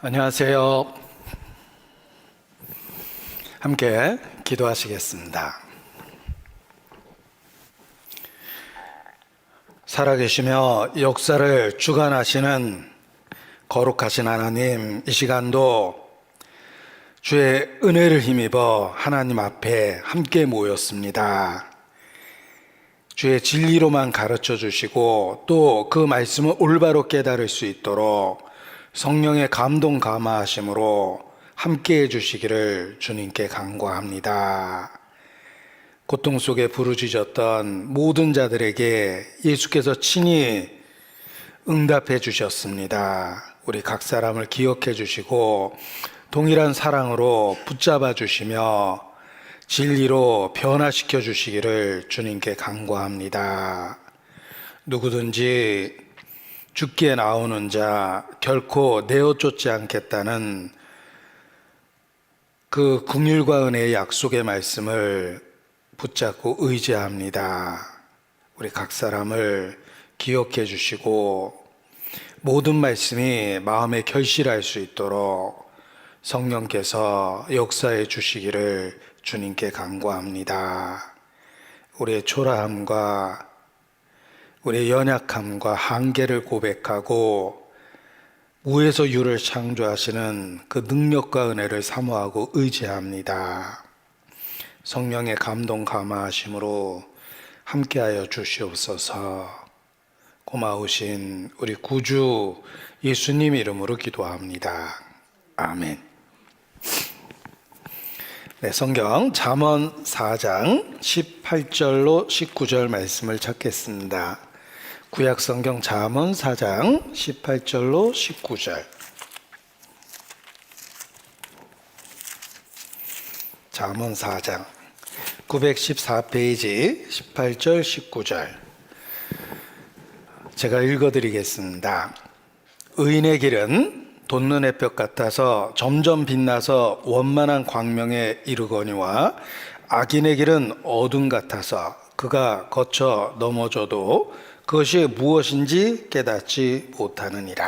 안녕하세요. 함께 기도하시겠습니다. 살아계시며 역사를 주관하시는 거룩하신 하나님, 이 시간도 주의 은혜를 힘입어 하나님 앞에 함께 모였습니다. 주의 진리로만 가르쳐 주시고 또 그 말씀을 올바로 깨달을 수 있도록 성령의 감동 감화하심으로 함께 해주시기를 주님께 간구합니다. 고통 속에 부르짖었던 모든 자들에게 예수께서 친히 응답해 주셨습니다. 우리 각 사람을 기억해 주시고 동일한 사랑으로 붙잡아 주시며 진리로 변화시켜 주시기를 주님께 간구합니다. 누구든지 죽기에 나오는 자 결코 내어 쫓지 않겠다는 그 긍휼과 은혜의 약속의 말씀을 붙잡고 의지합니다. 우리 각 사람을 기억해 주시고 모든 말씀이 마음에 결실할 수 있도록 성령께서 역사해 주시기를 주님께 간구합니다. 우리의 초라함과 우리의 연약함과 한계를 고백하고 무에서 유를 창조하시는 그 능력과 은혜를 사모하고 의지합니다. 성령의 감동 감화하심으로 함께하여 주시옵소서. 고마우신 우리 구주 예수님 이름으로 기도합니다. 아멘. 성경 잠언 4장 18절로 19절 말씀을 찾겠습니다. 구약 성경 잠언 4장 18절로 19절. 잠언 4장 914페이지 18절 19절. 제가 읽어드리겠습니다. 의인의 길은 돋는 햇볕 같아서 점점 빛나서 원만한 광명에 이르거니와 악인의 길은 어둠 같아서 그가 거쳐 넘어져도 그것이 무엇인지 깨닫지 못하느니라.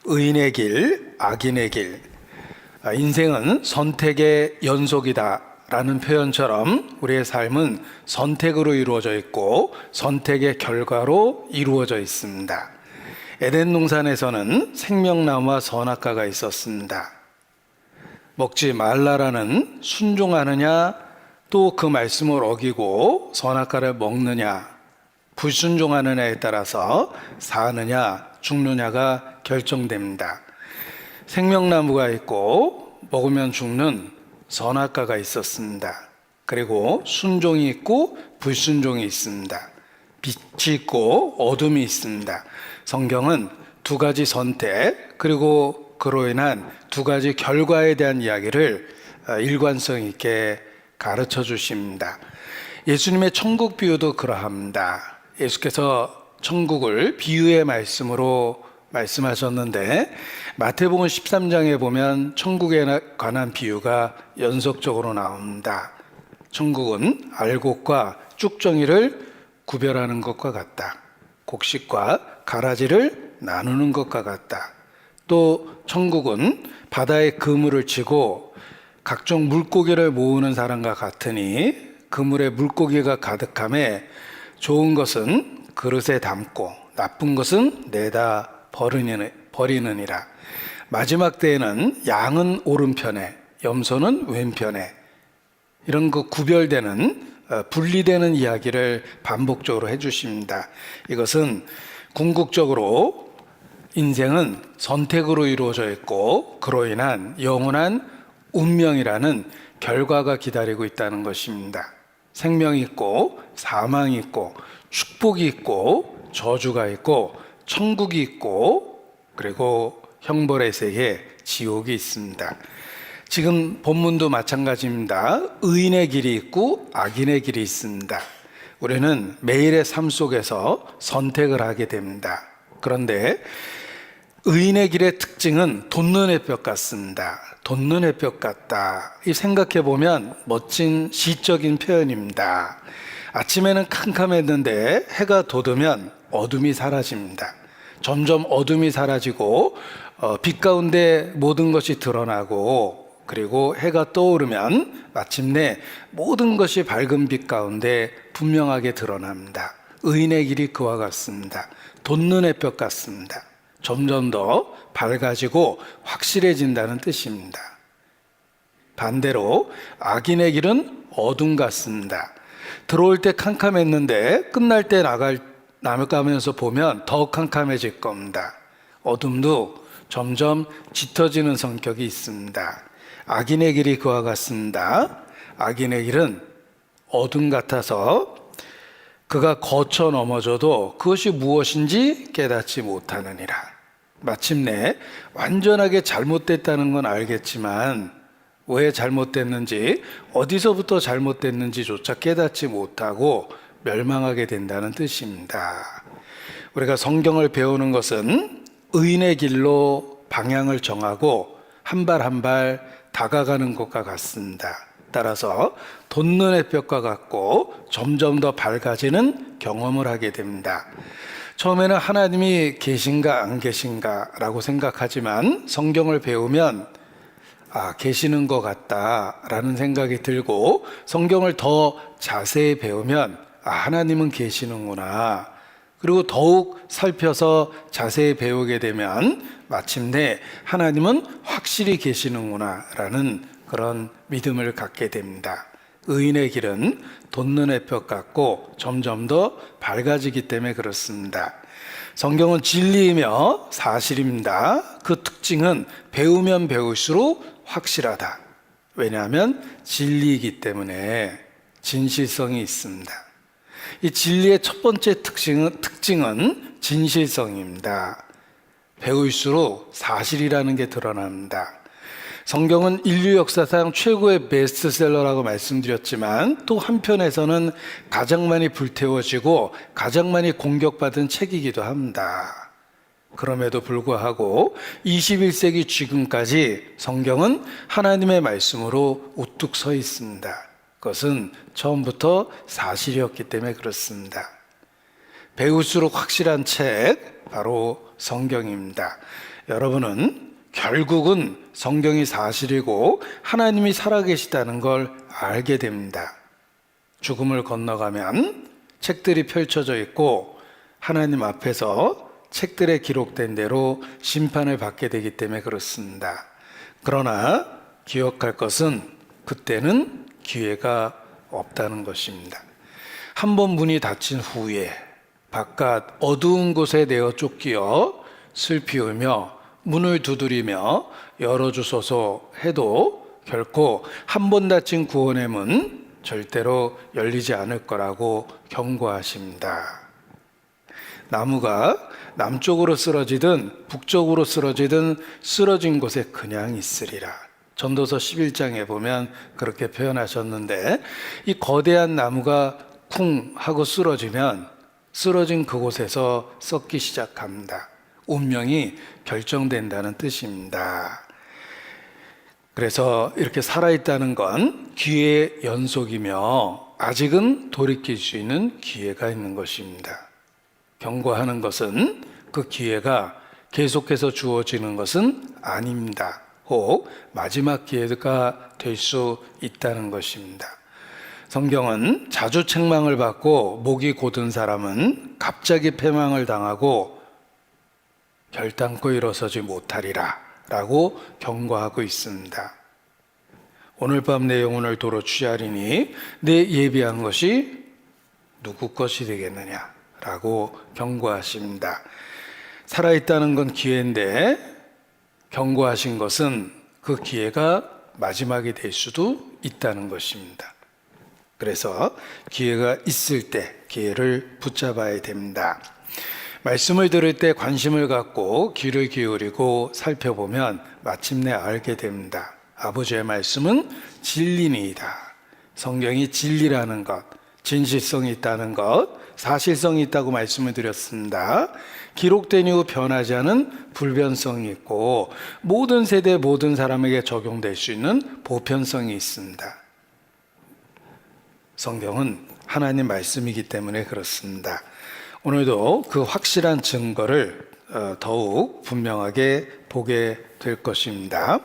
의인의 길, 악인의 길. 인생은 선택의 연속이다 라는 표현처럼 우리의 삶은 선택으로 이루어져 있고 선택의 결과로 이루어져 있습니다. 에덴 동산에서는 생명나무와 선악과가 있었습니다. 먹지 말라라는 순종하느냐 또 그 말씀을 어기고 선악과를 먹느냐 불순종하느냐에 따라서 사느냐 죽느냐가 결정됩니다. 생명나무가 있고 먹으면 죽는 선악과가 있었습니다. 그리고 순종이 있고 불순종이 있습니다. 빛이 있고 어둠이 있습니다. 성경은 두 가지 선택 그리고 그로 인한 두 가지 결과에 대한 이야기를 일관성 있게 가르쳐 주십니다. 예수님의 천국 비유도 그러합니다. 예수께서 천국을 비유의 말씀으로 말씀하셨는데 마태복음 13장에 보면 천국에 관한 비유가 연속적으로 나옵니다. 천국은 알곡과 쭉정이를 구별하는 것과 같다. 곡식과 가라지를 나누는 것과 같다. 또 천국은 바다에 그물을 치고 각종 물고기를 모으는 사람과 같으니 그물에 물고기가 가득함에 좋은 것은 그릇에 담고 나쁜 것은 내다 버리느니라. 마지막 때에는 양은 오른편에 염소는 왼편에 이런 그 구별되는 분리되는 이야기를 반복적으로 해주십니다. 이것은 궁극적으로 인생은 선택으로 이루어져 있고 그로 인한 영원한 운명이라는 결과가 기다리고 있다는 것입니다. 생명이 있고 사망이 있고 축복이 있고 저주가 있고 천국이 있고 그리고 형벌의 세계 지옥이 있습니다. 지금 본문도 마찬가지입니다. 의인의 길이 있고 악인의 길이 있습니다. 우리는 매일의 삶 속에서 선택을 하게 됩니다. 그런데 의인의 길의 특징은 돋는 햇볕 같습니다. 돋는 햇볕 같다. 이 생각해 보면 멋진 시적인 표현입니다. 아침에는 캄캄했는데 해가 돋으면 어둠이 사라집니다. 점점 어둠이 사라지고 빛 가운데 모든 것이 드러나고, 그리고 해가 떠오르면 마침내 모든 것이 밝은 빛 가운데 분명하게 드러납니다. 의인의 길이 그와 같습니다. 돋는 햇볕 같습니다. 점점 더 밝아지고 확실해진다는 뜻입니다. 반대로 악인의 길은 어둠 같습니다. 들어올 때 캄캄했는데 끝날 때 나가면서 보면 더 캄캄해질 겁니다. 어둠도 점점 짙어지는 성격이 있습니다. 악인의 길이 그와 같습니다. 악인의 길은 어둠 같아서 그가 거쳐 넘어져도 그것이 무엇인지 깨닫지 못하느니라. 마침내 완전하게 잘못됐다는 건 알겠지만 왜 잘못됐는지, 어디서부터 잘못됐는지조차 깨닫지 못하고 멸망하게 된다는 뜻입니다. 우리가 성경을 배우는 것은 의인의 길로 방향을 정하고 한 발 한 발 다가가는 것과 같습니다. 따라서 돋는 햇볕과 같고 점점 더 밝아지는 경험을 하게 됩니다. 처음에는 하나님이 계신가 안 계신가 라고 생각하지만 성경을 배우면 계시는 것 같다라는 생각이 들고, 성경을 더 자세히 배우면 하나님은 계시는구나, 그리고 더욱 살펴서 자세히 배우게 되면 마침내 하나님은 확실히 계시는구나 라는 그런 믿음을 갖게 됩니다. 의인의 길은 돋는 햇볕 같고 점점 더 밝아지기 때문에 그렇습니다. 성경은 진리이며 사실입니다. 그 특징은 배우면 배울수록 확실하다. 왜냐하면 진리이기 때문에 진실성이 있습니다. 이 진리의 첫 번째 특징은 진실성입니다. 배울수록 사실이라는 게 드러납니다. 성경은 인류 역사상 최고의 베스트셀러라고 말씀드렸지만 또 한편에서는 가장 많이 불태워지고 가장 많이 공격받은 책이기도 합니다. 그럼에도 불구하고 21세기 지금까지 성경은 하나님의 말씀으로 우뚝 서 있습니다. 그것은 처음부터 사실이었기 때문에 그렇습니다. 배울수록 확실한 책, 바로 성경입니다. 여러분은 결국은 성경이 사실이고 하나님이 살아계시다는 걸 알게 됩니다. 죽음을 건너가면 책들이 펼쳐져 있고 하나님 앞에서 책들에 기록된 대로 심판을 받게 되기 때문에 그렇습니다. 그러나 기억할 것은 그때는 기회가 없다는 것입니다. 한 번 문이 닫힌 후에 바깥 어두운 곳에 내어 쫓기어 슬피 울며 문을 두드리며 열어주소서 해도 결코 한 번 닫힌 구원의 문 절대로 열리지 않을 거라고 경고하십니다. 나무가 남쪽으로 쓰러지든 북쪽으로 쓰러지든 쓰러진 곳에 그냥 있으리라. 전도서 11장에 보면 그렇게 표현하셨는데, 이 거대한 나무가 쿵 하고 쓰러지면 쓰러진 그곳에서 썩기 시작합니다. 운명이 결정된다는 뜻입니다. 그래서 이렇게 살아있다는 건 기회의 연속이며 아직은 돌이킬 수 있는 기회가 있는 것입니다. 경고하는 것은 그 기회가 계속해서 주어지는 것은 아닙니다. 혹 마지막 기회가 될 수 있다는 것입니다. 성경은 자주 책망을 받고 목이 곧은 사람은 갑자기 패망을 당하고 결단코 일어서지 못하리라 라고 경고하고 있습니다. 오늘 밤 내 영혼을 도로 취하리니 내 예비한 것이 누구 것이 되겠느냐 라고 경고하십니다. 살아있다는 건 기회인데 경고하신 것은 그 기회가 마지막이 될 수도 있다는 것입니다. 그래서 기회가 있을 때 기회를 붙잡아야 됩니다. 말씀을 들을 때 관심을 갖고 귀를 기울이고 살펴보면 마침내 알게 됩니다. 아버지의 말씀은 진리니이다. 성경이 진리라는 것, 진실성이 있다는 것, 사실성이 있다고 말씀을 드렸습니다. 기록된 이후 변하지 않은 불변성이 있고 모든 세대 모든 사람에게 적용될 수 있는 보편성이 있습니다. 성경은 하나님 말씀이기 때문에 그렇습니다. 오늘도 그 확실한 증거를 더욱 분명하게 보게 될 것입니다.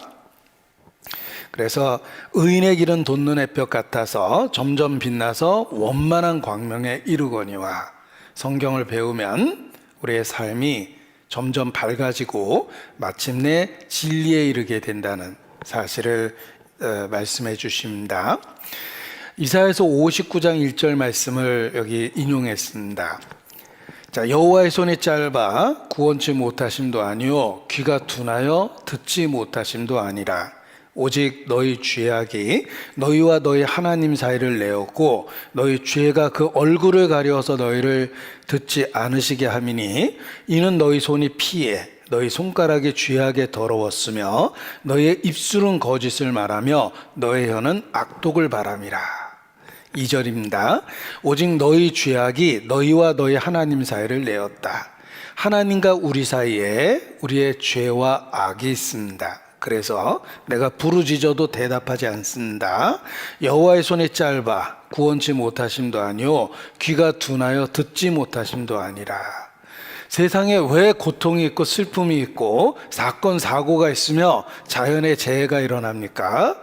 그래서 의인의 길은 돋는 햇볕 같아서 점점 빛나서 원만한 광명에 이르거니와, 성경을 배우면 우리의 삶이 점점 밝아지고 마침내 진리에 이르게 된다는 사실을 말씀해 주십니다. 이사야서 59장 1절 말씀을 여기 인용했습니다. 자, 여호와의 손이 짧아 구원치 못하심도 아니요 귀가 둔하여 듣지 못하심도 아니라 오직 너희 죄악이 너희와 너희 하나님 사이를 내었고 너희 죄가 그 얼굴을 가려서 너희를 듣지 않으시게 함이니 이는 너희 손이 피해 너희 손가락이 죄악에 더러웠으며 너희의 입술은 거짓을 말하며 너희 혀는 악독을 바람이라. 2절입니다. 오직 너희 죄악이 너희와 너희 하나님 사이를 내었다. 하나님과 우리 사이에 우리의 죄와 악이 있습니다. 그래서 내가 부르짖어도 대답하지 않습니다. 여호와의 손이 짧아 구원치 못하심도 아니요 귀가 둔하여 듣지 못하심도 아니라. 세상에 왜 고통이 있고 슬픔이 있고 사건 사고가 있으며 자연의 재해가 일어납니까?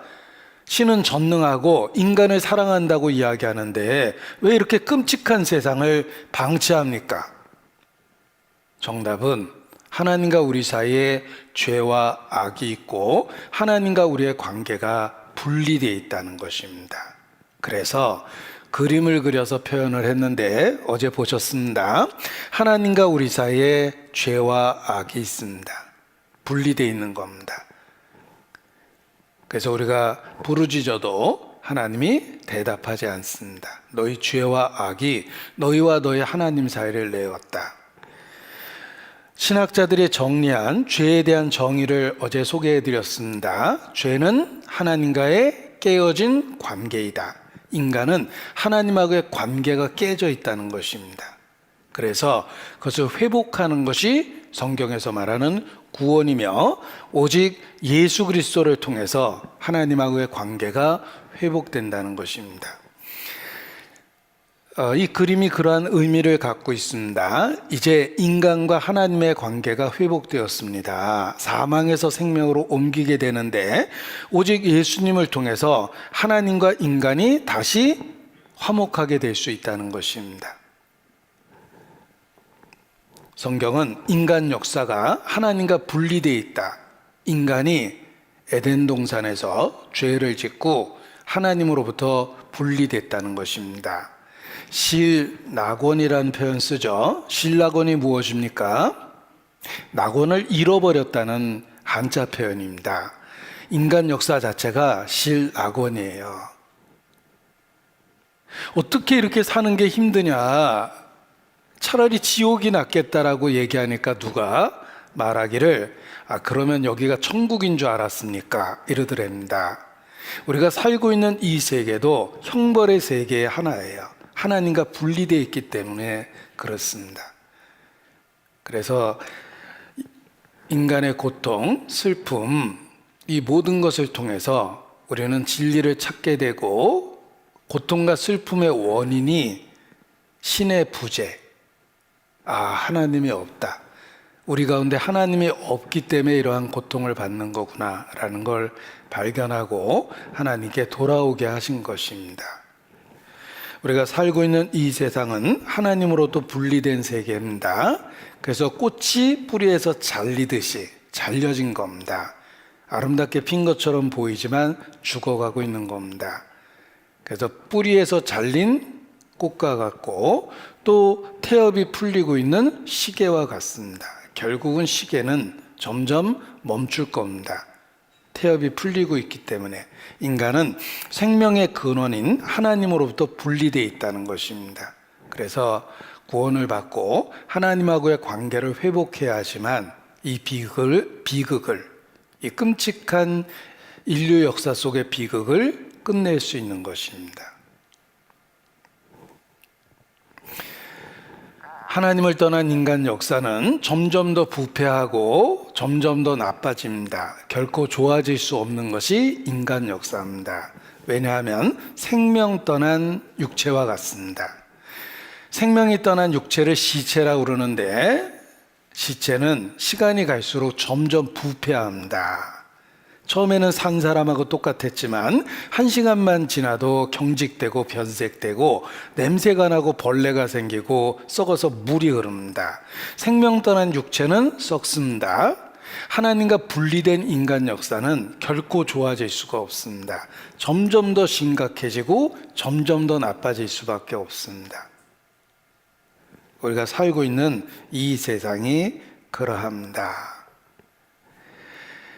신은 전능하고 인간을 사랑한다고 이야기하는데 왜 이렇게 끔찍한 세상을 방치합니까? 정답은 하나님과 우리 사이에 죄와 악이 있고 하나님과 우리의 관계가 분리되어 있다는 것입니다. 그래서 그림을 그려서 표현을 했는데 어제 보셨습니다. 하나님과 우리 사이에 죄와 악이 있습니다. 분리되어 있는 겁니다. 그래서 우리가 부르짖어도 하나님이 대답하지 않습니다. 너희 죄와 악이 너희와 너희 하나님 사이를 내었다. 신학자들이 정리한 죄에 대한 정의를 어제 소개해 드렸습니다. 죄는 하나님과의 깨어진 관계이다. 인간은 하나님하고의 관계가 깨져 있다는 것입니다. 그래서 그것을 회복하는 것이 성경에서 말하는 구원이며 오직 예수 그리스도를 통해서 하나님하고의 관계가 회복된다는 것입니다. 이 그림이 그러한 의미를 갖고 있습니다. 이제 인간과 하나님의 관계가 회복되었습니다. 사망에서 생명으로 옮기게 되는데 오직 예수님을 통해서 하나님과 인간이 다시 화목하게 될 수 있다는 것입니다. 성경은 인간 역사가 하나님과 분리되어 있다. 인간이 에덴 동산에서 죄를 짓고 하나님으로부터 분리됐다는 것입니다. 실낙원이라는 표현 쓰죠. 실낙원이 무엇입니까? 낙원을 잃어버렸다는 한자 표현입니다. 인간 역사 자체가 실낙원이에요. 어떻게 이렇게 사는 게 힘드냐? 차라리 지옥이 낫겠다라고 얘기하니까 누가 말하기를 그러면 여기가 천국인 줄 알았습니까? 이러더랍니다. 우리가 살고 있는 이 세계도 형벌의 세계의 하나예요. 하나님과 분리되어 있기 때문에 그렇습니다. 그래서 인간의 고통, 슬픔, 이 모든 것을 통해서 우리는 진리를 찾게 되고 고통과 슬픔의 원인이 신의 부재, 하나님이 없다. 우리 가운데 하나님이 없기 때문에 이러한 고통을 받는 거구나라는 걸 발견하고 하나님께 돌아오게 하신 것입니다. 우리가 살고 있는 이 세상은 하나님으로부터 분리된 세계입니다. 그래서 꽃이 뿌리에서 잘리듯이 잘려진 겁니다. 아름답게 핀 것처럼 보이지만 죽어가고 있는 겁니다. 그래서 뿌리에서 잘린 꽃과 같고 또 태엽이 풀리고 있는 시계와 같습니다. 결국은 시계는 점점 멈출 겁니다. 태엽이 풀리고 있기 때문에 인간은 생명의 근원인 하나님으로부터 분리되어 있다는 것입니다. 그래서 구원을 받고 하나님하고의 관계를 회복해야 하지만 이 비극을 이 끔찍한 인류 역사 속의 비극을 끝낼 수 있는 것입니다. 하나님을 떠난 인간 역사는 점점 더 부패하고 점점 더 나빠집니다. 결코 좋아질 수 없는 것이 인간 역사입니다. 왜냐하면 생명 떠난 육체와 같습니다. 생명이 떠난 육체를 시체라고 그러는데 시체는 시간이 갈수록 점점 부패합니다. 처음에는 산 사람하고 똑같았지만 1시간만 지나도 경직되고 변색되고 냄새가 나고 벌레가 생기고 썩어서 물이 흐릅니다. 생명 떠난 육체는 썩습니다. 하나님과 분리된 인간 역사는 결코 좋아질 수가 없습니다. 점점 더 심각해지고 점점 더 나빠질 수밖에 없습니다. 우리가 살고 있는 이 세상이 그러합니다.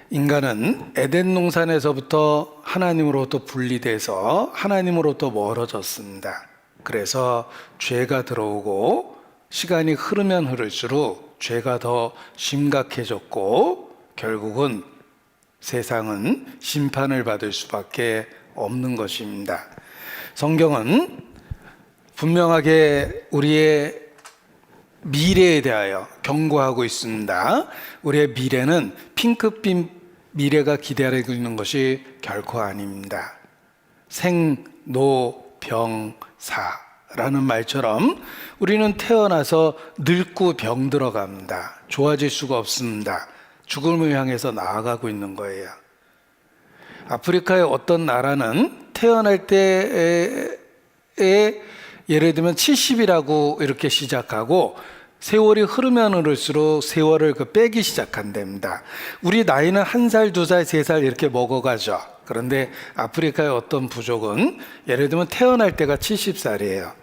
인간은 에덴 동산에서부터 하나님으로부터 분리돼서 하나님으로부터 멀어졌습니다. 그래서 죄가 들어오고 시간이 흐르면 흐를수록 죄가 더 심각해졌고 결국은 세상은 심판을 받을 수밖에 없는 것입니다. 성경은 분명하게 우리의 미래에 대하여 경고하고 있습니다. 우리의 미래는 핑크빛 미래가 기다리고 있는 것이 결코 아닙니다. 생로병사라는 말처럼 우리는 태어나서 늙고 병들어갑니다. 좋아질 수가 없습니다. 죽음을 향해서 나아가고 있는 거예요. 아프리카의 어떤 나라는 태어날 때에 예를 들면 70이라고 이렇게 시작하고 세월이 흐르면 흐를수록 세월을 빼기 시작한답니다. 우리 나이는 1살, 2살, 3살 이렇게 먹어가죠. 그런데 아프리카의 어떤 부족은 예를 들면 태어날 때가 70살이에요.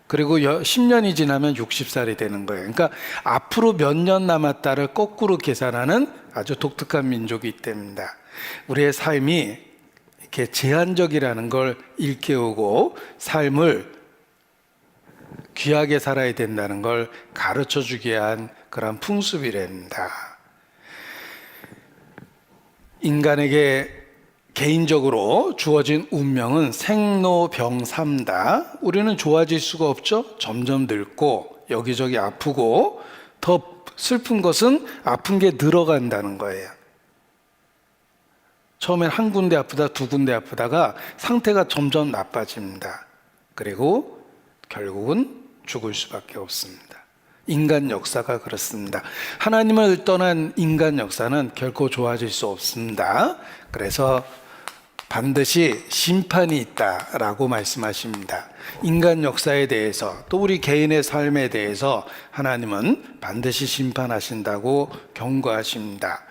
그리고 10년이 지나면 60살이 되는 거예요. 그러니까 앞으로 몇 년 남았다를 거꾸로 계산하는 아주 독특한 민족이 있답니다. 우리의 삶이 이렇게 제한적이라는 걸 일깨우고 삶을 귀하게 살아야 된다는 걸 가르쳐 주기 위한 그런 풍습이랍니다. 인간에게 개인적으로 주어진 운명은 생로병사입니다. 우리는 좋아질 수가 없죠. 점점 늙고 여기저기 아프고 더 슬픈 것은 아픈 게 늘어간다는 거예요. 처음엔 한 군데 아프다, 두 군데 아프다가 상태가 점점 나빠집니다. 그리고 결국은 죽을 수밖에 없습니다. 인간 역사가 그렇습니다. 하나님을 떠난 인간 역사는 결코 좋아질 수 없습니다. 그래서 반드시 심판이 있다라고 말씀하십니다. 인간 역사에 대해서 또 우리 개인의 삶에 대해서 하나님은 반드시 심판하신다고 경고하십니다.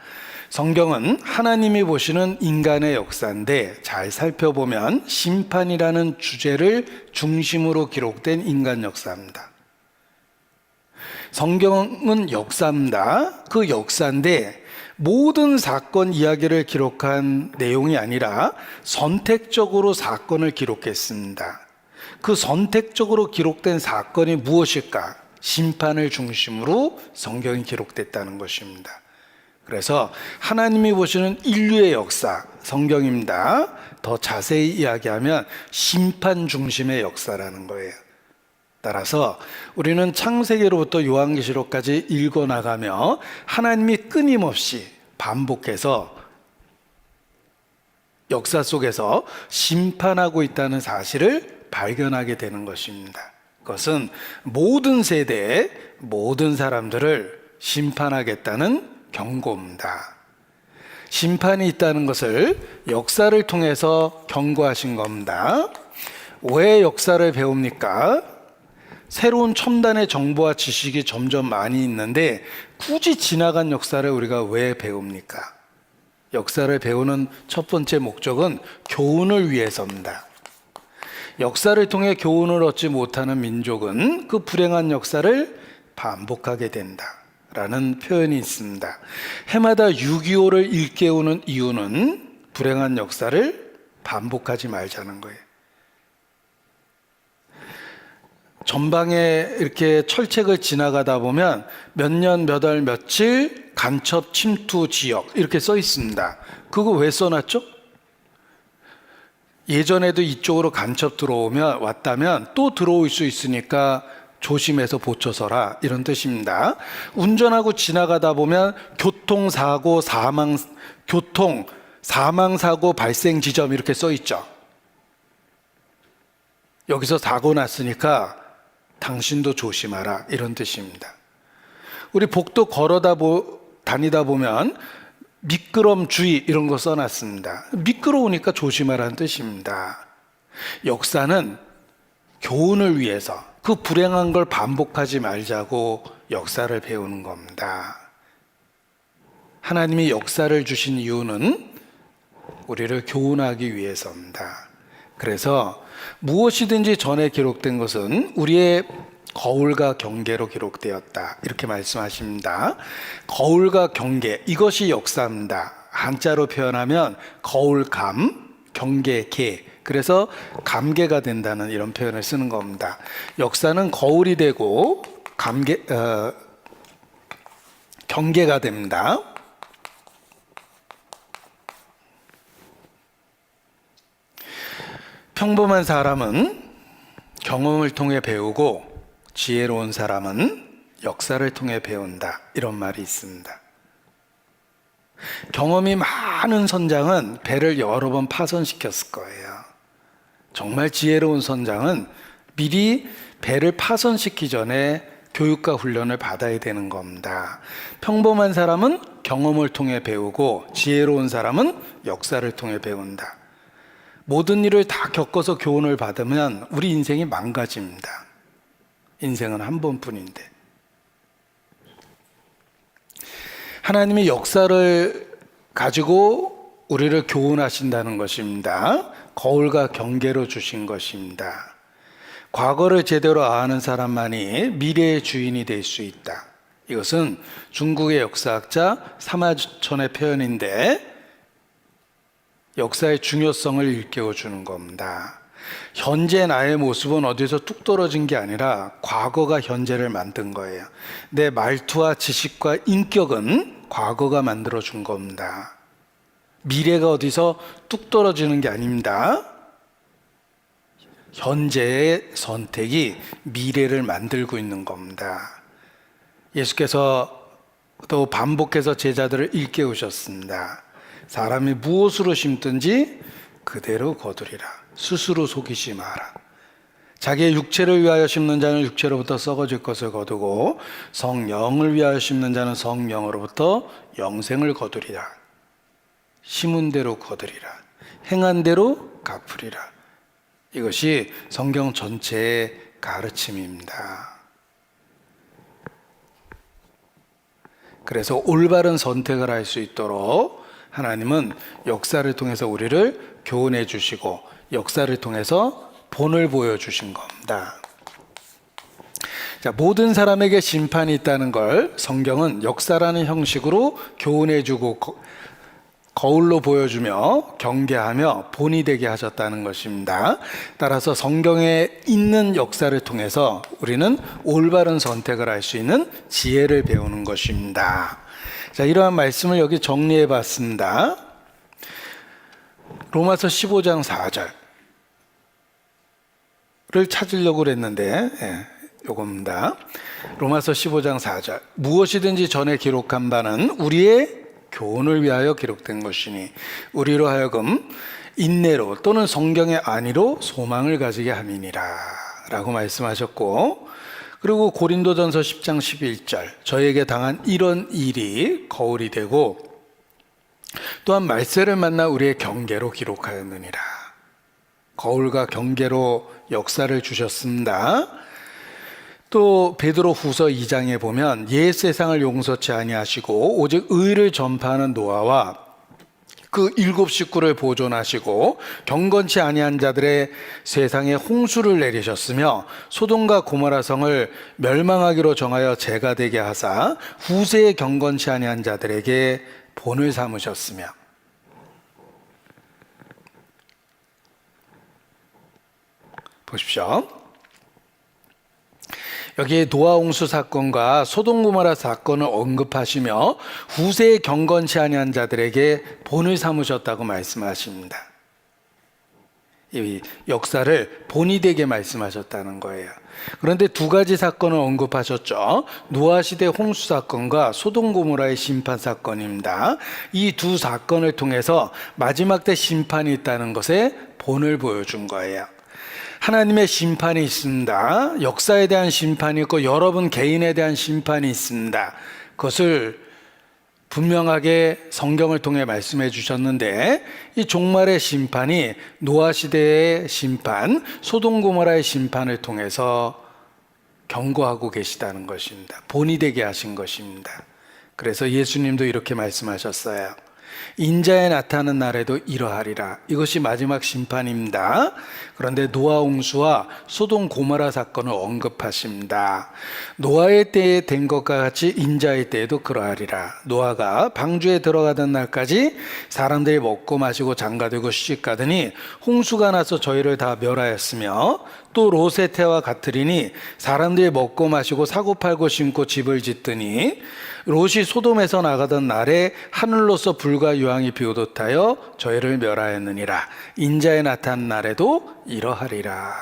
성경은 하나님이 보시는 인간의 역사인데 잘 살펴보면 심판이라는 주제를 중심으로 기록된 인간 역사입니다. 성경은 역사입니다. 그 역사인데 모든 사건 이야기를 기록한 내용이 아니라 선택적으로 사건을 기록했습니다. 그 선택적으로 기록된 사건이 무엇일까? 심판을 중심으로 성경이 기록됐다는 것입니다. 그래서 하나님이 보시는 인류의 역사, 성경입니다. 더 자세히 이야기하면 심판 중심의 역사라는 거예요. 따라서 우리는 창세기로부터 요한계시록까지 읽어나가며 하나님이 끊임없이 반복해서 역사 속에서 심판하고 있다는 사실을 발견하게 되는 것입니다. 그것은 모든 세대의 모든 사람들을 심판하겠다는 경고입니다. 심판이 있다는 것을 역사를 통해서 경고하신 겁니다. 왜 역사를 배웁니까? 새로운 첨단의 정보와 지식이 점점 많이 있는데 굳이 지나간 역사를 우리가 왜 배웁니까? 역사를 배우는 첫 번째 목적은 교훈을 위해서입니다. 역사를 통해 교훈을 얻지 못하는 민족은 그 불행한 역사를 반복하게 된다 라는 표현이 있습니다. 해마다 6.25를 일깨우는 이유는 불행한 역사를 반복하지 말자는 거예요. 전방에 이렇게 철책을 지나가다 보면 몇 년, 몇 월, 며칠 간첩 침투 지역 이렇게 써 있습니다. 그거 왜 써놨죠? 예전에도 이쪽으로 간첩 왔다면 또 들어올 수 있으니까 조심해서 보초서라 이런 뜻입니다. 운전하고 지나가다 보면 교통사고 사망사고 발생 지점 이렇게 써 있죠. 여기서 사고 났으니까 당신도 조심하라 이런 뜻입니다. 우리 복도 다니다 보면 미끄럼 주의 이런 거 써놨습니다. 미끄러우니까 조심하라는 뜻입니다. 역사는 교훈을 위해서 그 불행한 걸 반복하지 말자고 역사를 배우는 겁니다. 하나님이 역사를 주신 이유는 우리를 교훈하기 위해서입니다. 그래서 무엇이든지 전에 기록된 것은 우리의 거울과 경계로 기록되었다, 이렇게 말씀하십니다. 거울과 경계, 이것이 역사입니다. 한자로 표현하면 거울감, 경계계, 그래서 감계가 된다는 이런 표현을 쓰는 겁니다. 역사는 거울이 되고 경계가 됩니다. 평범한 사람은 경험을 통해 배우고 지혜로운 사람은 역사를 통해 배운다, 이런 말이 있습니다. 경험이 많은 선장은 배를 여러 번 파손시켰을 거예요. 정말 지혜로운 선장은 미리 배를 파손시키기 전에 교육과 훈련을 받아야 되는 겁니다. 평범한 사람은 경험을 통해 배우고 지혜로운 사람은 역사를 통해 배운다. 모든 일을 다 겪어서 교훈을 받으면 우리 인생이 망가집니다. 인생은 한 번뿐인데. 하나님이 역사를 가지고 우리를 교훈하신다는 것입니다. 거울과 경계로 주신 것입니다. 과거를 제대로 아는 사람만이 미래의 주인이 될 수 있다. 이것은 중국의 역사학자 사마천의 표현인데 역사의 중요성을 일깨워 주는 겁니다. 현재 나의 모습은 어디서 뚝 떨어진 게 아니라 과거가 현재를 만든 거예요. 내 말투와 지식과 인격은 과거가 만들어 준 겁니다. 미래가 어디서 뚝 떨어지는 게 아닙니다. 현재의 선택이 미래를 만들고 있는 겁니다. 예수께서 또 반복해서 제자들을 일깨우셨습니다. 사람이 무엇으로 심든지 그대로 거두리라. 스스로 속이지 마라. 자기의 육체를 위하여 심는 자는 육체로부터 썩어질 것을 거두고 성령을 위하여 심는 자는 성령으로부터 영생을 거두리라. 심은 대로 거두리라. 행한 대로 갚으리라. 이것이 성경 전체의 가르침입니다. 그래서 올바른 선택을 할 수 있도록 하나님은 역사를 통해서 우리를 교훈해 주시고 역사를 통해서 본을 보여주신 겁니다. 자, 모든 사람에게 심판이 있다는 걸 성경은 역사라는 형식으로 교훈해 주고 거울로 보여주며 경계하며 본이 되게 하셨다는 것입니다. 따라서 성경에 있는 역사를 통해서 우리는 올바른 선택을 할 수 있는 지혜를 배우는 것입니다. 자, 이러한 말씀을 여기 정리해 봤습니다. 로마서 15장 4절을 찾으려고 그랬는데 요겁니다. 로마서 15장 4절. 무엇이든지 전에 기록한 바는 우리의 교훈을 위하여 기록된 것이니 우리로 하여금 인내로 또는 성경의 안위로 소망을 가지게 함이니라 라고 말씀하셨고, 그리고 고린도전서 10장 11절. 저에게 당한 이런 일이 거울이 되고 또한 말세를 만나 우리의 경계로 기록하였느니라. 거울과 경계로 역사를 주셨습니다. 또 베드로 후서 2장에 보면 옛 세상을 용서치 아니하시고 오직 의를 전파하는 노아와 그 7 식구를 보존하시고 경건치 아니한 자들의 세상에 홍수를 내리셨으며 소돔과 고모라 성을 멸망하기로 정하여 재가 되게 하사 후세에 경건치 아니한 자들에게 본을 삼으셨으며. 보십시오. 여기에 노아 홍수 사건과 소돔 고모라 사건을 언급하시며 후세에 경건치 아니한 자들에게 본을 삼으셨다고 말씀하십니다. 이 역사를 본이 되게 말씀하셨다는 거예요. 그런데 두 가지 사건을 언급하셨죠. 노아 시대 홍수 사건과 소돔 고모라의 심판 사건입니다. 이 두 사건을 통해서 마지막 때 심판이 있다는 것에 본을 보여준 거예요. 하나님의 심판이 있습니다. 역사에 대한 심판이 있고 여러분 개인에 대한 심판이 있습니다. 그것을 분명하게 성경을 통해 말씀해 주셨는데, 이 종말의 심판이 노아 시대의 심판, 소돔 고모라의 심판을 통해서 경고하고 계시다는 것입니다. 본이 되게 하신 것입니다. 그래서 예수님도 이렇게 말씀하셨어요. 인자에 나타나는 날에도 이러하리라. 이것이 마지막 심판입니다. 그런데 노아 홍수와 소돔 고모라 사건을 언급하십니다. 노아의 때에 된 것과 같이 인자의 때에도 그러하리라. 노아가 방주에 들어가던 날까지 사람들이 먹고 마시고 장가들고 시집가더니 홍수가 나서 저희를 다 멸하였으며, 또 롯의 때와 같으리니 사람들이 먹고 마시고 사고 팔고 심고 집을 짓더니 롯이 소돔에서 나가던 날에 하늘로서 불과 유황이 비오듯 하여 저희를 멸하였느니라. 인자에 나타난 날에도 이러하리라.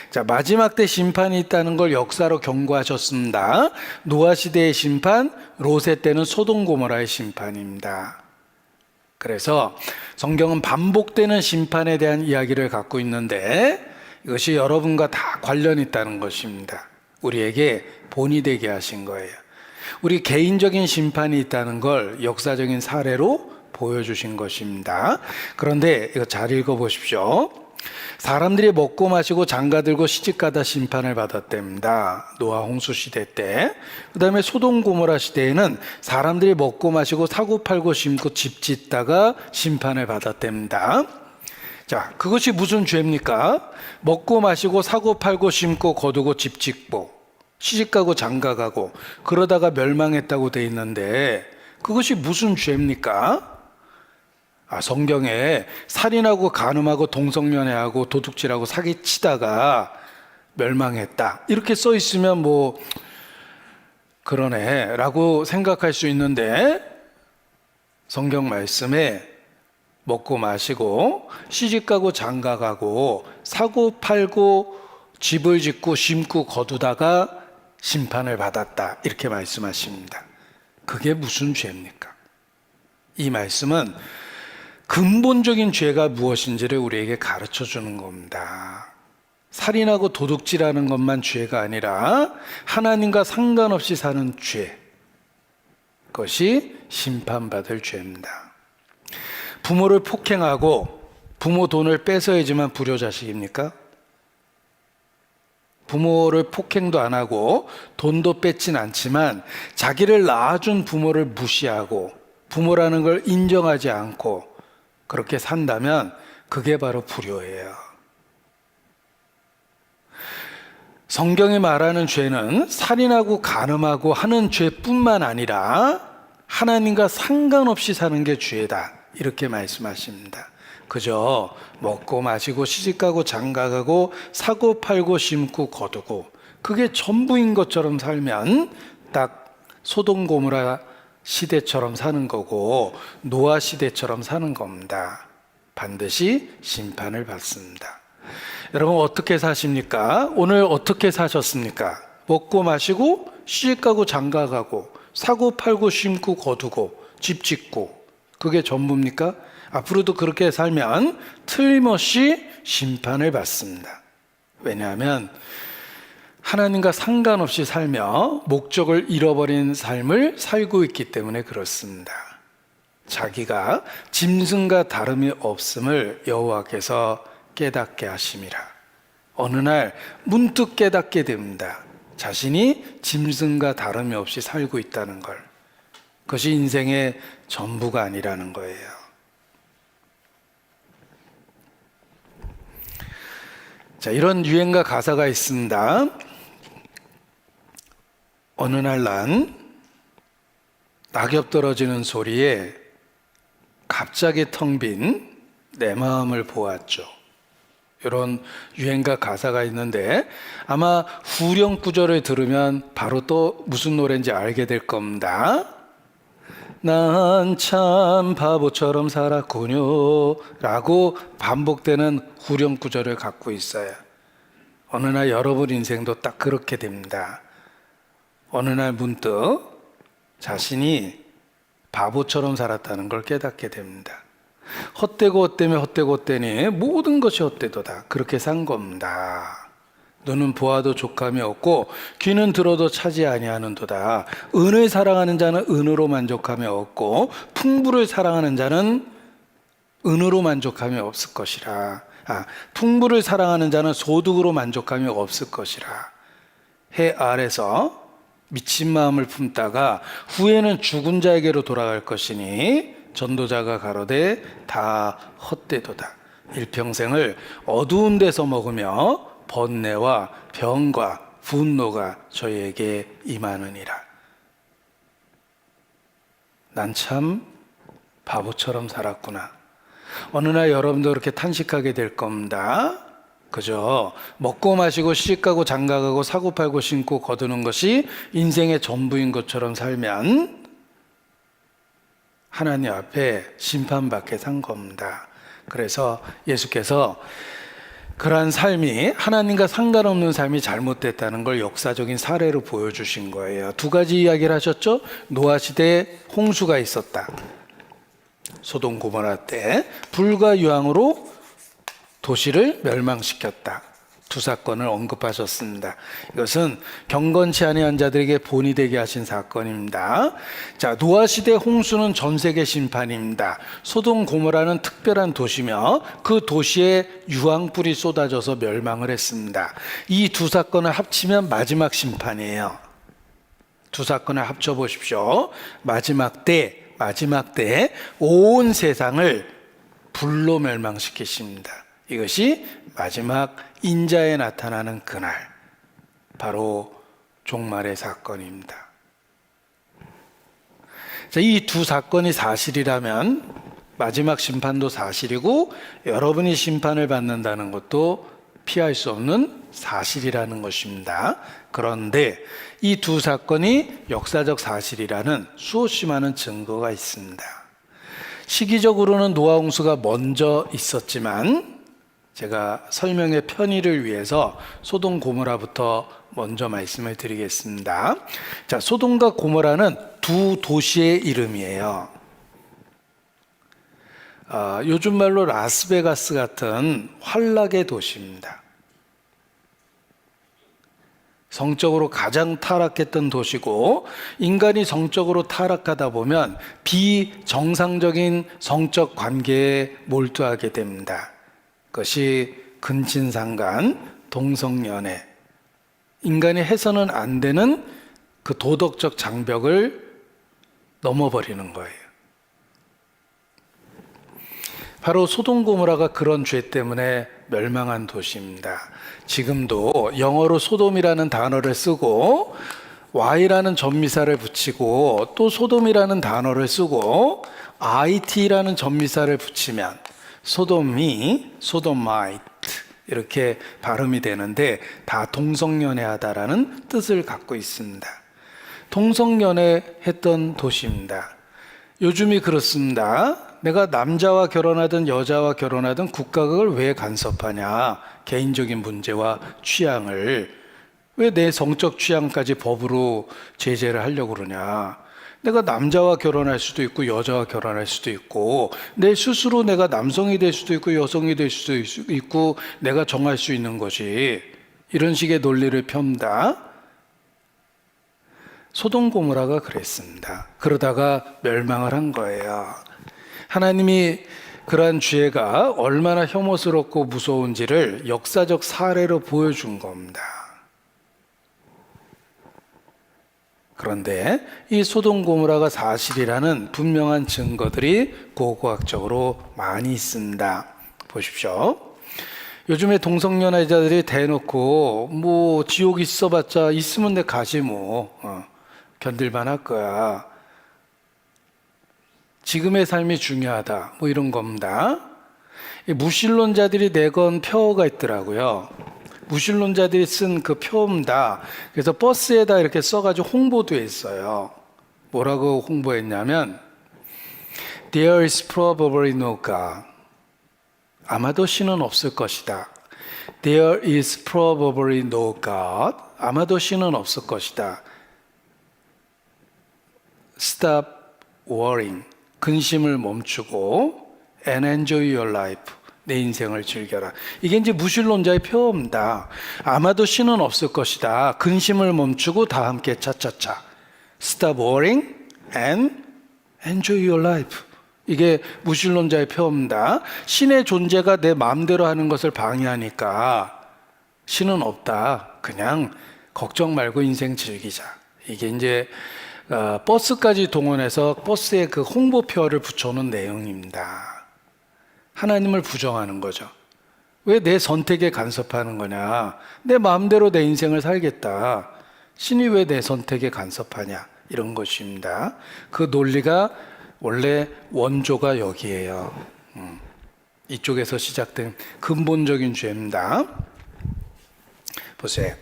자, 마지막 때 심판이 있다는 걸 역사로 경고하셨습니다. 노아 시대의 심판, 롯의 때는 소돔 고모라의 심판입니다. 그래서 성경은 반복되는 심판에 대한 이야기를 갖고 있는데, 이것이 여러분과 다 관련이 있다는 것입니다. 우리에게 본이 되게 하신 거예요. 우리 개인적인 심판이 있다는 걸 역사적인 사례로 보여주신 것입니다. 그런데 이거 잘 읽어보십시오. 사람들이 먹고 마시고 장가들고 시집가다 심판을 받았답니다. 노아 홍수 시대 때. 그 다음에 소돔 고모라 시대에는 사람들이 먹고 마시고 사고 팔고 심고 집 짓다가 심판을 받았답니다. 자, 그것이 무슨 죄입니까? 먹고 마시고 사고 팔고 심고 거두고 집 짓고 시집가고 장가가고 그러다가 멸망했다고 돼 있는데, 그것이 무슨 죄입니까? 성경에 살인하고 간음하고 동성연애하고 도둑질하고 사기치다가 멸망했다 이렇게 써 있으면 뭐 그러네 라고 생각할 수 있는데, 성경 말씀에 먹고 마시고 시집가고 장가가고 사고 팔고 집을 짓고 심고 거두다가 심판을 받았다 이렇게 말씀하십니다. 그게 무슨 죄입니까? 이 말씀은 근본적인 죄가 무엇인지를 우리에게 가르쳐 주는 겁니다. 살인하고 도둑질하는 것만 죄가 아니라 하나님과 상관없이 사는 죄, 그것이 심판받을 죄입니다. 부모를 폭행하고 부모 돈을 뺏어야지만 불효자식입니까? 부모를 폭행도 안 하고 돈도 뺏진 않지만 자기를 낳아준 부모를 무시하고 부모라는 걸 인정하지 않고 그렇게 산다면 그게 바로 불효예요. 성경이 말하는 죄는 살인하고 간음하고 하는 죄뿐만 아니라 하나님과 상관없이 사는 게 죄다 이렇게 말씀하십니다. 그저 먹고 마시고 시집가고 장가가고 사고 팔고 심고 거두고 그게 전부인 것처럼 살면 딱 소돔 고모라 시대처럼 사는 거고 노아 시대처럼 사는 겁니다. 반드시 심판을 받습니다. 여러분 어떻게 사십니까? 오늘 어떻게 사셨습니까? 먹고 마시고 시집가고 장가가고 사고 팔고 심고 거두고 집 짓고 그게 전부입니까? 앞으로도 그렇게 살면 틀림없이 심판을 받습니다. 왜냐하면 하나님과 상관없이 살며 목적을 잃어버린 삶을 살고 있기 때문에 그렇습니다. 자기가 짐승과 다름이 없음을 여호와께서 깨닫게 하심이라. 어느 날 문득 깨닫게 됩니다. 자신이 짐승과 다름이 없이 살고 있다는 걸. 그것이 인생의 전부가 아니라는 거예요. 자, 이런 유행가 가사가 있습니다. 어느 날 난 낙엽 떨어지는 소리에 갑자기 텅 빈 내 마음을 보았죠. 이런 유행가 가사가 있는데 아마 후렴 구절을 들으면 바로 또 무슨 노래인지 알게 될 겁니다. 난 참 바보처럼 살았군요 라고 반복되는 후렴 구절을 갖고 있어요. 어느 날 여러분 인생도 딱 그렇게 됩니다. 어느 날 문득 자신이 바보처럼 살았다는 걸 깨닫게 됩니다. 헛되고 헛되며 헛되고 헛되니 모든 것이 헛되도다. 그렇게 산 겁니다. 눈은 보아도 족함이 없고 귀는 들어도 차지 아니하는도다. 은을 사랑하는 자는 은으로 만족함이 없고 풍부를 사랑하는 자는 은으로 만족함이 없을 것이라. 풍부를 사랑하는 자는 소득으로 만족함이 없을 것이라. 해 아래서 미친 마음을 품다가 후에는 죽은 자에게로 돌아갈 것이니 전도자가 가로되 다 헛되도다. 일평생을 어두운 데서 먹으며 번뇌와 병과 분노가 저희에게 임하느니라. 난 참 바보처럼 살았구나. 어느 날 여러분도 그렇게 탄식하게 될 겁니다. 그죠? 먹고 마시고 시집가고 장가가고 사고팔고 신고 거두는 것이 인생의 전부인 것처럼 살면 하나님 앞에 심판받게 산 겁니다. 그래서 예수께서 그러한 삶이 하나님과 상관없는 삶이 잘못됐다는 걸 역사적인 사례로 보여주신 거예요. 두 가지 이야기를 하셨죠. 노아 시대에 홍수가 있었다. 소돔 고모라 때 불과 유황으로 도시를 멸망시켰다. 두 사건을 언급하셨습니다. 이것은 경건치 아니한 자들에게 본이 되게 하신 사건입니다. 자, 노아 시대 홍수는 전 세계 심판입니다. 소돔 고모라는 특별한 도시며 그 도시에 유황불이 쏟아져서 멸망을 했습니다. 이 두 사건을 합치면 마지막 심판이에요. 두 사건을 합쳐 보십시오. 마지막 때 온 세상을 불로 멸망시키십니다. 이것이 마지막 인자에 나타나는 그날, 바로 종말의 사건입니다. 이 두 사건이 사실이라면 마지막 심판도 사실이고 여러분이 심판을 받는다는 것도 피할 수 없는 사실이라는 것입니다. 그런데 이 두 사건이 역사적 사실이라는 수없이 많은 증거가 있습니다. 시기적으로는 노아 홍수가 먼저 있었지만 제가 설명의 편의를 위해서 소돔 고모라부터 먼저 말씀을 드리겠습니다. 자, 소돔과 고모라는 두 도시의 이름이에요. 요즘 말로 라스베가스 같은 환락의 도시입니다. 성적으로 가장 타락했던 도시고 인간이 성적으로 타락하다 보면 비정상적인 성적 관계에 몰두하게 됩니다. 그것이 근친상간, 동성연애, 인간이 해서는 안 되는 그 도덕적 장벽을 넘어버리는 거예요. 바로 소돔 고모라가 그런 죄 때문에 멸망한 도시입니다. 지금도 영어로 소돔이라는 단어를 쓰고 Y라는 전미사를 붙이고 또 소돔이라는 단어를 쓰고 IT라는 전미사를 붙이면 소돔이 소돔마이트 이렇게 발음이 되는데 다 동성연애하다라는 뜻을 갖고 있습니다. 동성연애 했던 도시입니다. 요즘이 그렇습니다. 내가 남자와 결혼하든 여자와 결혼하든 국가가 그걸 왜 간섭하냐. 개인적인 문제와 취향을 왜 내 성적 취향까지 법으로 제재를 하려고 그러냐. 내가 남자와 결혼할 수도 있고 여자와 결혼할 수도 있고 내 스스로 내가 남성이 될 수도 있고 여성이 될 수도 있고 내가 정할 수 있는 것이 이런 식의 논리를 펴다 소돔 고모라가 그랬습니다. 그러다가 멸망을 한 거예요. 하나님이 그러한 죄가 얼마나 혐오스럽고 무서운지를 역사적 사례로 보여준 겁니다. 그런데 이 소돔 고모라가 사실이라는 분명한 증거들이 고고학적으로 많이 있습니다. 보십시오. 요즘에 동성연애자들이 대놓고 뭐 지옥 있어봤자 있으면 내 가지 뭐 견딜만 할 거야. 지금의 삶이 중요하다. 뭐 이런 겁니다. 무신론자들이 내건 표어가 있더라고요. 무신론자들이 쓴 그 표입니다. 그래서 버스에다 이렇게 써가지고 홍보도 했어요. 뭐라고 홍보했냐면 There is probably no God. 아마도 신은 없을 것이다. There is probably no God. 아마도 신은 없을 것이다. Stop worrying. 근심을 멈추고 and enjoy your life. 내 인생을 즐겨라. 이게 이제 무신론자의 표어입니다. 아마도 신은 없을 것이다. 근심을 멈추고 다 함께 차차차. Stop worrying and enjoy your life. 이게 무신론자의 표어입니다. 신의 존재가 내 마음대로 하는 것을 방해하니까 신은 없다. 그냥 걱정 말고 인생 즐기자. 이게 이제 버스까지 동원해서 버스에 그 홍보표를 붙여놓은 내용입니다. 하나님을 부정하는 거죠. 왜 내 선택에 간섭하는 거냐? 내 마음대로 내 인생을 살겠다. 신이 왜 내 선택에 간섭하냐? 이런 것입니다. 그 논리가 원래 원조가 여기에요. 이쪽에서 시작된 근본적인 죄입니다. 보세요.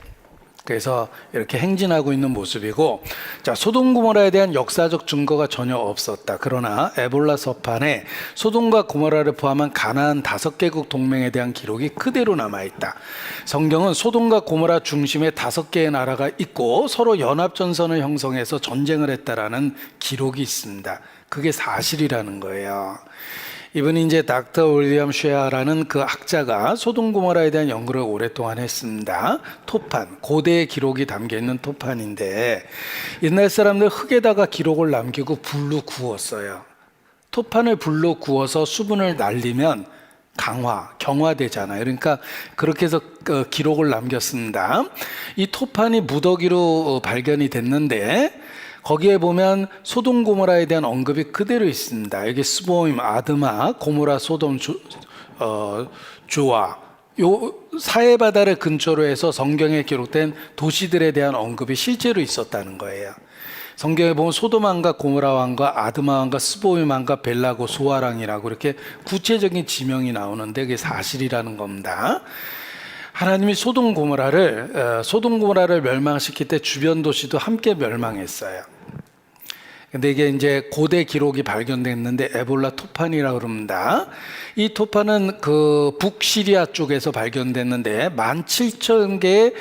그래서 이렇게 행진하고 있는 모습이고, 자, 소돔 고모라에 대한 역사적 증거가 전혀 없었다. 그러나 에볼라 서판에 소돔과 고모라를 포함한 가나안 5개국 동맹에 대한 기록이 그대로 남아있다. 성경은 소돔과 고모라 중심에 5개의 나라가 있고 서로 연합전선을 형성해서 전쟁을 했다라는 기록이 있습니다. 그게 사실이라는 거예요. 이분이 이제 닥터 윌리엄 쉐아라는 그 학자가 소돔 고모라에 대한 연구를 오랫동안 했습니다. 토판, 고대의 기록이 담겨있는 토판인데 옛날 사람들 흙에다가 기록을 남기고 불로 구웠어요. 토판을 불로 구워서 수분을 날리면 경화되잖아요. 그러니까 그렇게 해서 기록을 남겼습니다. 이 토판이 무더기로 발견이 됐는데 거기에 보면 소돔 고모라에 대한 언급이 그대로 있습니다. 여기 스보임, 아드마, 고모라, 소돔, 조아, 요 사해바다를 근처로 해서 성경에 기록된 도시들에 대한 언급이 실제로 있었다는 거예요. 성경에 보면 소돔 왕과 고모라 왕과 아드마 왕과 스보임 왕과 벨라고 소아랑이라고 이렇게 구체적인 지명이 나오는데 그게 사실이라는 겁니다. 하나님이 소돔 고모라를 멸망시킬 때 주변 도시도 함께 멸망했어요. 근데 이게 이제 고대 기록이 발견됐는데 에볼라 토판이라고 그럽니다. 이 토판은 그 북시리아 쪽에서 발견됐는데 17,000개의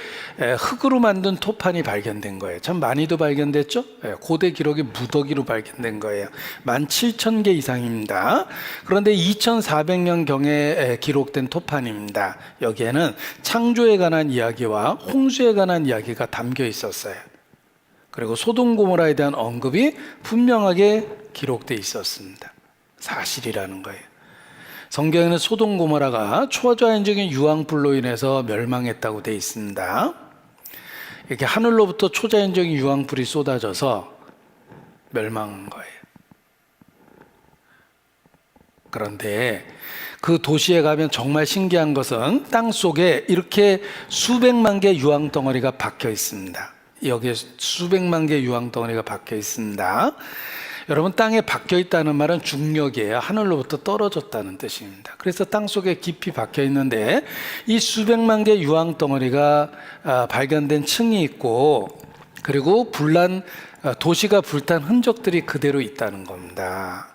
흙으로 만든 토판이 발견된 거예요. 참 많이도 발견됐죠? 고대 기록이 무더기로 발견된 거예요. 17,000개 이상입니다. 그런데 2,400년경에 기록된 토판입니다. 여기에는 창조에 관한 이야기와 홍수에 관한 이야기가 담겨 있었어요. 그리고 소돔 고모라에 대한 언급이 분명하게 기록되어 있었습니다. 사실이라는 거예요. 성경에는 소돔 고모라가 초자연적인 유황불로 인해서 멸망했다고 되어 있습니다. 이렇게 하늘로부터 초자연적인 유황불이 쏟아져서 멸망한 거예요. 그런데 그 도시에 가면 정말 신기한 것은 땅 속에 이렇게 수백만 개 유황 덩어리가 박혀 있습니다. 여기에 수백만 개 유황 덩어리가 박혀 있습니다. 여러분, 땅에 박혀 있다는 말은 중력이에요. 하늘로부터 떨어졌다는 뜻입니다. 그래서 땅 속에 깊이 박혀 있는데 이 수백만 개 유황 덩어리가 발견된 층이 있고, 그리고 도시가 불탄 흔적들이 그대로 있다는 겁니다.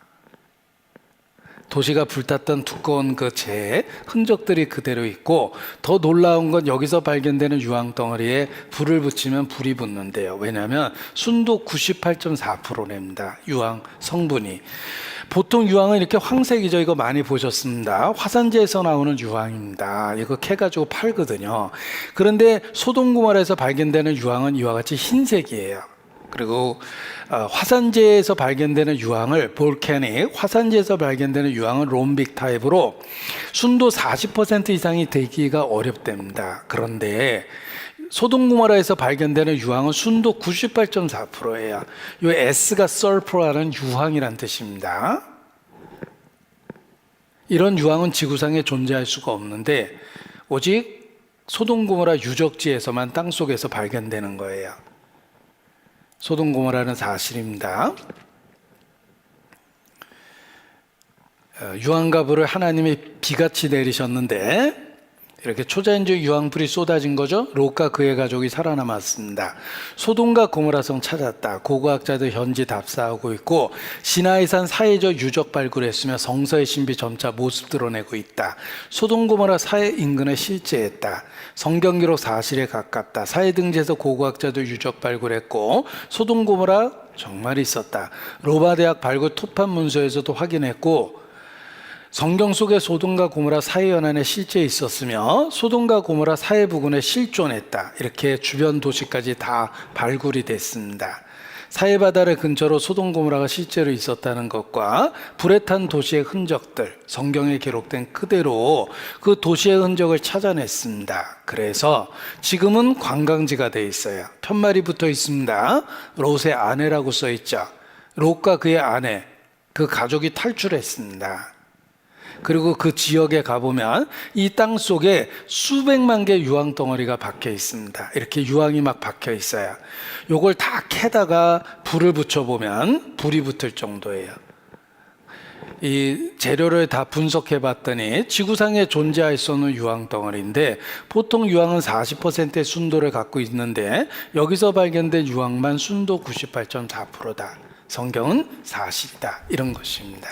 도시가 불탔던 두꺼운 그 재의 흔적들이 그대로 있고, 더 놀라운 건 여기서 발견되는 유황 덩어리에 불을 붙이면 불이 붙는데요. 왜냐하면 순도 98.4%랍니다. 유황 성분이. 보통 유황은 이렇게 황색이죠. 이거 많이 보셨습니다. 화산재에서 나오는 유황입니다. 이거 캐가지고 팔거든요. 그런데 소돔 고모라에서 발견되는 유황은 이와 같이 흰색이에요. 그리고 화산재에서 발견되는 유황을 화산재에서 발견되는 유황은 롬빅 타입으로 순도 40% 이상이 되기가 어렵답니다. 그런데 소돔 고모라에서 발견되는 유황은 순도 98.4%예요. 이 S가 설퍼라는 유황이란 뜻입니다. 이런 유황은 지구상에 존재할 수가 없는데 오직 소돔 고모라 유적지에서만 땅속에서 발견되는 거예요. 소돔 고모라는 사실입니다. 유황가불을 하나님이 비같이 내리셨는데 이렇게 초자연적 유황불이 쏟아진 거죠. 롯과 그의 가족이 살아남았습니다. 소돔과 고모라성 찾았다. 고고학자들 현지 답사하고 있고, 시나이산 사해저 유적 발굴했으며 성서의 신비 점차 모습 드러내고 있다. 소돔 고모라 사해 인근에 실제했다. 성경 기록 사실에 가깝다. 사해 등지에서 고고학자들 유적 발굴했고, 소돔 고모라 정말 있었다. 로마 대학 발굴 토판 문서에서도 확인했고, 성경 속에 소돔과 고모라 사해 연안에 실제 있었으며 소돔과 고모라 사해 부근에 실존했다. 이렇게 주변 도시까지 다 발굴이 됐습니다. 사해 바다를 근처로 소돔 고모라가 실제로 있었다는 것과 불에 탄 도시의 흔적들, 성경에 기록된 그대로 그 도시의 흔적을 찾아냈습니다. 그래서 지금은 관광지가 돼 있어요. 편말이 붙어 있습니다. 롯의 아내라고 써 있죠. 롯과 그의 아내, 그 가족이 탈출했습니다. 그리고 그 지역에 가보면 이 땅 속에 수백만 개 유황 덩어리가 박혀 있습니다. 이렇게 유황이 막 박혀 있어요. 요걸 다 캐다가 불을 붙여보면 불이 붙을 정도예요. 이 재료를 다 분석해 봤더니 지구상에 존재할 수 없는 유황 덩어리인데 보통 유황은 40%의 순도를 갖고 있는데 여기서 발견된 유황만 순도 98.4%다. 성경은 사실이다. 이런 것입니다.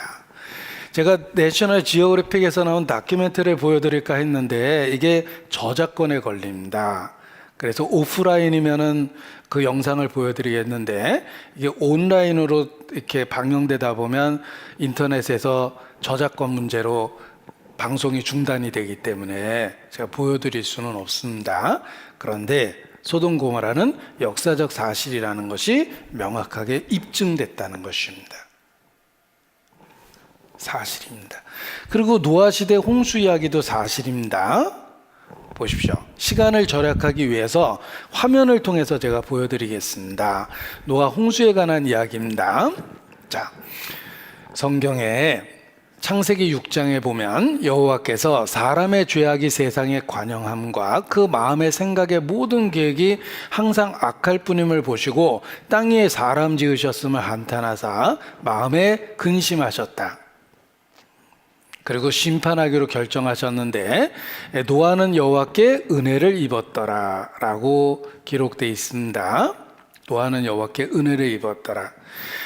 제가 내셔널 지오그래픽에서 나온 다큐멘터리를 보여드릴까 했는데 이게 저작권에 걸립니다. 그래서 오프라인이면은 그 영상을 보여드리겠는데 이게 온라인으로 이렇게 방영되다 보면 인터넷에서 저작권 문제로 방송이 중단이 되기 때문에 제가 보여드릴 수는 없습니다. 그런데 소돔 고모라는 역사적 사실이라는 것이 명확하게 입증됐다는 것입니다. 사실입니다. 그리고 노아 시대 홍수 이야기도 사실입니다. 보십시오. 시간을 절약하기 위해서 화면을 통해서 제가 보여드리겠습니다. 노아 홍수에 관한 이야기입니다. 자, 성경에 창세기 6장에 보면 여호와께서 사람의 죄악이 세상에 관영함과 그 마음의 생각의 모든 계획이 항상 악할 뿐임을 보시고 땅 위에 사람 지으셨음을 한탄하사 마음에 근심하셨다. 그리고 심판하기로 결정하셨는데 노아는 여호와께 은혜를 입었더라 라고 기록되어 있습니다. 노아는 여호와께 은혜를 입었더라.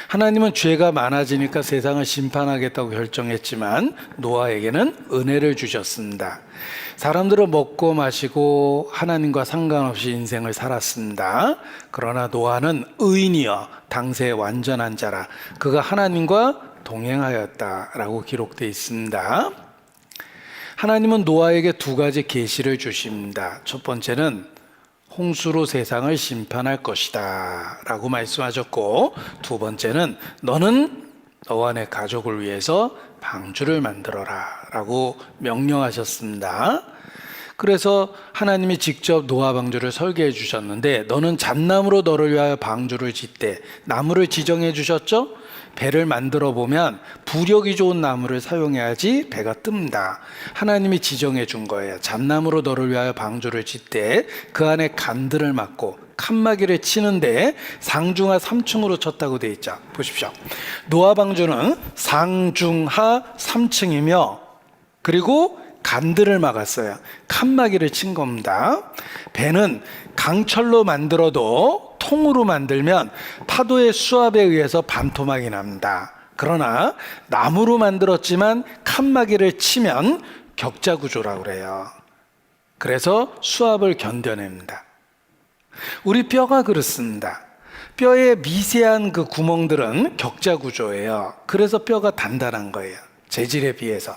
하나님은 죄가 많아지니까 세상을 심판하겠다고 결정했지만 노아에게는 은혜를 주셨습니다. 사람들은 먹고 마시고 하나님과 상관없이 인생을 살았습니다. 그러나 노아는 의인이여 당세의 완전한 자라. 그가 하나님과 동행하였다라고 기록되어 있습니다. 하나님은 노아에게 두 가지 계시를 주십니다. 첫 번째는 홍수로 세상을 심판할 것이다 라고 말씀하셨고, 두 번째는 너는 너와 내 가족을 위해서 방주를 만들어라 라고 명령하셨습니다. 그래서 하나님이 직접 노아 방주를 설계해 주셨는데 너는 잣나무로 너를 위하여 방주를 짓되, 나무를 지정해 주셨죠? 배를 만들어 보면 부력이 좋은 나무를 사용해야지 배가 뜹니다. 하나님이 지정해 준 거예요. 잣나무로 너를 위하여 방주를 짓되 그 안에 간들을 막고 칸막이를 치는데 상중하 3층으로 쳤다고 되어 있죠. 보십시오. 노아 방주는 상중하 3층이며 그리고 간들을 막았어요. 칸막이를 친 겁니다. 배는 강철로 만들어도 통으로 만들면 파도의 수압에 의해서 반토막이 납니다. 그러나 나무로 만들었지만 칸막이를 치면 격자 구조라고 그래요. 그래서 수압을 견뎌냅니다. 우리 뼈가 그렇습니다. 뼈의 미세한 그 구멍들은 격자 구조예요. 그래서 뼈가 단단한 거예요. 재질에 비해서.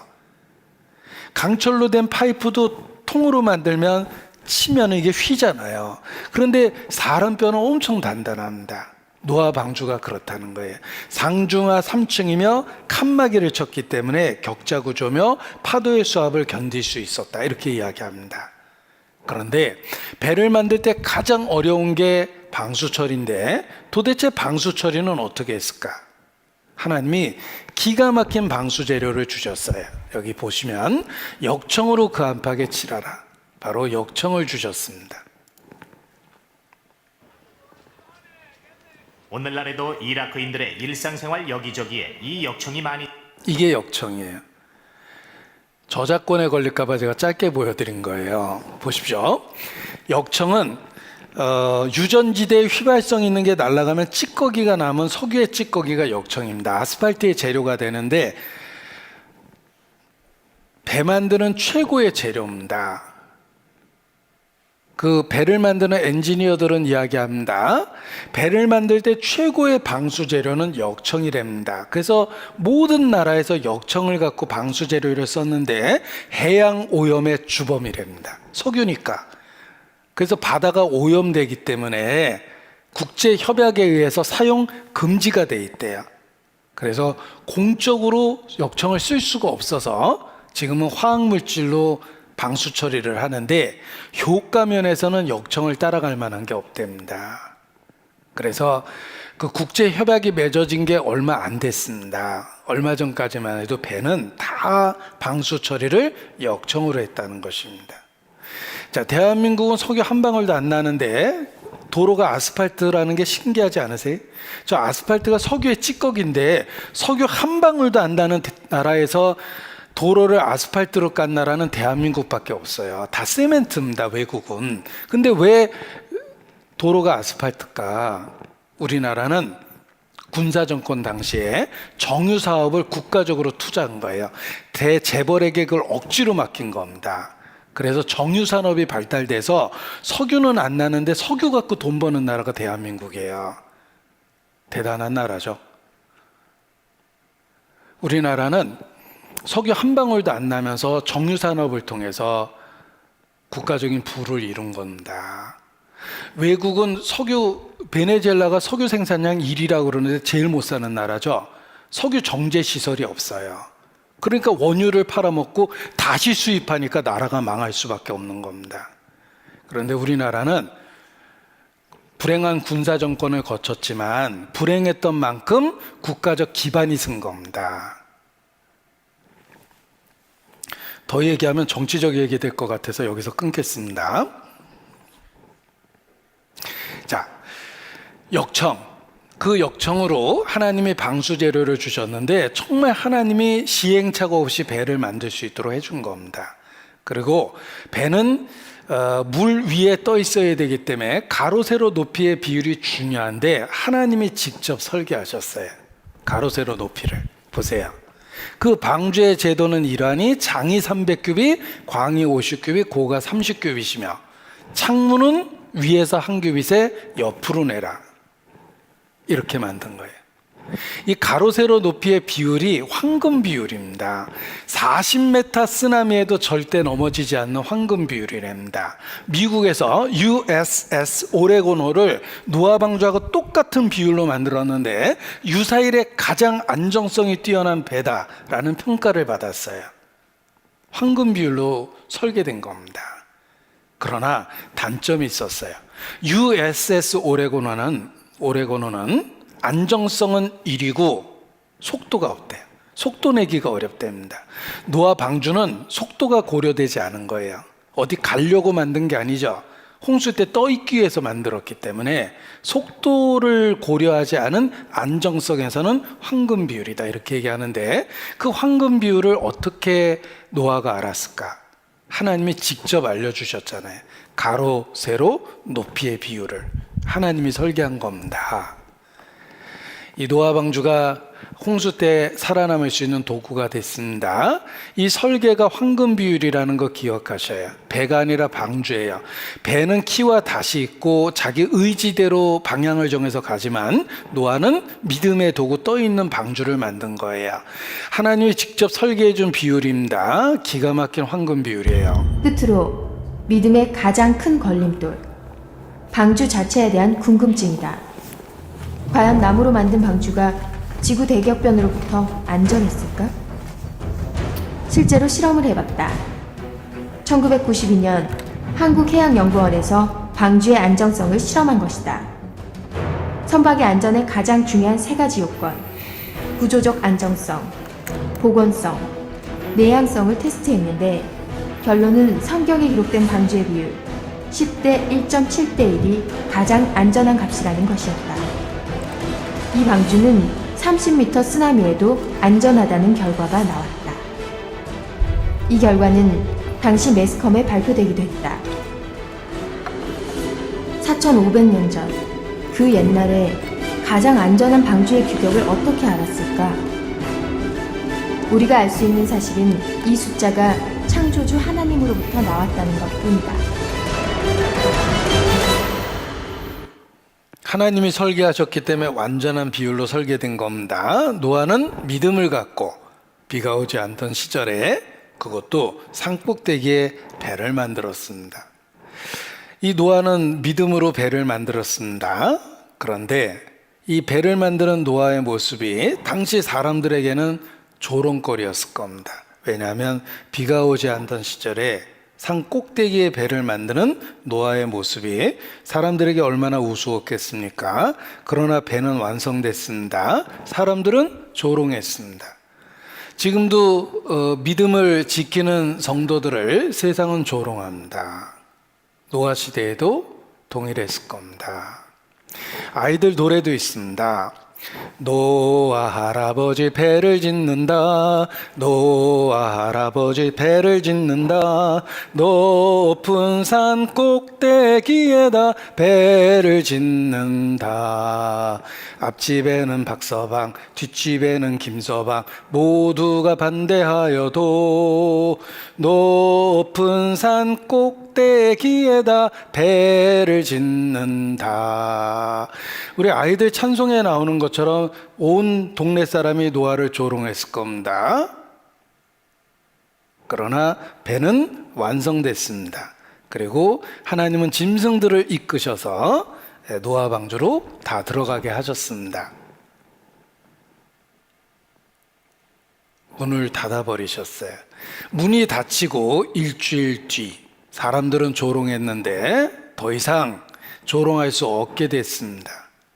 강철로 된 파이프도 통으로 만들면 치면 이게 휘잖아요. 그런데 사람 뼈는 엄청 단단합니다. 노아 방주가 그렇다는 거예요. 상중하 3층이며 칸막이를 쳤기 때문에 격자 구조며 파도의 수압을 견딜 수 있었다. 이렇게 이야기합니다. 그런데 배를 만들 때 가장 어려운 게 방수처리인데 도대체 방수처리는 어떻게 했을까? 하나님이 기가 막힌 방수 재료를 주셨어요. 여기 보시면 역청으로 그 안팎에 칠하라. 바로 역청을 주셨습니다. 오늘날에도 이라크인들의 일상생활 여기저기에 이 역청이 많이. 이게 역청이에요. 저작권에 걸릴까 봐 제가 짧게 보여드린 거예요. 보십시오. 역청은 유전지대에 휘발성 있는 게 날아가면 찌꺼기가 남은 석유의 찌꺼기가 역청입니다. 아스팔트의 재료가 되는데 배 만드는 최고의 재료입니다. 그 배를 만드는 엔지니어들은 이야기합니다. 배를 만들 때 최고의 방수 재료는 역청이랍니다. 그래서 모든 나라에서 역청을 갖고 방수 재료를 썼는데 해양 오염의 주범이랍니다. 석유니까. 그래서 바다가 오염되기 때문에 국제 협약에 의해서 사용 금지가 돼 있대요. 그래서 공적으로 역청을 쓸 수가 없어서 지금은 화학물질로 방수 처리를 하는데 효과 면에서는 역청을 따라갈 만한 게 없답니다. 그래서 그 국제 협약이 맺어진 게 얼마 안 됐습니다. 얼마 전까지만 해도 배는 다 방수 처리를 역청으로 했다는 것입니다. 자, 대한민국은 석유 한 방울도 안 나는데 도로가 아스팔트라는 게 신기하지 않으세요? 저 아스팔트가 석유의 찌꺼기인데 석유 한 방울도 안 나는 나라에서 도로를 아스팔트로 깐 나라는 대한민국밖에 없어요. 다 세멘트입니다, 외국은. 근데 왜 도로가 아스팔트일까? 우리나라는 군사정권 당시에 정유 사업을 국가적으로 투자한 거예요. 대재벌에게 그걸 억지로 맡긴 겁니다. 그래서 정유 산업이 발달돼서 석유는 안 나는데 석유 갖고 돈 버는 나라가 대한민국이에요. 대단한 나라죠. 우리나라는 석유 한 방울도 안 나면서 정유 산업을 통해서 국가적인 부를 이룬 겁니다. 외국은 베네수엘라가 석유 생산량 1위라고 그러는데 제일 못 사는 나라죠. 석유 정제 시설이 없어요. 그러니까 원유를 팔아먹고 다시 수입하니까 나라가 망할 수밖에 없는 겁니다. 그런데 우리나라는 불행한 군사 정권을 거쳤지만 불행했던 만큼 국가적 기반이 쓴 겁니다. 더 얘기하면 정치적 얘기 될 것 같아서 여기서 끊겠습니다. 자, 역청. 그 역청으로 하나님이 방수 재료를 주셨는데 정말 하나님이 시행착오 없이 배를 만들 수 있도록 해준 겁니다. 그리고 배는 물 위에 떠 있어야 되기 때문에 가로 세로 높이의 비율이 중요한데 하나님이 직접 설계하셨어요. 가로 세로 높이를 보세요. 그 방주의 제도는 이러하니 장이 300규빗, 광이 50규빗, 고가 30규빗이며 창문은 위에서 한 규빗에 옆으로 내라. 이렇게 만든 거예요. 이 가로 세로 높이의 비율이 황금 비율입니다. 40m 쓰나미에도 절대 넘어지지 않는 황금 비율이랍니다. 미국에서 USS 오레고노를 노아 방주하고 똑같은 비율로 만들었는데 유사일에 가장 안정성이 뛰어난 배다라는 평가를 받았어요. 황금 비율로 설계된 겁니다. 그러나 단점이 있었어요. USS 오레고노는 안정성은 1이고 속도가 없대요. 속도 내기가 어렵답니다. 노아 방주는 속도가 고려되지 않은 거예요. 어디 가려고 만든 게 아니죠. 홍수 때 떠 있기 위해서 만들었기 때문에 속도를 고려하지 않은 안정성에서는 황금 비율이다 이렇게 얘기하는데 그 황금 비율을 어떻게 노아가 알았을까? 하나님이 직접 알려주셨잖아요. 가로, 세로, 높이의 비율을 하나님이 설계한 겁니다. 이 노아 방주가 홍수 때 살아남을 수 있는 도구가 됐습니다. 이 설계가 황금 비율이라는 거 기억하셔요. 배가 아니라 방주예요. 배는 키와 닷이 있고 자기 의지대로 방향을 정해서 가지만 노아는 믿음의 도구 떠 있는 방주를 만든 거예요. 하나님이 직접 설계해 준 비율입니다. 기가 막힌 황금 비율이에요. 끝으로 믿음의 가장 큰 걸림돌, 방주 자체에 대한 궁금증이다. 과연 나무로 만든 방주가 지구 대격변으로부터 안전했을까? 실제로 실험을 해봤다. 1992년 한국해양연구원에서 방주의 안정성을 실험한 것이다. 선박의 안전에 가장 중요한 3가지 요건, 구조적 안정성, 보건성, 내양성을 테스트했는데 결론은 성경에 기록된 방주의 비율 10대 1.7대 1이 가장 안전한 값이라는 것이었다. 이 방주는 30m 쓰나미에도 안전하다는 결과가 나왔다. 이 결과는 당시 매스컴에 발표되기도 했다. 4,500년 전, 그 옛날에 가장 안전한 방주의 규격을 어떻게 알았을까? 우리가 알 수 있는 사실은 이 숫자가 창조주 하나님으로부터 나왔다는 것뿐이다. 하나님이 설계하셨기 때문에 완전한 비율로 설계된 겁니다. 노아는 믿음을 갖고 비가 오지 않던 시절에 그것도 산꼭대기에 배를 만들었습니다. 이 노아는 믿음으로 배를 만들었습니다. 그런데 이 배를 만드는 노아의 모습이 당시 사람들에게는 조롱거리였을 겁니다. 왜냐하면 비가 오지 않던 시절에 산 꼭대기에 배를 만드는 노아의 모습이 사람들에게 얼마나 우스웠겠습니까? 그러나 배는 완성됐습니다. 사람들은 조롱했습니다. 지금도 믿음을 지키는 성도들을 세상은 조롱합니다. 노아 시대에도 동일했을 겁니다. 아이들 노래도 있습니다. 노아 할아버지 배를 짓는다. 노아 할아버지 배를 짓는다. 높은 산 꼭대기에다 배를 짓는다. 앞집에는 박서방, 뒷집에는 김서방, 모두가 반대하여도 높은 산 꼭대기에다 배를 짓는다. 우리 아이들 찬송에 나오는 것처럼 온 동네 사람이 노아를 조롱했을 겁니다. 그러나 배는 완성됐습니다. 그리고 하나님은 짐승들을 이끄셔서 노아 방주로 다 들어가게 하셨습니다. 문을 닫아버리셨어요. 문이 닫히고 일주일 뒤 사람들은 조롱했는데 더 이상 조롱할 수 없게 됐습니다.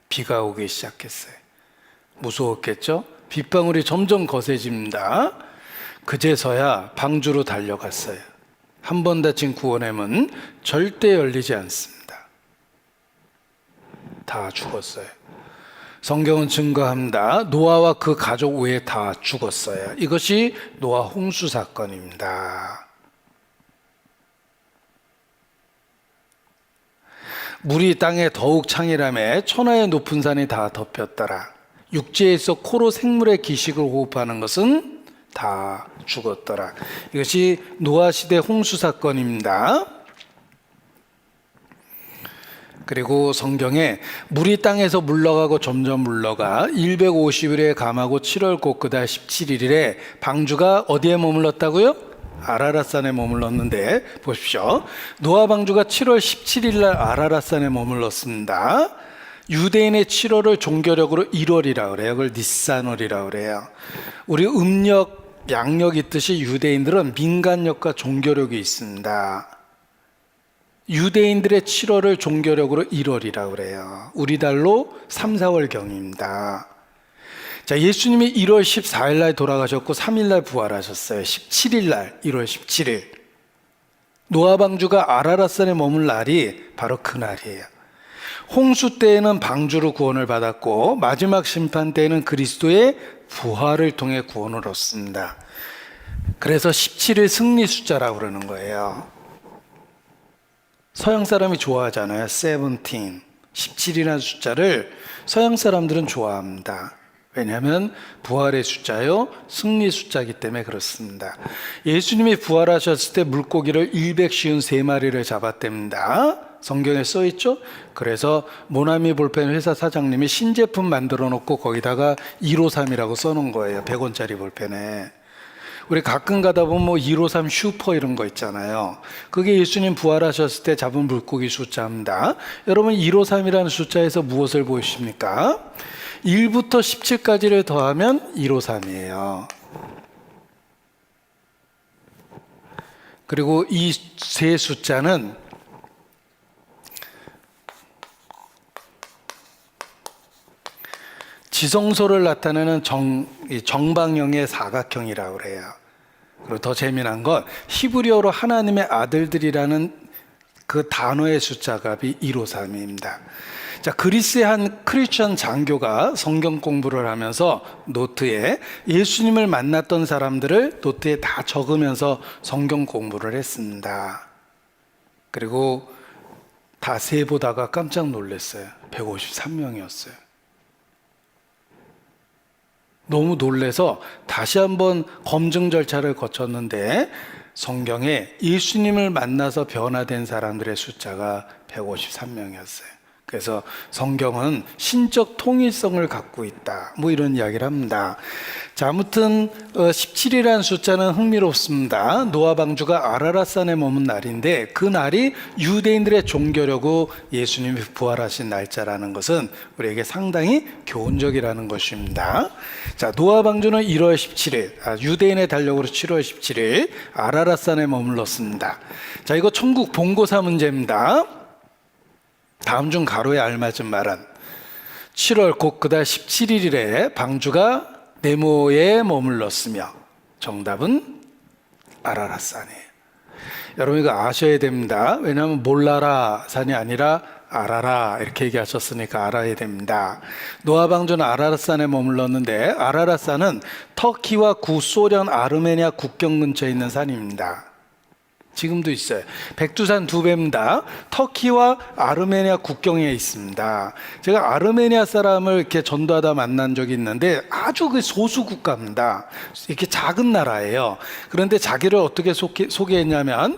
비가 오기 시작했어요. 무서웠겠죠? 빗방울이 점점 거세집니다. 그제서야 방주로 달려갔어요. 한 번 닫힌 구원의 문 절대 열리지 않습니다. 다 죽었어요. 성경은 증거합니다. 노아와 그 가족 외에 다 죽었어요. 이것이 노아 홍수 사건입니다. 물이 땅에 더욱 창이라매 천하의 높은 산이 다 덮였더라. 육지에서 코로 생물의 기식을 호흡하는 것은 다 죽었더라. 이것이 노아 시대 홍수 사건입니다. 그리고 성경에 물이 땅에서 물러가고 점점 물러가 150일에 감하고 7월 곧그달 17일에 방주가 어디에 머물렀다고요? 아라랏산에 머물렀는데 보십시오. 노아 방주가 7월 17일 날 아라랏산에 머물렀습니다. 유대인의 7월을 종교력으로 1월이라고 그래요. 그걸 니산월이라고 그래요. 우리 음력, 양력 있듯이 유대인들은 민간력과 종교력이 있습니다. 유대인들의 7월을 종교력으로 1월이라고 그래요. 우리 달로 3, 4월경입니다. 자, 예수님이 1월 14일 날 돌아가셨고 3일 날 부활하셨어요. 17일 날 1월 17일. 노아 방주가 아라랏산에 머물 날이 바로 그 날이에요. 홍수 때에는 방주로 구원을 받았고 마지막 심판 때에는 그리스도의 부활을 통해 구원을 얻습니다. 그래서 17일 승리 숫자라고 그러는 거예요. 서양 사람이 좋아하잖아요. 17. 17이라는 숫자를 서양 사람들은 좋아합니다. 왜냐하면 부활의 숫자요, 승리 숫자이기 때문에 그렇습니다. 예수님이 부활하셨을 때 물고기를 153마리를 잡았답니다. 성경에 써 있죠? 그래서 모나미 볼펜 회사 사장님이 신제품 만들어 놓고 거기다가 153이라고 써놓은 거예요. 100원짜리 볼펜에. 우리 가끔 가다 보면 뭐 153 슈퍼 이런 거 있잖아요. 그게 예수님 부활하셨을 때 잡은 물고기 숫자입니다. 여러분 153이라는 숫자에서 무엇을 보십니까? 1부터 17까지를 더하면 153이에요. 그리고 이 세 숫자는 지성소를 나타내는 정방형의 사각형이라고 그래요. 그리고 더 재미난 건 히브리어로 하나님의 아들들이라는 그 단어의 숫자값이 153입니다. 자, 그리스의 한 크리스천 장교가 성경 공부를 하면서 노트에 예수님을 만났던 사람들을 노트에 다 적으면서 성경 공부를 했습니다. 그리고 다 세보다가 깜짝 놀랐어요. 153명이었어요. 너무 놀래서 다시 한번 검증 절차를 거쳤는데 성경에 예수님을 만나서 변화된 사람들의 숫자가 153명이었어요. 그래서 성경은 신적 통일성을 갖고 있다. 뭐 이런 이야기를 합니다. 자, 아무튼 17이라는 숫자는 흥미롭습니다. 노아 방주가 아라랏산에 머문 날인데 그 날이 유대인들의 종교려고 예수님이 부활하신 날짜라는 것은 우리에게 상당히 교훈적이라는 것입니다. 자, 노아 방주는 1월 17일, 유대인의 달력으로 7월 17일 아라랏산에 머물렀습니다. 자, 이거 천국 본고사 문제입니다. 다음 중 가로에 알맞은 말은 7월 곧 그달 17일에 방주가 네모에 머물렀으며 정답은 아라랏산이에요. 여러분 이거 아셔야 됩니다. 왜냐하면 몰라라 산이 아니라 알아라 이렇게 얘기하셨으니까 알아야 됩니다. 노아 방주는 아라랏산에 머물렀는데 아라랏산은 터키와 구소련 아르메니아 국경 근처에 있는 산입니다. 지금도 있어요. 백두산 두 배입니다. 터키와 아르메니아 국경에 있습니다. 제가 아르메니아 사람을 이렇게 전도하다 만난 적이 있는데 아주 그 소수 국가입니다. 이렇게 작은 나라예요. 그런데 자기를 어떻게 소개했냐면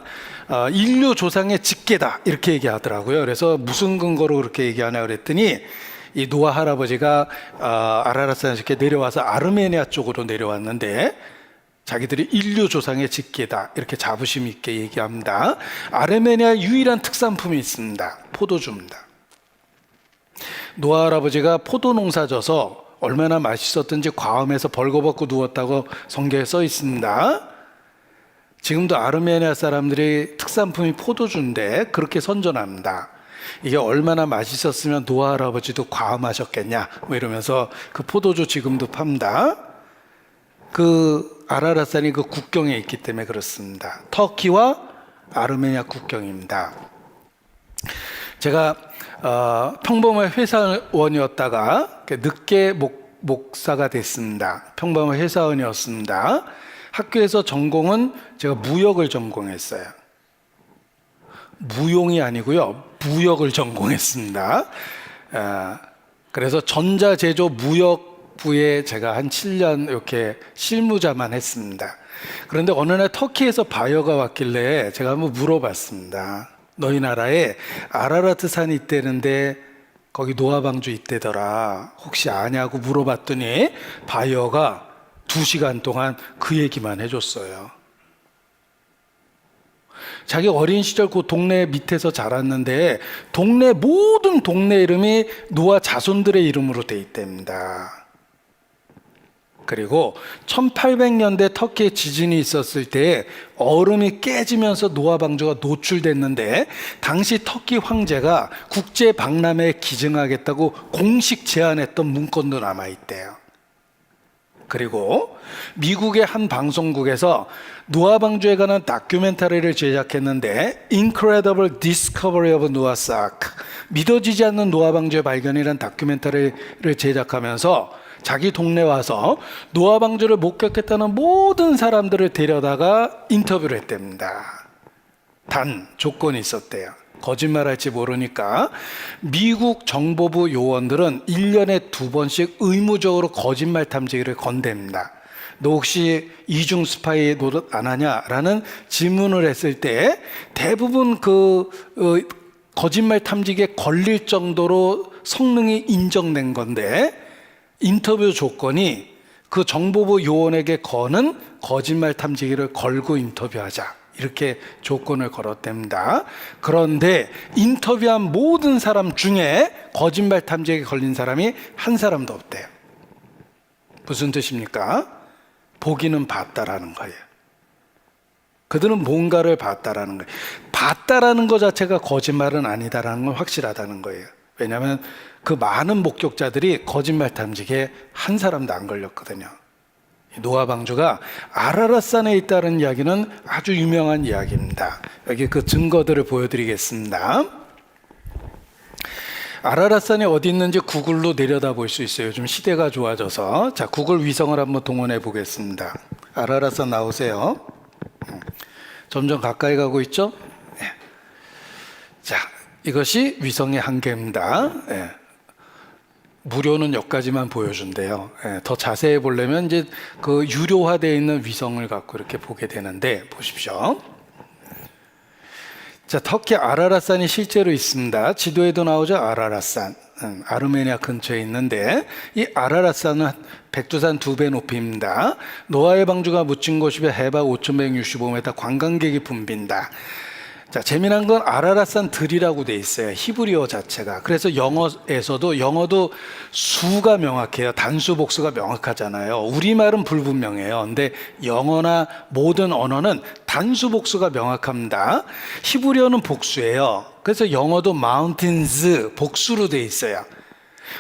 인류 조상의 직계다 이렇게 얘기하더라고요. 그래서 무슨 근거로 그렇게 얘기하냐 그랬더니 이 노아 할아버지가 아라랏산에서 이렇게 내려와서 아르메니아 쪽으로 내려왔는데 자기들이 인류 조상의 직계다 이렇게 자부심 있게 얘기합니다. 아르메니아의 유일한 특산품이 있습니다. 포도주입니다. 노아 할아버지가 포도 농사 져서 얼마나 맛있었던지 과음해서 벌거벗고 누웠다고 성경에 써 있습니다. 지금도 아르메니아 사람들이 특산품이 포도주인데 그렇게 선전합니다. 이게 얼마나 맛있었으면 노아 할아버지도 과음하셨겠냐 뭐 이러면서 그 포도주 지금도 팝니다. 그 아라랏산이 그 국경에 있기 때문에 그렇습니다. 터키와 아르메니아 국경입니다. 제가 평범한 회사원이었다가 늦게 목사가 됐습니다. 평범한 회사원이었습니다. 학교에서 전공은 제가 무역을 전공했어요. 무용이 아니고요, 무역을 전공했습니다. 그래서 전자제조 무역 부에 제가 한 7년 이렇게 실무자만 했습니다. 그런데 어느 날 터키에서 바이어가 왔길래 제가 한번 물어봤습니다. 너희 나라에 아라라트 산이 있다는데 거기 노아 방주 있대더라. 혹시 아냐고 물어봤더니 바이어가 2시간 동안 그 얘기만 해줬어요. 자기 어린 시절 그 동네 밑에서 자랐는데 동네 모든 동네 이름이 노아 자손들의 이름으로 돼 있답니다. 그리고 1800년대 터키에 지진이 있었을 때 얼음이 깨지면서 노아 방주가 노출됐는데 당시 터키 황제가 국제 박람회에 기증하겠다고 공식 제안했던 문건도 남아있대요. 그리고 미국의 한 방송국에서 노아 방주에 관한 다큐멘터리를 제작했는데 Incredible Discovery of Noah's Ark, 믿어지지 않는 노아 방주의 발견이라는 다큐멘터리를 제작하면서 자기 동네 와서 노아 방주를 목격했다는 모든 사람들을 데려다가 인터뷰를 했답니다. 단 조건이 있었대요. 거짓말할지 모르니까 미국 정보부 요원들은 1년에 2번씩 의무적으로 거짓말 탐지기를 건댑니다. 너 혹시 이중 스파이 노릇 안 하냐라는 질문을 했을 때 대부분 거짓말 탐지기에 걸릴 정도로 성능이 인정된 건데 인터뷰 조건이 그 정보부 요원에게 거는 거짓말 탐지기를 걸고 인터뷰하자 이렇게 조건을 걸었답니다. 그런데 인터뷰한 모든 사람 중에 거짓말 탐지기에 걸린 사람이 한 사람도 없대요. 무슨 뜻입니까? 보기는 봤다라는 거예요. 그들은 뭔가를 봤다라는 거예요. 봤다라는 것 자체가 거짓말은 아니다라는 건 확실하다는 거예요. 왜냐하면 그 많은 목격자들이 거짓말 탐지기에 한 사람도 안 걸렸거든요. 노아 방주가 아라랏산에 있다는 이야기는 아주 유명한 이야기입니다. 여기 그 증거들을 보여드리겠습니다. 아라랏산이 어디 있는지 구글로 내려다 볼 수 있어요. 요즘 시대가 좋아져서. 자, 구글 위성을 한번 동원해 보겠습니다. 아라랏산 나오세요. 점점 가까이 가고 있죠? 네. 자, 이것이 위성의 한계입니다. 네. 무료는 여기까지만 보여준대요. 네. 더 자세히 보려면 이제 그 유료화되어 있는 위성을 갖고 이렇게 보게 되는데 보십시오. 자, 터키 아라랏산이 실제로 있습니다. 지도에도 나오죠. 아라랏산. 아르메니아 근처에 있는데 이 아라랏산은 백두산 2배 높이입니다. 노아의 방주가 묻힌 곳이며 해발 5,165m, 관광객이 붐빈다. 자, 재미난 건 아라랏산 들이라고 돼 있어요. 히브리어 자체가. 그래서 영어도 수가 명확해요. 단수 복수가 명확하잖아요. 우리말은 불분명해요. 근데 영어나 모든 언어는 단수 복수가 명확합니다. 히브리어는 복수예요. 그래서 영어도 mountains 복수로 돼 있어요.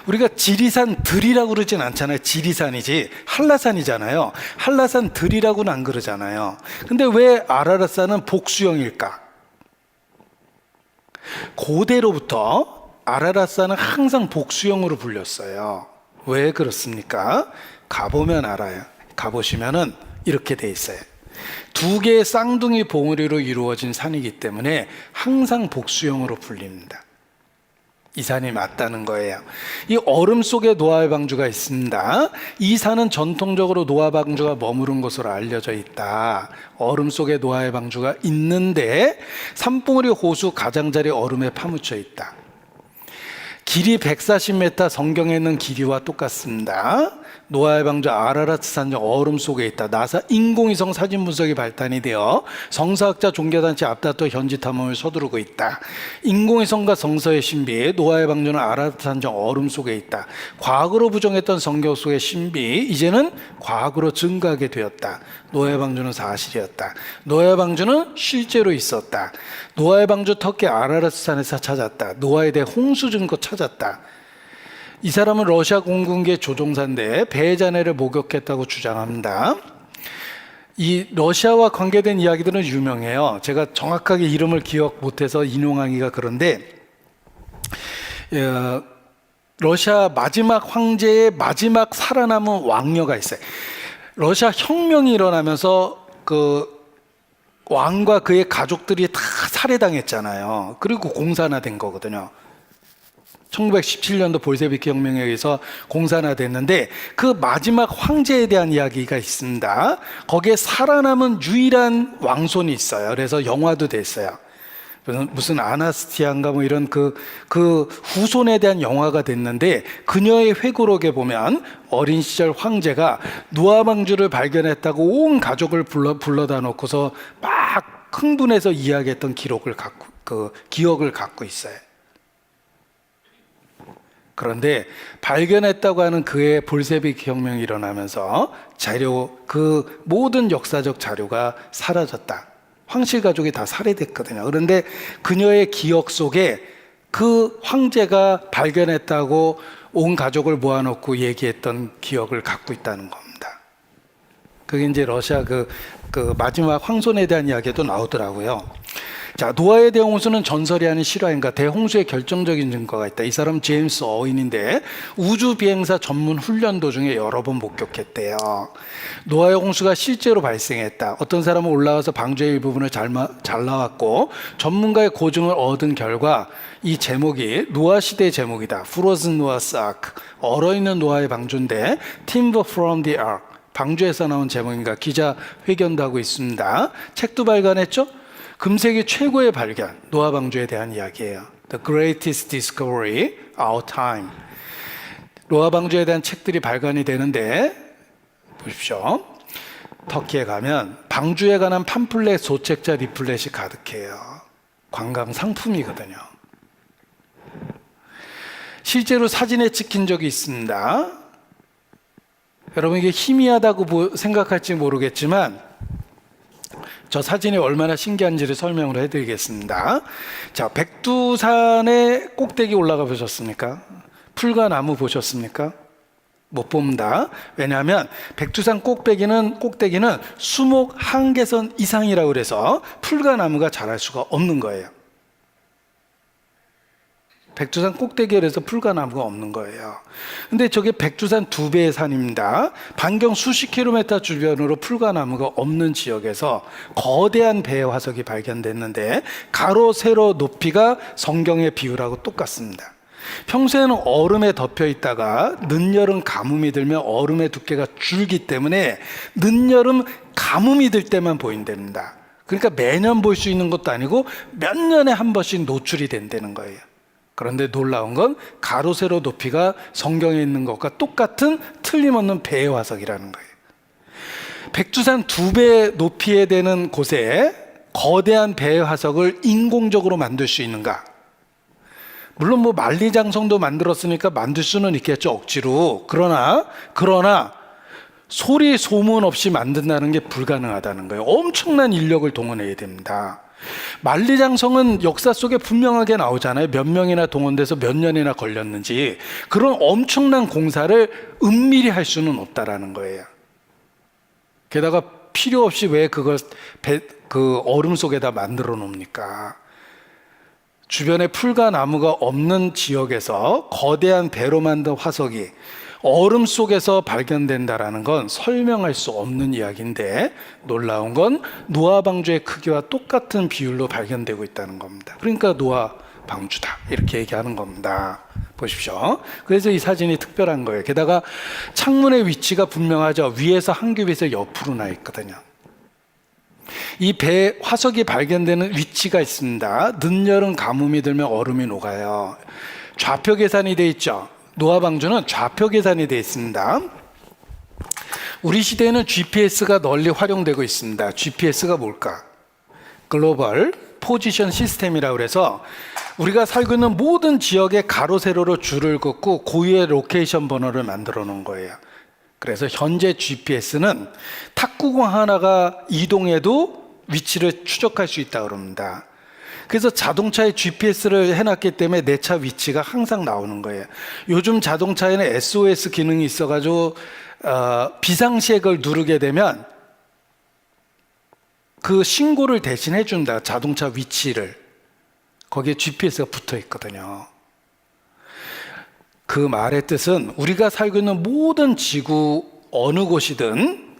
우리가 지리산 들이라고 그러진 않잖아요. 지리산이지 한라산이잖아요. 한라산 들이라고는 안 그러잖아요. 근데 왜 아라랏산은 복수형일까? 고대로부터 아라랏산은 항상 복수형으로 불렸어요. 왜 그렇습니까? 가보면 알아요. 가보시면은 이렇게 돼 있어요. 2개의 쌍둥이 봉우리로 이루어진 산이기 때문에 항상 복수형으로 불립니다. 이 산이 맞다는 거예요. 이 얼음 속에 노아의 방주가 있습니다. 이 산은 전통적으로 노아 방주가 머무른 곳으로 알려져 있다. 얼음 속에 노아의 방주가 있는데 산봉우리 호수 가장자리 얼음에 파묻혀 있다. 길이 140m, 성경에 있는 길이와 똑같습니다. 노아의 방주 아라랏산 얼음 속에 있다. 나사 인공위성 사진 분석이 발달이 되어 성서학자 종교단체 앞다퉈 현지 탐험을 서두르고 있다. 인공위성과 성서의 신비, 노아의 방주는 아라랏산 얼음 속에 있다. 과거로 부정했던 성경 속의 신비, 이제는 과거로 증거하게 되었다. 노아의 방주는 사실이었다. 노아의 방주는 실제로 있었다. 노아의 방주 터키 아라랏산에서 찾았다. 노아에 대해 홍수 증거 찾았다. 이 사람은 러시아 공군기의 조종사인데 배의 잔해를 목격했다고 주장합니다. 이 러시아와 관계된 이야기들은 유명해요. 제가 정확하게 이름을 기억 못해서 인용하기가 그런데 러시아 마지막 황제의 마지막 살아남은 왕녀가 있어요. 러시아 혁명이 일어나면서 그 왕과 그의 가족들이 다 살해당했잖아요. 그리고 공산화된 거거든요. 1917년도 볼셰비키 혁명에 의해서 공산화됐는데 그 마지막 황제에 대한 이야기가 있습니다. 거기에 살아남은 유일한 왕손이 있어요. 그래서 영화도 됐어요. 무슨 아나스티아인가 뭐 이런 그 후손에 대한 영화가 됐는데 그녀의 회고록에 보면 어린 시절 황제가 노아 방주를 발견했다고 온 가족을 불러다 놓고서 막 흥분해서 이야기했던 기억을 갖고 있어요. 그런데 발견했다고 하는 그의 볼셰비키 혁명이 일어나면서 그 모든 역사적 자료가 사라졌다. 황실 가족이 다 살해됐거든요. 그런데 그녀의 기억 속에 그 황제가 발견했다고 온 가족을 모아놓고 얘기했던 기억을 갖고 있다는 겁니다. 그게 이제 러시아 그 마지막 황손에 대한 이야기도 나오더라고요. 자, 노아에 대한 홍수는 전설이 아닌 실화인가? 대홍수의 결정적인 증거가 있다. 이 사람 제임스 어윈인데 우주 비행사 전문 훈련 도중에 여러 번 목격했대요. 노아의 홍수가 실제로 발생했다. 어떤 사람은 올라와서 방주의 일부분을 잘 나왔고 전문가의 고증을 얻은 결과 이 제목이 노아 시대의 제목이다. Frozen Noah's Ark, 얼어있는 노아의 방주인데 Timber from the Ark, 방주에서 나온 제목인가 기자 회견도 하고 있습니다. 책도 발간했죠? 금세기 최고의 발견, 노아 방주에 대한 이야기예요. The Greatest Discovery, Our Time. 노아 방주에 대한 책들이 발간이 되는데 보십시오. 터키에 가면 방주에 관한 팜플렛, 소책자, 리플렛이 가득해요. 관광 상품이거든요. 실제로 사진에 찍힌 적이 있습니다. 여러분 이게 희미하다고 생각할지 모르겠지만 저 사진이 얼마나 신기한지를 설명을 해드리겠습니다. 자, 백두산의 꼭대기 올라가 보셨습니까? 풀과 나무 보셨습니까? 못 봅니다. 왜냐하면 백두산 꼭대기는 수목 한계선 이상이라고 그래서 풀과 나무가 자랄 수가 없는 거예요. 백두산 꼭대기에서 풀과 나무가 없는 거예요. 근데 저게 백두산 2배의 산입니다. 반경 수십 킬로미터 주변으로 풀과 나무가 없는 지역에서 거대한 배의 화석이 발견됐는데 가로 세로 높이가 성경의 비율하고 똑같습니다. 평소에는 얼음에 덮여 있다가 늦여름 가뭄이 들면 얼음의 두께가 줄기 때문에 늦여름 가뭄이 들 때만 보인답니다. 그러니까 매년 볼 수 있는 것도 아니고 몇 년에 한 번씩 노출이 된다는 거예요. 그런데 놀라운 건 가로 세로 높이가 성경에 있는 것과 똑같은 틀림없는 배의 화석이라는 거예요. 백두산 2배 높이에 되는 곳에 거대한 배의 화석을 인공적으로 만들 수 있는가? 물론 뭐 만리장성도 만들었으니까 만들 수는 있겠죠, 억지로. 그러나 소리 소문 없이 만든다는 게 불가능하다는 거예요. 엄청난 인력을 동원해야 됩니다. 만리장성은 역사 속에 분명하게 나오잖아요. 몇 명이나 동원돼서 몇 년이나 걸렸는지. 그런 엄청난 공사를 은밀히 할 수는 없다라는 거예요. 게다가 필요 없이 왜 그걸 그 얼음 속에다 만들어 놓습니까? 주변에 풀과 나무가 없는 지역에서 거대한 배로 만든 화석이 얼음 속에서 발견된다라는 건 설명할 수 없는 이야기인데, 놀라운 건 노아 방주의 크기와 똑같은 비율로 발견되고 있다는 겁니다. 그러니까 노아 방주다 이렇게 얘기하는 겁니다. 보십시오. 그래서 이 사진이 특별한 거예요. 게다가 창문의 위치가 분명하죠. 위에서 한 큐빗에 옆으로 나 있거든요. 이 배 화석이 발견되는 위치가 있습니다. 늦여름 가뭄이 들면 얼음이 녹아요. 좌표 계산이 돼 있죠. 노아 방주는 좌표 계산이 되어 있습니다. 우리 시대에는 GPS가 널리 활용되고 있습니다. GPS가 뭘까? 글로벌 포지션 시스템이라고 해서 우리가 살고 있는 모든 지역에 가로 세로로 줄을 긋고 고유의 로케이션 번호를 만들어 놓은 거예요. 그래서 현재 GPS는 탁구공 하나가 이동해도 위치를 추적할 수 있다고 합니다. 그래서 자동차에 GPS를 해놨기 때문에 내 차 위치가 항상 나오는 거예요. 요즘 자동차에는 SOS 기능이 있어가지고 비상시에 그걸 누르게 되면 그 신고를 대신 해준다. 자동차 위치를. 거기에 GPS가 붙어 있거든요. 그 말의 뜻은 우리가 살고 있는 모든 지구 어느 곳이든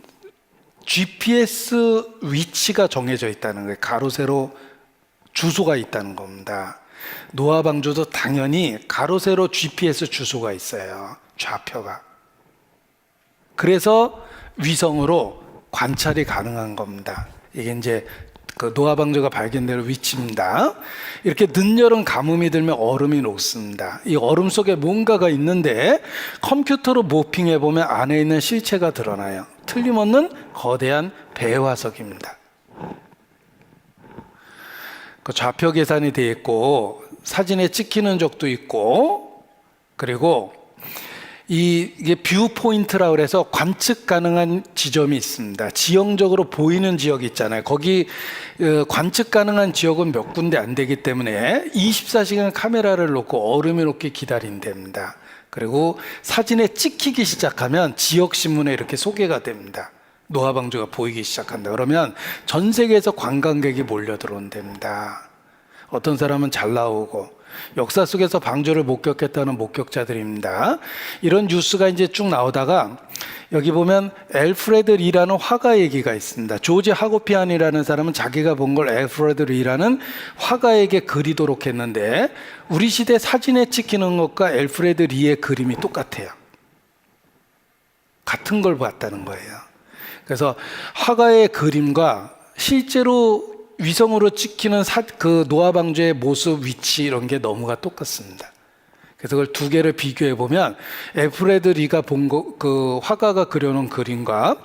GPS 위치가 정해져 있다는 거예요. 가로 세로 주소가 있다는 겁니다. 노아 방주도 당연히 가로 세로 GPS 주소가 있어요. 좌표가. 그래서 위성으로 관찰이 가능한 겁니다. 이게 이제 그 노아 방주가 발견될 위치입니다. 이렇게 늦여름 가뭄이 들면 얼음이 녹습니다. 이 얼음 속에 뭔가가 있는데 컴퓨터로 모핑해 보면 안에 있는 실체가 드러나요. 틀림없는 거대한 배화석입니다. 그 좌표 계산이 되어 있고 사진에 찍히는 적도 있고, 그리고 이게 뷰 포인트라고 해서 관측 가능한 지점이 있습니다. 지형적으로 보이는 지역이 있잖아요. 거기 관측 가능한 지역은 몇 군데 안 되기 때문에 24시간 카메라를 놓고 얼음이 녹게 기다린답니다. 그리고 사진에 찍히기 시작하면 지역 신문에 이렇게 소개가 됩니다. 노아 방주가 보이기 시작한다. 그러면 전 세계에서 관광객이 몰려 들어온답니다. 어떤 사람은 잘 나오고, 역사 속에서 방주를 목격했다는 목격자들입니다. 이런 뉴스가 이제 쭉 나오다가 여기 보면 엘프레드 리라는 화가 얘기가 있습니다. 조지 하고피안이라는 사람은 자기가 본 걸 엘프레드 리라는 화가에게 그리도록 했는데, 우리 시대 사진에 찍히는 것과 엘프레드 리의 그림이 똑같아요. 같은 걸 봤다는 거예요. 그래서 화가의 그림과 실제로 위성으로 찍히는 그 노아 방주의 모습, 위치 이런 게 너무가 똑같습니다. 그래서 그걸 두 개를 비교해 보면 엘프레드 리가 본 그 화가가 그려놓은 그림과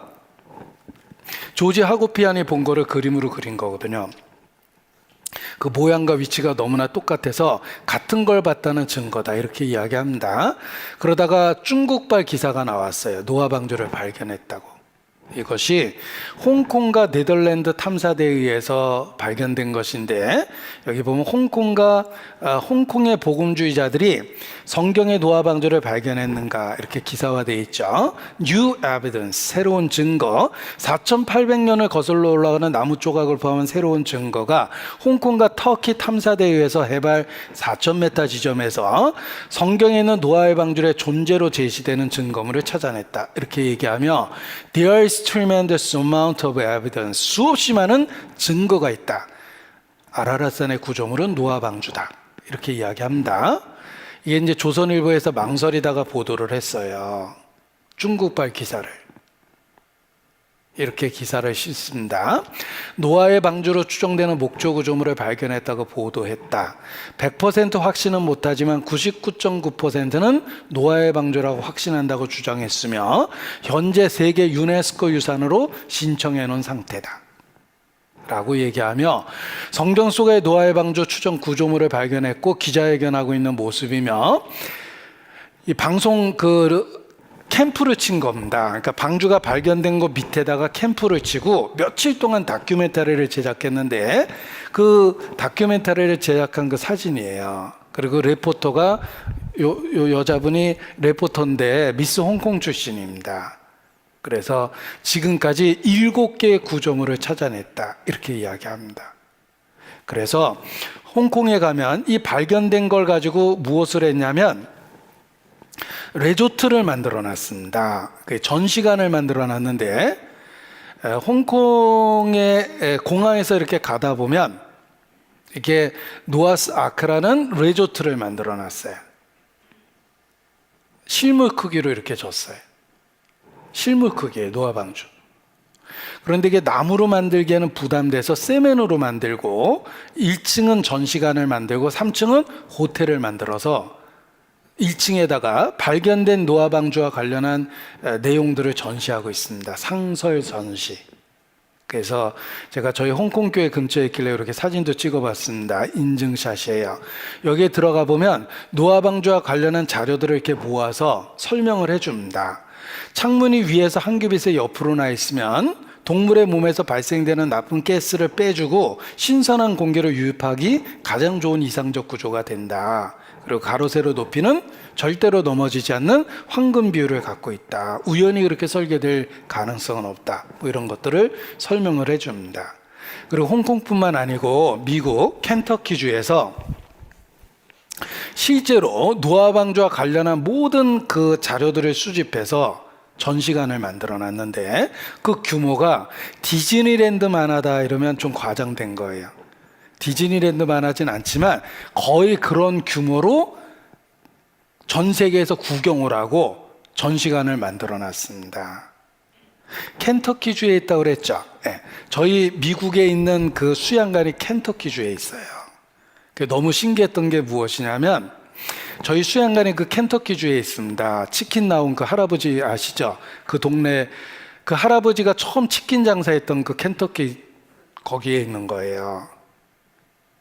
조지 하고피안이 본 거를 그림으로 그린 거거든요. 그 모양과 위치가 너무나 똑같아서 같은 걸 봤다는 증거다 이렇게 이야기합니다. 그러다가 중국발 기사가 나왔어요. 노아 방주를 발견했다고. 이것이 홍콩과 네덜란드 탐사대에 의해서 발견된 것인데, 여기 보면 홍콩의 복음주의자들이 성경의 노아 방주를 발견했는가 이렇게 기사화되어 있죠. New evidence, 새로운 증거. 4,800년을 거슬러 올라가는 나무 조각을 포함한 새로운 증거가 홍콩과 터키 탐사대에 의해서 해발 4,000m 지점에서 성경에 있는 노아의 방주의 존재로 제시되는 증거물을 찾아냈다 이렇게 얘기하며 There is tremendous amount of evidence, 수없이 많은 증거가 있다. 아라랏산의 구조물은 노아 방주다 이렇게 이야기합니다. 이게 이제 조선일보에서 망설이다가 보도를 했어요. 중국발 기사를. 이렇게 기사를 싣습니다. 노아의 방주로 추정되는 목조 구조물을 발견했다고 보도했다. 100% 확신은 못하지만 99.9%는 노아의 방주라고 확신한다고 주장했으며 현재 세계 유네스코 유산으로 신청해 놓은 상태다 라고 얘기하며 성경 속의 노아의 방주 추정 구조물을 발견했고 기자회견하고 있는 모습이며 이 방송 캠프를 친 겁니다. 그러니까 방주가 발견된 거 밑에다가 캠프를 치고 며칠 동안 다큐멘터리를 제작했는데 그 다큐멘터리를 제작한 그 사진이에요. 그리고 레포터가 요 여자분이 레포터인데 미스 홍콩 출신입니다. 그래서 지금까지 7개의 구조물을 찾아냈다 이렇게 이야기합니다. 그래서 홍콩에 가면 이 발견된 걸 가지고 무엇을 했냐면 리조트를 만들어 놨습니다. 전시관을 만들어 놨는데 홍콩의 공항에서 이렇게 가다 보면 이게 노아스 아크라는 리조트를 만들어 놨어요. 실물 크기로 이렇게 줬어요. 실물 크기의 노아 방주. 그런데 이게 나무로 만들기에는 부담돼서 세면으로 만들고 1층은 전시관을 만들고 3층은 호텔을 만들어서 1층에다가 발견된 노아 방주와 관련한 내용들을 전시하고 있습니다. 상설 전시. 그래서 제가 저희 홍콩 교회 근처에 있길래 이렇게 사진도 찍어봤습니다. 인증샷이에요. 여기에 들어가 보면 노아 방주와 관련한 자료들을 이렇게 모아서 설명을 해줍니다. 창문이 위에서 한큐빗의 옆으로 나 있으면 동물의 몸에서 발생되는 나쁜 가스를 빼주고 신선한 공기를 유입하기 가장 좋은 이상적 구조가 된다. 그리고 가로 세로 높이는 절대로 넘어지지 않는 황금 비율을 갖고 있다. 우연히 그렇게 설계될 가능성은 없다. 뭐 이런 것들을 설명을 해줍니다. 그리고 홍콩뿐만 아니고 미국 켄터키주에서 실제로 노아 방주와 관련한 모든 그 자료들을 수집해서 전시관을 만들어 놨는데 그 규모가 디즈니랜드만 하다 이러면 좀 과장된 거예요. 디즈니랜드만 하진 않지만 거의 그런 규모로 전 세계에서 구경을 하고 전시관을 만들어 놨습니다. 켄터키주에 있다고 그랬죠. 네. 저희 미국에 있는 그 수양관이 켄터키주에 있어요. 너무 신기했던 게 무엇이냐면 저희 수양관이 그 켄터키주에 있습니다. 치킨 나온 그 할아버지 아시죠? 그 동네 그 할아버지가 처음 치킨 장사했던 그 켄터키 거기에 있는 거예요.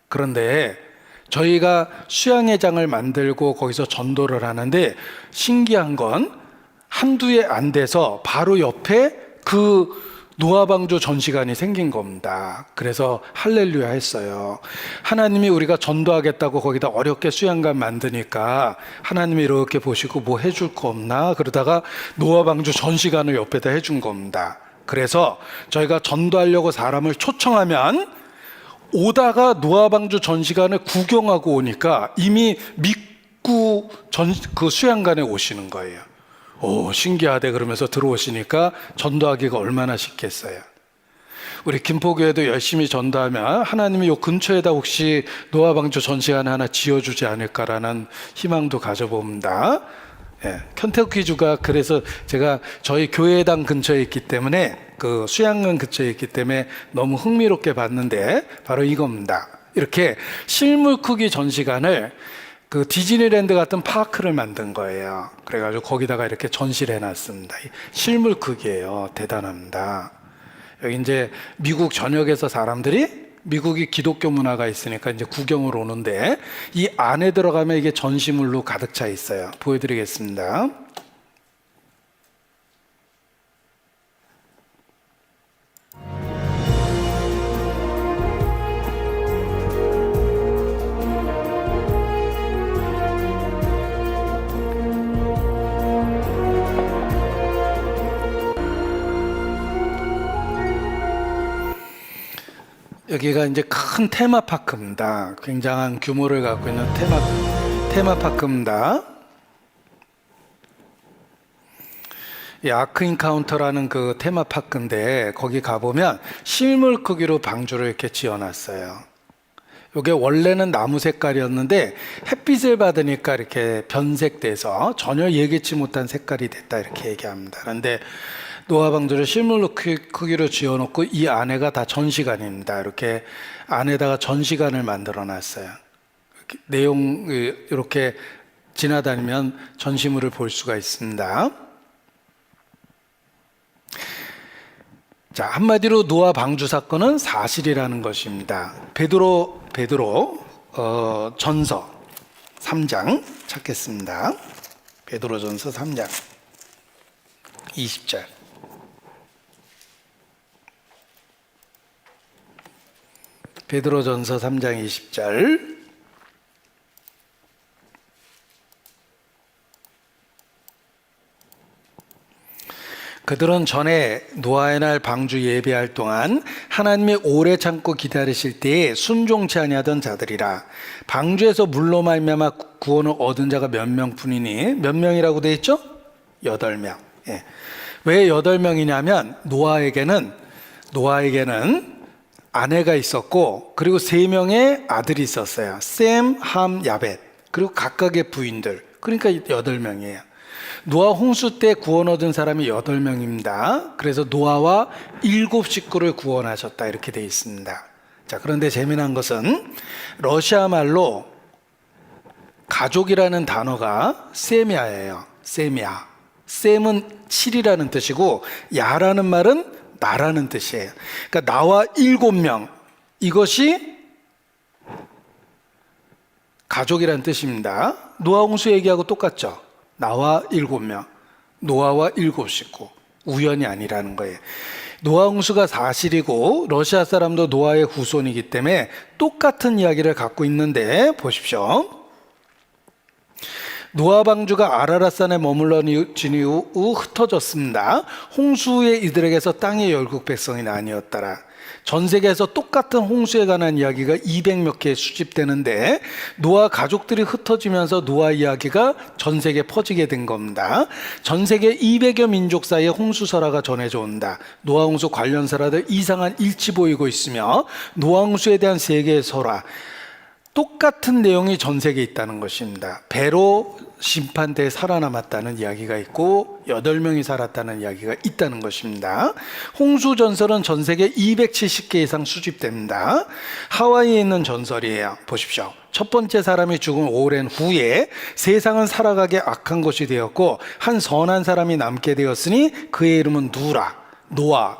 그런데 저희가 수양회장을 만들고 거기서 전도를 하는데 신기한 건 한두 해 안 돼서 바로 옆에 그 노아방주 전시관이 생긴 겁니다. 그래서 할렐루야 했어요. 하나님이 우리가 전도하겠다고 거기다 어렵게 수양관 만드니까 하나님이 이렇게 보시고 뭐 해줄 거 없나? 그러다가 노아방주 전시관을 옆에다 해준 겁니다. 그래서 저희가 전도하려고 사람을 초청하면 오다가 노아방주 전시관을 구경하고 오니까 이미 믿고 그 수양관에 오시는 거예요. 오, 신기하대 그러면서 들어오시니까 전도하기가 얼마나 쉽겠어요. 우리 김포교회도 열심히 전도하면 하나님이 요 근처에다 혹시 노아방주 전시관 하나 지어주지 않을까라는 희망도 가져봅니다. 예, 켄터키주가 그래서 제가 저희 교회당 근처에 있기 때문에 그 수양관 근처에 있기 때문에 너무 흥미롭게 봤는데 바로 이겁니다. 이렇게 실물 크기 전시관을 그 디즈니랜드 같은 파크를 만든 거예요. 그래가지고 거기다가 이렇게 전시를 해놨습니다. 실물 크기예요. 대단합니다. 여기 이제 미국 전역에서 사람들이 미국이 기독교 문화가 있으니까 이제 구경을 오는데 이 안에 들어가면 이게 전시물로 가득 차 있어요. 보여드리겠습니다. 여기가 이제 큰 테마파크입니다. 굉장한 규모를 갖고 있는 테마파크입니다. 이 아크 인카운터라는 그 테마파크인데 거기 가보면 실물 크기로 방주를 이렇게 지어놨어요. 이게 원래는 나무 색깔이었는데 햇빛을 받으니까 이렇게 변색돼서 전혀 예기치 못한 색깔이 됐다 이렇게 얘기합니다. 그런데 노아 방주를 실물로 크기로 지어놓고 이 안에가 다 전시관입니다. 이렇게 안에다가 전시관을 만들어 놨어요. 내용 이렇게 지나다니면 전시물을 볼 수가 있습니다. 자, 한마디로 노아 방주 사건은 사실이라는 것입니다. 베드로 전서 3장 찾겠습니다. 베드로 전서 3장 20절. 베드로 전서 3장 20절. 그들은 전에 노아의 날 방주 예배할 동안 하나님이 오래 참고 기다리실 때에 순종치 아니하던 자들이라. 방주에서 물로 말미암아 구원을 얻은 자가 몇 명뿐이니, 몇 명이라고 되어 있죠? 8명. 예. 왜 8명이냐면 노아에게는 아내가 있었고, 그리고 3명의 아들이 있었어요. 셈, 함, 야벳. 그리고 각각의 부인들. 그러니까 8명이에요. 노아 홍수 때 구원 얻은 사람이 8명입니다. 그래서 노아와 7식구를 구원하셨다 이렇게 되어 있습니다. 자, 그런데 재미난 것은 러시아 말로 가족이라는 단어가 세미아예요. 세미아. 셈은 7이라는 뜻이고 야라는 말은 나라는 뜻이에요. 그러니까 나와 7명, 이것이 가족이라는 뜻입니다. 노아 홍수 얘기하고 똑같죠. 나와 7명, 노아와 7식구. 우연이 아니라는 거예요. 노아 홍수가 사실이고 러시아 사람도 노아의 후손이기 때문에 똑같은 이야기를 갖고 있는데 보십시오. 노아 방주가 아라랏산에 머물러 지니 후 흩어졌습니다. 홍수 후에 이들에게서 땅의 열국 백성이 나뉘었더라. 전 세계에서 똑같은 홍수에 관한 이야기가 200몇 개 수집되는데 노아 가족들이 흩어지면서 노아 이야기가 전 세계에 퍼지게 된 겁니다. 전 세계 200여 민족 사이에 홍수설화가 전해져 온다. 노아 홍수 관련 설화들 이상한 일치 보이고 있으며 노아 홍수에 대한 세계의 설화, 똑같은 내용이 전 세계에 있다는 것입니다. 배로 심판대에 살아남았다는 이야기가 있고 8명이 살았다는 이야기가 있다는 것입니다. 홍수 전설은 전 세계 270개 이상 수집됩니다. 하와이에 있는 전설이에요. 보십시오. 첫 번째 사람이 죽은 오랜 후에 세상은 살아가게 악한 것이 되었고 한 선한 사람이 남게 되었으니 그의 이름은 누라. 노아,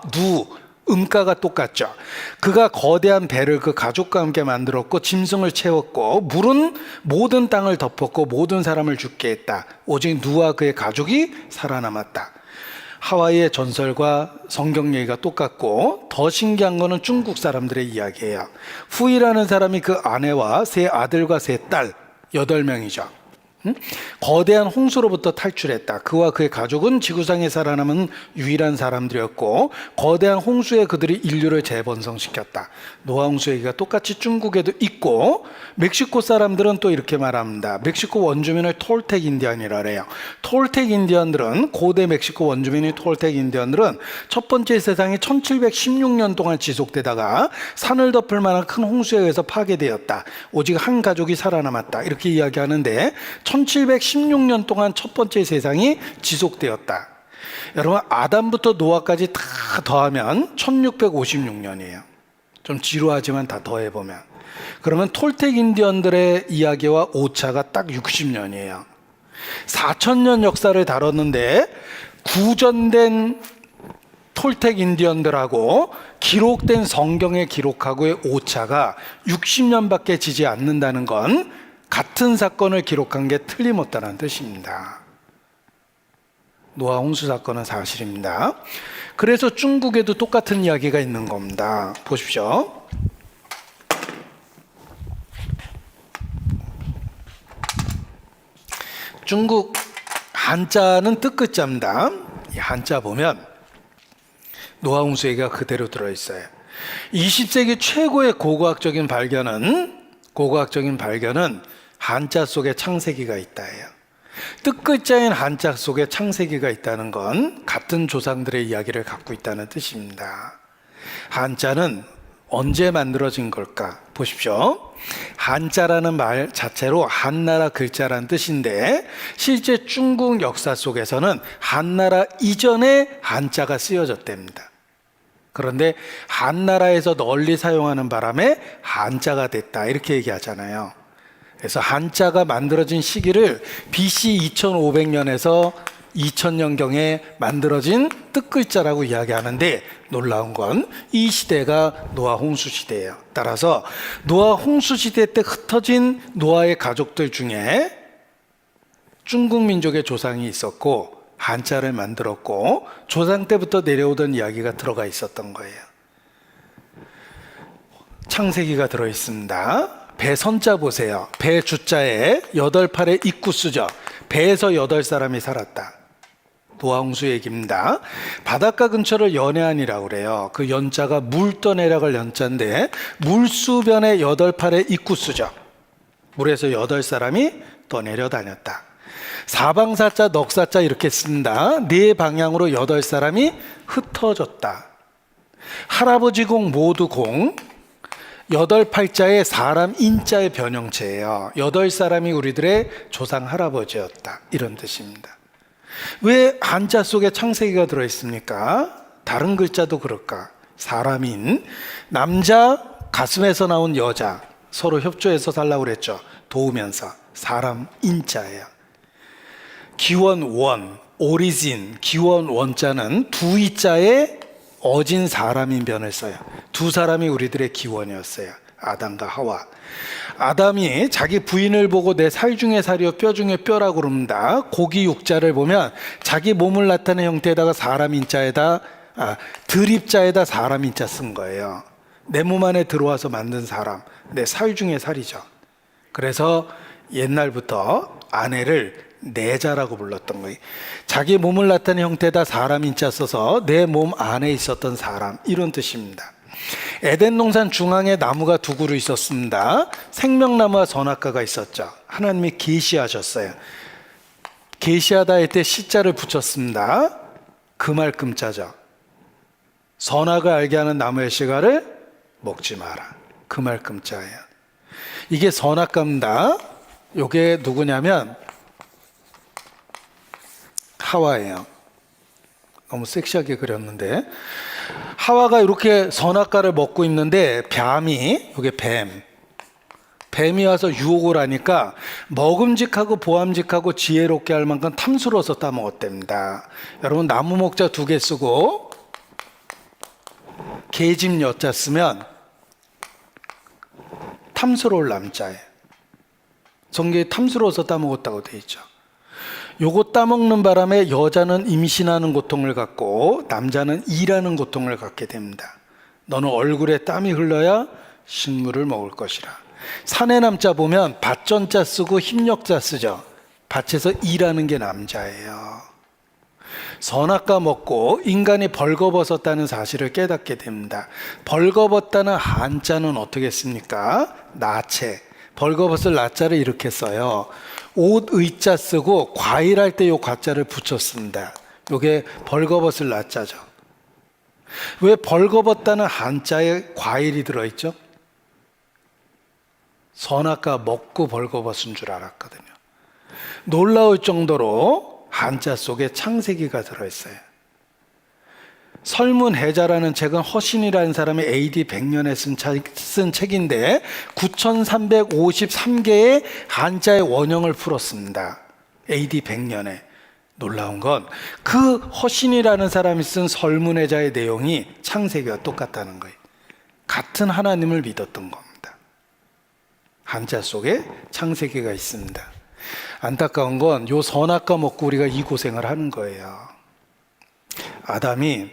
음가가 똑같죠. 그가 거대한 배를 그 가족과 함께 만들었고 짐승을 채웠고 물은 모든 땅을 덮었고 모든 사람을 죽게 했다. 오직 누아와 그의 가족이 살아남았다. 하와이의 전설과 성경 얘기가 똑같고 더 신기한 거는 중국 사람들의 이야기예요. 후이라는 사람이 그 아내와 3 아들과 3 딸 8명이죠. 거대한 홍수로부터 탈출했다. 그와 그의 가족은 지구상에 살아남은 유일한 사람들이었고 거대한 홍수에 그들이 인류를 재번성시켰다. 노아 홍수 얘기가 똑같이 중국에도 있고 멕시코 사람들은 또 이렇게 말합니다. 멕시코 원주민을 톨텍 인디언이라 그래요. 톨텍 인디언들은 고대 멕시코 원주민의 톨텍 인디언들은 첫 번째 세상이 1716년 동안 지속되다가 산을 덮을 만한 큰 홍수에 의해서 파괴되었다. 오직 한 가족이 살아남았다. 이렇게 이야기하는데 1716년 동안 첫 번째 세상이 지속되었다. 여러분 아담부터 노아까지 다 더하면 1656년이에요. 좀 지루하지만 다 더해보면 그러면 톨텍 인디언들의 이야기와 오차가 딱 60년이에요. 4000년 역사를 다뤘는데 구전된 톨텍 인디언들하고 기록된 성경의 기록하고의 오차가 60년밖에 지지 않는다는 건 같은 사건을 기록한 게 틀림없다는 뜻입니다. 노아 홍수 사건은 사실입니다. 그래서 중국에도 똑같은 이야기가 있는 겁니다. 보십시오. 중국 한자는 뜻끝자입니다. 이 한자 보면 노아 홍수 얘기가 그대로 들어있어요. 20세기 최고의 고고학적인 발견은 한자 속에 창세기가 있다예요. 뜻글자인 한자 속에 창세기가 있다는 건 같은 조상들의 이야기를 갖고 있다는 뜻입니다. 한자는 언제 만들어진 걸까? 보십시오. 한자라는 말 자체로 한나라 글자란 뜻인데 실제 중국 역사 속에서는 한나라 이전에 한자가 쓰여졌답니다. 그런데 한나라에서 널리 사용하는 바람에 한자가 됐다 이렇게 얘기하잖아요. 그래서 한자가 만들어진 시기를 BC 2500년에서 2000년경에 만들어진 뜻글자라고 이야기하는데 놀라운 건 이 시대가 노아 홍수 시대예요. 따라서 노아 홍수 시대 때 흩어진 노아의 가족들 중에 중국 민족의 조상이 있었고 한자를 만들었고 조상 때부터 내려오던 이야기가 들어가 있었던 거예요. 창세기가 들어있습니다. 배 선자 보세요. 배 주자에 8팔의 입구수죠. 배에서 8사람이 살았다. 노아홍수 얘기입니다. 바닷가 근처를 연해안이라고 그래요. 그 연자가 물 떠내려갈 연자인데 물수변의 8팔의 입구수죠. 물에서 8사람이 떠내려 다녔다. 사방사자 넉사자 이렇게 쓴다. 네 방향으로 8사람이 흩어졌다. 할아버지 공 모두 공 8팔자의 사람 인자의 변형체예요. 8사람이 우리들의 조상 할아버지였다 이런 뜻입니다. 왜 한자 속에 창세기가 들어있습니까? 다른 글자도 그럴까? 사람인 남자 가슴에서 나온 여자 서로 협조해서 살라고 그랬죠. 도우면서 사람 인자예요. 기원 원 오리진 기원 원자는 두 이자에 어진 사람인 변을 써요. 두 사람이 우리들의 기원이었어요. 아담과 하와. 아담이 자기 부인을 보고 내 살 중에 살이요 뼈 중에 뼈라고 그럽니다. 고기 육자를 보면 자기 몸을 나타내는 형태에다가 사람 인자에다 들입자에다 사람 인자 쓴 거예요. 내 몸 안에 들어와서 만든 사람, 내 살 중에 살이죠. 그래서 옛날부터 아내를 내자라고 불렀던 거예요. 자기 몸을 나타내는 형태에다 사람 인자 써서 내 몸 안에 있었던 사람 이런 뜻입니다. 에덴 동산 중앙에 나무가 두 그루 있었습니다. 생명나무와 선악과가 있었죠. 하나님이 계시하셨어요. 계시하다 할 때 시자를 붙였습니다. 그 말끔자죠. 선악을 알게 하는 나무의 씨가를 먹지 마라. 그 말끔자예요. 이게 선악과입니다. 이게 누구냐면 하와예요. 너무 섹시하게 그렸는데 하와가 이렇게 선악과를 먹고 있는데 뱀이 이게 뱀이 와서 유혹을 하니까 먹음직하고 보암직하고 지혜롭게 할 만큼 탐스러워서 따먹었답니다. 여러분 나무 목자 2개 쓰고 계집 여자 쓰면 탐스러울 남자예요. 성경에 탐스러워서 따먹었다고 돼 있죠. 요거 따먹는 바람에 여자는 임신하는 고통을 갖고 남자는 일하는 고통을 갖게 됩니다. 너는 얼굴에 땀이 흘러야 식물을 먹을 것이라. 사내 남자 보면 밭전자 쓰고 힘력자 쓰죠. 밭에서 일하는 게 남자예요. 선악과 먹고 인간이 벌거벗었다는 사실을 깨닫게 됩니다. 벌거벗다는 한자는 어떻게 씁니까? 나체. 벌거벗을 나자를 이렇게 써요. 옷 의자 쓰고 과일할 때 요 과자를 붙였습니다. 요게 벌거벗을 나자죠. 왜 벌거벗다는 한자에 과일이 들어있죠? 선악과 먹고 벌거벗은 줄 알았거든요. 놀라울 정도로 한자 속에 창세기가 들어있어요. 설문해자라는 책은 허신이라는 사람이 AD 100년에 쓴 책인데 9353개의 한자의 원형을 풀었습니다. AD 100년에. 놀라운 건 그 허신이라는 사람이 쓴 설문해자의 내용이 창세기와 똑같다는 거예요. 같은 하나님을 믿었던 겁니다. 한자 속에 창세기가 있습니다. 안타까운 건 요 선악과 먹고 우리가 이 고생을 하는 거예요. 아담이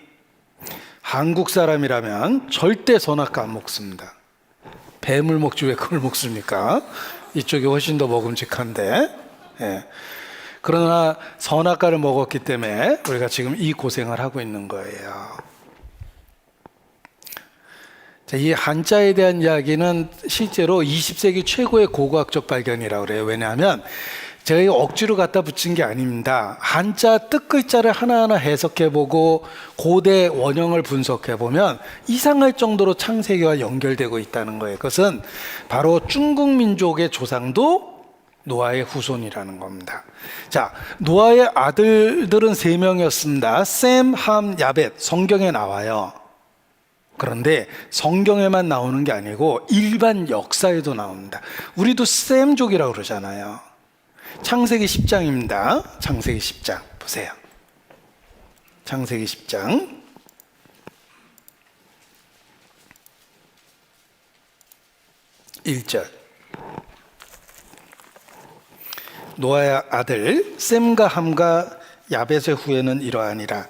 한국 사람이라면 절대 선악과 안 먹습니다. 뱀을 먹지 왜 그걸 먹습니까? 이쪽이 훨씬 더 먹음직한데. 예. 그러나 선악과를 먹었기 때문에 우리가 지금 이 고생을 하고 있는 거예요. 자, 이 한자에 대한 이야기는 실제로 20세기 최고의 고고학적 발견이라고 그래요. 왜냐하면 제가 이거 억지로 갖다 붙인 게 아닙니다. 한자 뜻글자를 하나하나 해석해보고 고대 원형을 분석해보면 이상할 정도로 창세기와 연결되고 있다는 거예요. 그것은 바로 중국 민족의 조상도 노아의 후손이라는 겁니다. 자, 노아의 아들들은 3명이었습니다. 셈, 함, 야벳. 성경에 나와요. 그런데 성경에만 나오는 게 아니고 일반 역사에도 나옵니다. 우리도 셈족이라고 그러잖아요. 창세기 10장입니다. 창세기 10장 보세요. 창세기 10장 1절. 노아의 아들 셈과 함과 야벳의 후예는 이러하니라.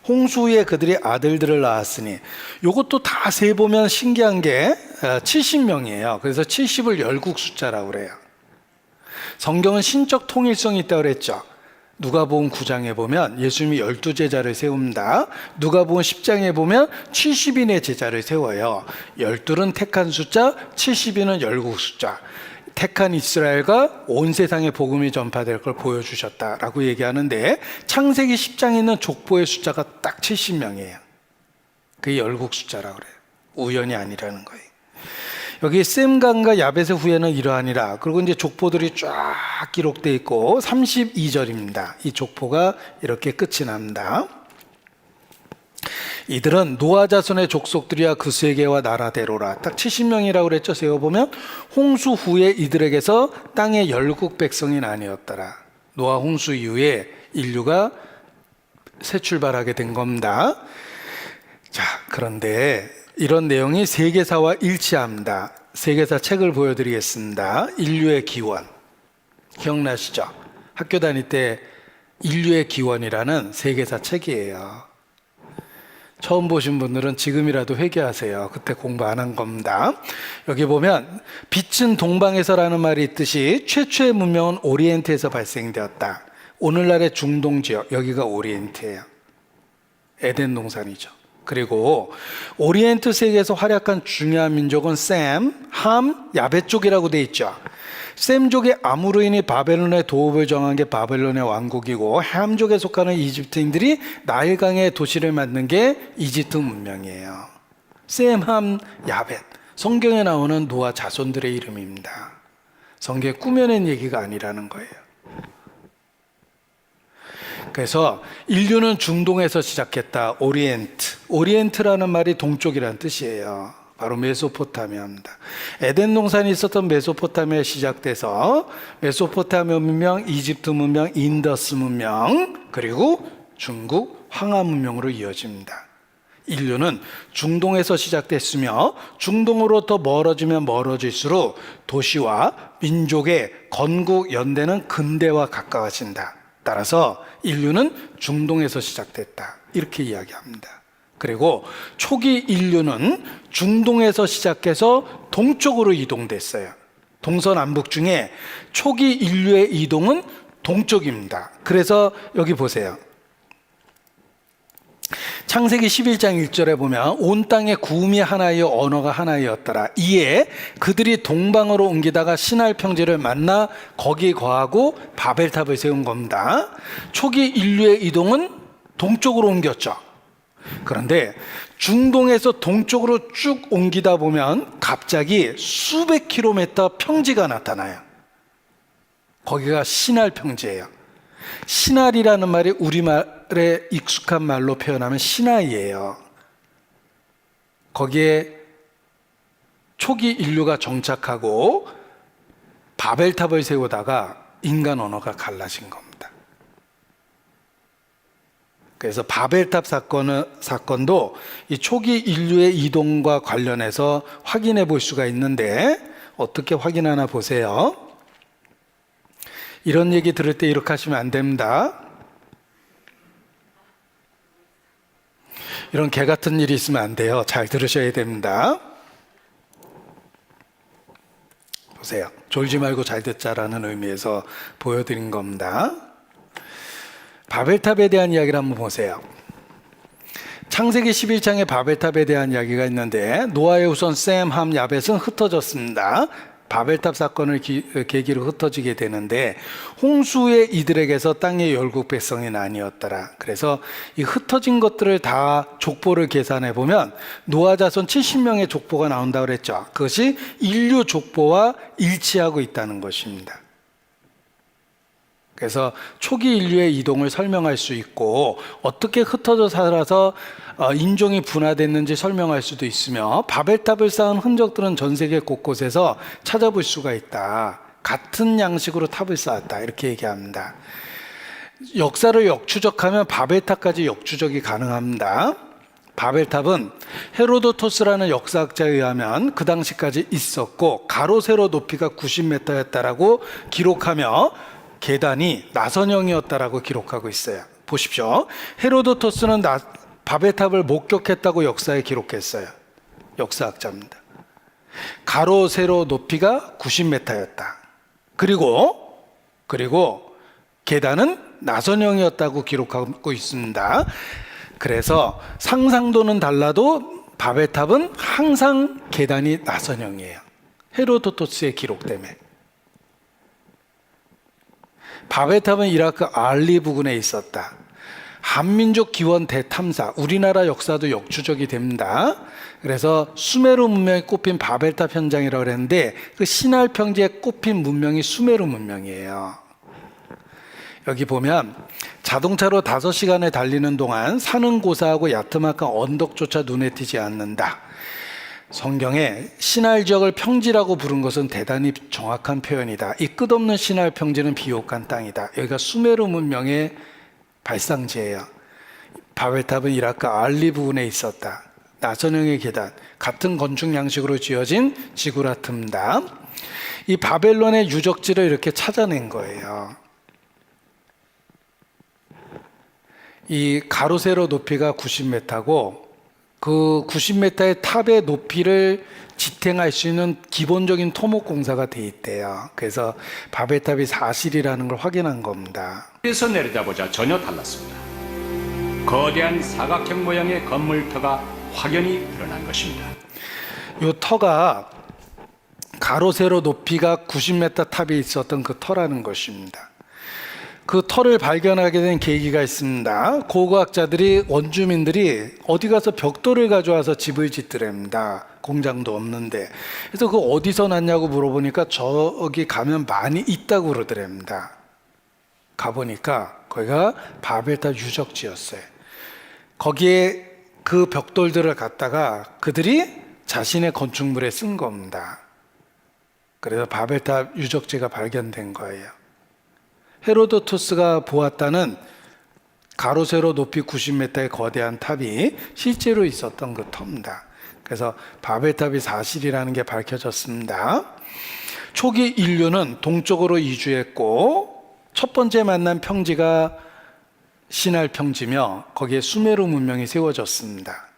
홍수 후에 그들이 아들들을 낳았으니, 이것도 다 세보면 신기한 게 70명이에요. 그래서 70을 열국 숫자라고 그래요. 성경은 신적 통일성이 있다고 그랬죠. 누가복음 9장에 보면 예수님이 12제자를 세웁니다. 누가복음 10장에 보면 70인의 제자를 세워요. 12는 택한 숫자, 70인은 열국 숫자. 택한 이스라엘과 온 세상에 복음이 전파될 걸 보여주셨다라고 얘기하는데, 창세기 10장에 있는 족보의 숫자가 딱 70명이에요. 그게 열국 숫자라고 그래요. 우연이 아니라는 거예요. 여기 셈간과 야벳의 후예는 이러하니라. 그리고 이제 족보들이 쫙 기록되어 있고 32절입니다. 이 족보가 이렇게 끝이 납니다. 이들은 노아 자손의 족속들이야 그 세계와 나라대로라. 딱 70명이라고 그랬죠. 세어보면 홍수 후에 이들에게서 땅의 열국 백성이 나뉘었더라. 노아 홍수 이후에 인류가 새 출발하게 된 겁니다. 자, 그런데 이런 내용이 세계사와 일치합니다. 세계사 책을 보여드리겠습니다. 인류의 기원. 기억나시죠? 학교 다닐 때 인류의 기원이라는 세계사 책이에요. 처음 보신 분들은 지금이라도 회개하세요. 그때 공부 안 한 겁니다. 여기 보면 빛은 동방에서라는 말이 있듯이 최초의 문명은 오리엔트에서 발생되었다. 오늘날의 중동 지역, 여기가 오리엔트예요. 에덴 동산이죠. 그리고 오리엔트 세계에서 활약한 중요한 민족은 셈, 함, 야벳 쪽이라고 돼 있죠. 셈족의 아무르인이 바벨론의 도읍을 정한 게 바벨론의 왕국이고, 함족에 속하는 이집트인들이 나일강의 도시를 만든 게 이집트 문명이에요. 셈, 함, 야벳. 성경에 나오는 노아 자손들의 이름입니다. 성경에 꾸며낸 얘기가 아니라는 거예요. 그래서 인류는 중동에서 시작했다. 오리엔트. 오리엔트라는 말이 동쪽이라는 뜻이에요. 바로 메소포타미아입니다. 에덴 동산이 있었던 메소포타미아에 시작돼서 메소포타미아 문명, 이집트 문명, 인더스 문명, 그리고 중국 황하 문명으로 이어집니다. 인류는 중동에서 시작됐으며 중동으로 더 멀어지면 멀어질수록 도시와 민족의 건국 연대는 근대와 가까워진다. 따라서 인류는 중동에서 시작됐다. 이렇게 이야기합니다. 그리고 초기 인류는 중동에서 시작해서 동쪽으로 이동됐어요. 동서남북 중에 초기 인류의 이동은 동쪽입니다. 그래서 여기 보세요. 창세기 11장 1절에 보면 온 땅에 구음이 하나이요 언어가 하나이었더라. 이에 그들이 동방으로 옮기다가 시날 평지를 만나 거기 거하고 바벨탑을 세운 겁니다. 초기 인류의 이동은 동쪽으로 옮겼죠. 그런데 중동에서 동쪽으로 쭉 옮기다 보면 갑자기 수백 킬로미터 평지가 나타나요. 거기가 시날 평지예요. 시날이라는 말이 우리말에 익숙한 말로 표현하면 시나이예요. 거기에 초기 인류가 정착하고 바벨탑을 세우다가 인간 언어가 갈라진 겁니다. 그래서 바벨탑 사건도 이 초기 인류의 이동과 관련해서 확인해 볼 수가 있는데, 어떻게 확인하나 보세요. 이런 얘기 들을 때 이렇게 하시면 안 됩니다. 이런 개 같은 일이 있으면 안 돼요. 잘 들으셔야 됩니다. 보세요. 졸지 말고 잘 듣자라는 의미에서 보여드린 겁니다. 바벨탑에 대한 이야기를 한번 보세요. 창세기 11장에 바벨탑에 대한 이야기가 있는데, 노아의 후손 셈, 함, 야벳은 흩어졌습니다. 바벨탑 사건을 계기로 흩어지게 되는데 홍수에 이들에게서 땅의 열국 백성이 나뉘었더라. 그래서 이 흩어진 것들을 다 족보를 계산해 보면 노아 자손 70명의 족보가 나온다고 그랬죠. 그것이 인류 족보와 일치하고 있다는 것입니다. 그래서 초기 인류의 이동을 설명할 수 있고 어떻게 흩어져 살아서 인종이 분화됐는지 설명할 수도 있으며 바벨탑을 쌓은 흔적들은 전 세계 곳곳에서 찾아볼 수가 있다. 같은 양식으로 탑을 쌓았다. 이렇게 얘기합니다. 역사를 역추적하면 바벨탑까지 역추적이 가능합니다. 바벨탑은 헤로도토스라는 역사학자에 의하면 그 당시까지 있었고 가로 세로 높이가 90m였다라고 기록하며 계단이 나선형이었다라고 기록하고 있어요. 보십시오. 헤로도토스는 바벨탑을 목격했다고 역사에 기록했어요. 역사학자입니다. 가로 세로 높이가 90m였다. 그리고 계단은 나선형이었다고 기록하고 있습니다. 그래서 상상도는 달라도 바벨탑은 항상 계단이 나선형이에요. 헤로도토스의 기록 때문에. 바벨탑은 이라크 알리 부근에 있었다. 한민족 기원 대탐사, 우리나라 역사도 역추적이 됩니다. 그래서 수메르 문명이 꼽힌 바벨탑 현장이라고 그랬는데 그 시날 평지에 꼽힌 문명이 수메르 문명이에요. 여기 보면 자동차로 5시간을 달리는 동안 산은 고사하고 야트막한 언덕조차 눈에 띄지 않는다. 성경에 시날 지역을 평지라고 부른 것은 대단히 정확한 표현이다. 이 끝없는 시날 평지는 비옥한 땅이다. 여기가 수메르 문명의 발상지예요. 바벨탑은 이라크 알리 부근에 있었다. 나선형의 계단, 같은 건축 양식으로 지어진 지구라트입니다. 이 바벨론의 유적지를 이렇게 찾아낸 거예요. 이 가로 세로 높이가 90m고 그 90m의 탑의 높이를 지탱할 수 있는 기본적인 토목 공사가 돼 있대요. 그래서 바벨탑이 사실이라는 걸 확인한 겁니다. 에서 내려다보자 전혀 달랐습니다. 거대한 사각형 모양의 건물터가 확연히 드러난 것입니다. 이 터가 가로 세로 높이가 90m 탑이 있었던 그 터라는 것입니다. 그 터를 발견하게 된 계기가 있습니다. 고고학자들이 원주민들이 어디 가서 벽돌을 가져와서 집을 짓더랍니다. 공장도 없는데. 그래서 그 어디서 났냐고 물어보니까 저기 가면 많이 있다고 그러더랍니다. 가보니까 거기가 바벨탑 유적지였어요. 거기에 그 벽돌들을 갖다가 그들이 자신의 건축물에 쓴 겁니다. 그래서 바벨탑 유적지가 발견된 거예요. 헤로도토스가 보았다는 가로 세로 높이 90m의 거대한 탑이 실제로 있었던 그 터입니다. 그래서 바벨탑이 사실이라는 게 밝혀졌습니다. 초기 인류는 동쪽으로 이주했고 첫 번째 만난 평지가 시날 평지며 거기에 수메르 문명이 세워졌습니다.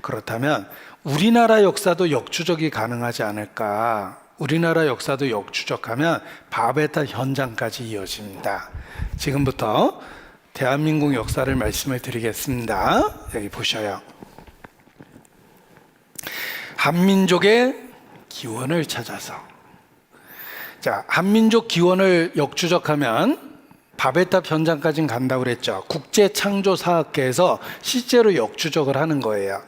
그렇다면 우리나라 역사도 역추적이 가능하지 않을까? 우리나라 역사도 역추적하면 바벨탑 현장까지 이어집니다. 지금부터 대한민국 역사를 말씀을 드리겠습니다. 여기 보셔요. 한민족의 기원을 찾아서. 자, 한민족 기원을 역추적하면 바벨탑 현장까지는 간다고 그랬죠. 국제창조사학계에서 실제로 역추적을 하는 거예요.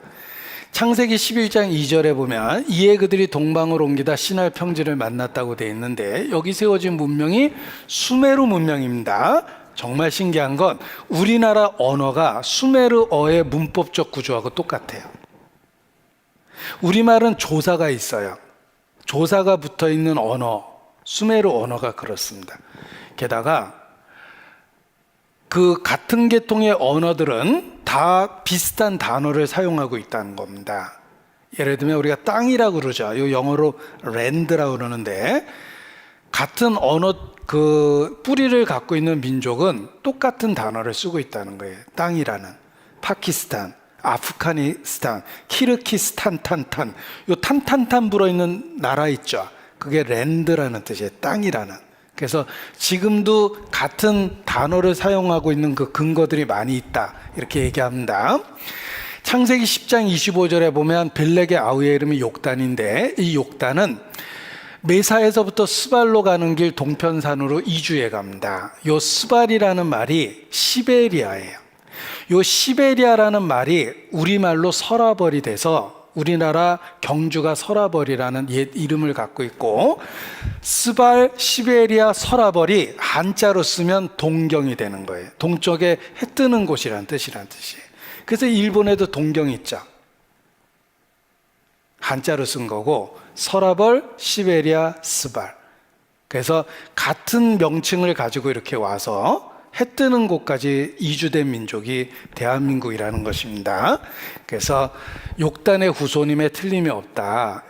창세기 11장 2절에 보면 이에 그들이 동방으로 옮기다 시날 평지를 만났다고 되어 있는데 여기 세워진 문명이 수메르 문명입니다. 정말 신기한 건 우리나라 언어가 수메르어의 문법적 구조하고 똑같아요. 우리말은 조사가 있어요. 조사가 붙어 있는 언어, 수메르 언어가 그렇습니다. 게다가 그 같은 계통의 언어들은 다 비슷한 단어를 사용하고 있다는 겁니다. 예를 들면 우리가 땅이라고 그러죠. 이 영어로 land라고 그러는데 같은 언어 그 뿌리를 갖고 있는 민족은 똑같은 단어를 쓰고 있다는 거예요. 땅이라는. 파키스탄, 아프가니스탄, 키르키스탄, 탄탄. 이 탄탄탄 불어있는 나라 있죠. 그게 land라는 뜻이에요. 땅이라는. 그래서 지금도 같은 단어를 사용하고 있는 그 근거들이 많이 있다. 이렇게 얘기합니다. 창세기 10장 25절에 보면 벨렉의 아우의 이름이 욕단인데 이 욕단은 메사에서부터 스발로 가는 길 동편산으로 이주해 갑니다. 요 스발이라는 말이 시베리아예요. 요 시베리아라는 말이 우리말로 서라벌이 돼서 우리나라 경주가 서라벌이라는 옛 이름을 갖고 있고, 스발, 시베리아, 서라벌이 한자로 쓰면 동경이 되는 거예요. 동쪽에 해 뜨는 곳이란 뜻이란 뜻이에요. 그래서 일본에도 동경이 있죠. 한자로 쓴 거고, 서라벌, 시베리아, 스발. 그래서 같은 명칭을 가지고 이렇게 와서 해 뜨는 곳까지 이주된 민족이 대한민국이라는 것입니다. 그래서 욕단의 후손임에 틀림이 없다.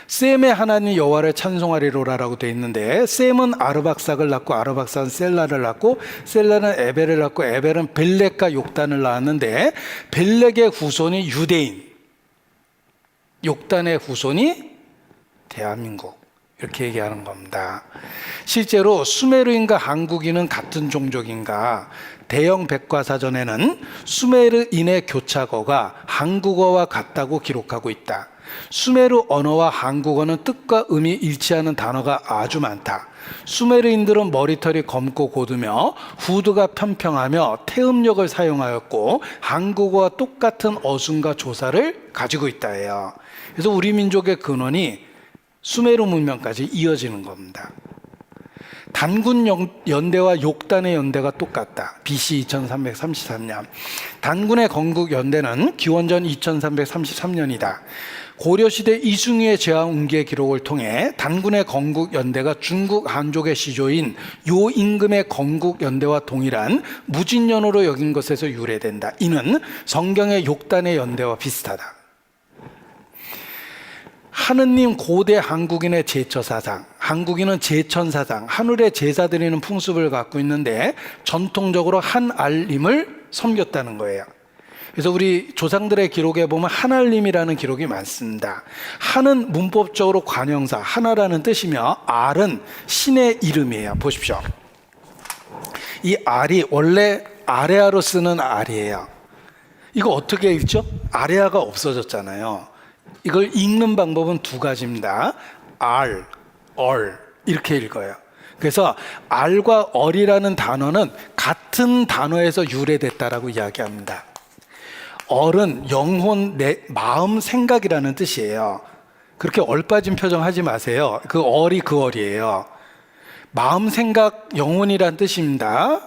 셈의 하나님 여호와를 찬송하리로라라고 되어 있는데, 셈은 아르박삭을 낳고 아르박삭은 셀라를 낳고 셀라는 에벨을 낳고 에벨은 벨렉과 욕단을 낳았는데, 벨렉의 후손이 유대인, 욕단의 후손이 대한민국, 이렇게 얘기하는 겁니다. 실제로 수메르인과 한국인은 같은 종족인가? 대영 백과사전에는 수메르인의 교차어가 한국어와 같다고 기록하고 있다. 수메르 언어와 한국어는 뜻과 의미 일치하는 단어가 아주 많다. 수메르인들은 머리털이 검고 곧으며 후드가 평평하며 태음력을 사용하였고, 한국어와 똑같은 어순과 조사를 가지고 있다 해요. 그래서 우리 민족의 근원이 수메르 문명까지 이어지는 겁니다. 단군 연대와 욕단의 연대가 똑같다. BC 2333년. 단군의 건국 연대는 기원전 2333년이다. 고려시대 이승유의 제왕 운기의 기록을 통해 단군의 건국 연대가 중국 한족의 시조인 요 임금의 건국 연대와 동일한 무진년으로 여긴 것에서 유래된다. 이는 성경의 욕단의 연대와 비슷하다. 하느님 고대 한국인의 제처 사상, 한국인은 제천 사상, 하늘에 제사 드리는 풍습을 갖고 있는데 전통적으로 한알림을 섬겼다는 거예요. 그래서 우리 조상들의 기록에 보면 한알림이라는 기록이 많습니다. 한은 문법적으로 관형사, 하나라는 뜻이며, 알은 신의 이름이에요. 보십시오. 이 알이 원래 아레아로 쓰는 알이에요. 이거 어떻게 읽죠? 아레아가 없어졌잖아요. 이걸 읽는 방법은 두 가지입니다. 알, 얼 이렇게 읽어요. 그래서 알과 얼이라는 단어는 같은 단어에서 유래됐다라고 이야기합니다. 얼은 영혼, 내 마음, 생각이라는 뜻이에요. 그렇게 얼빠진 표정 하지 마세요. 그 얼이 그 얼이에요. 마음, 생각, 영혼이란 뜻입니다.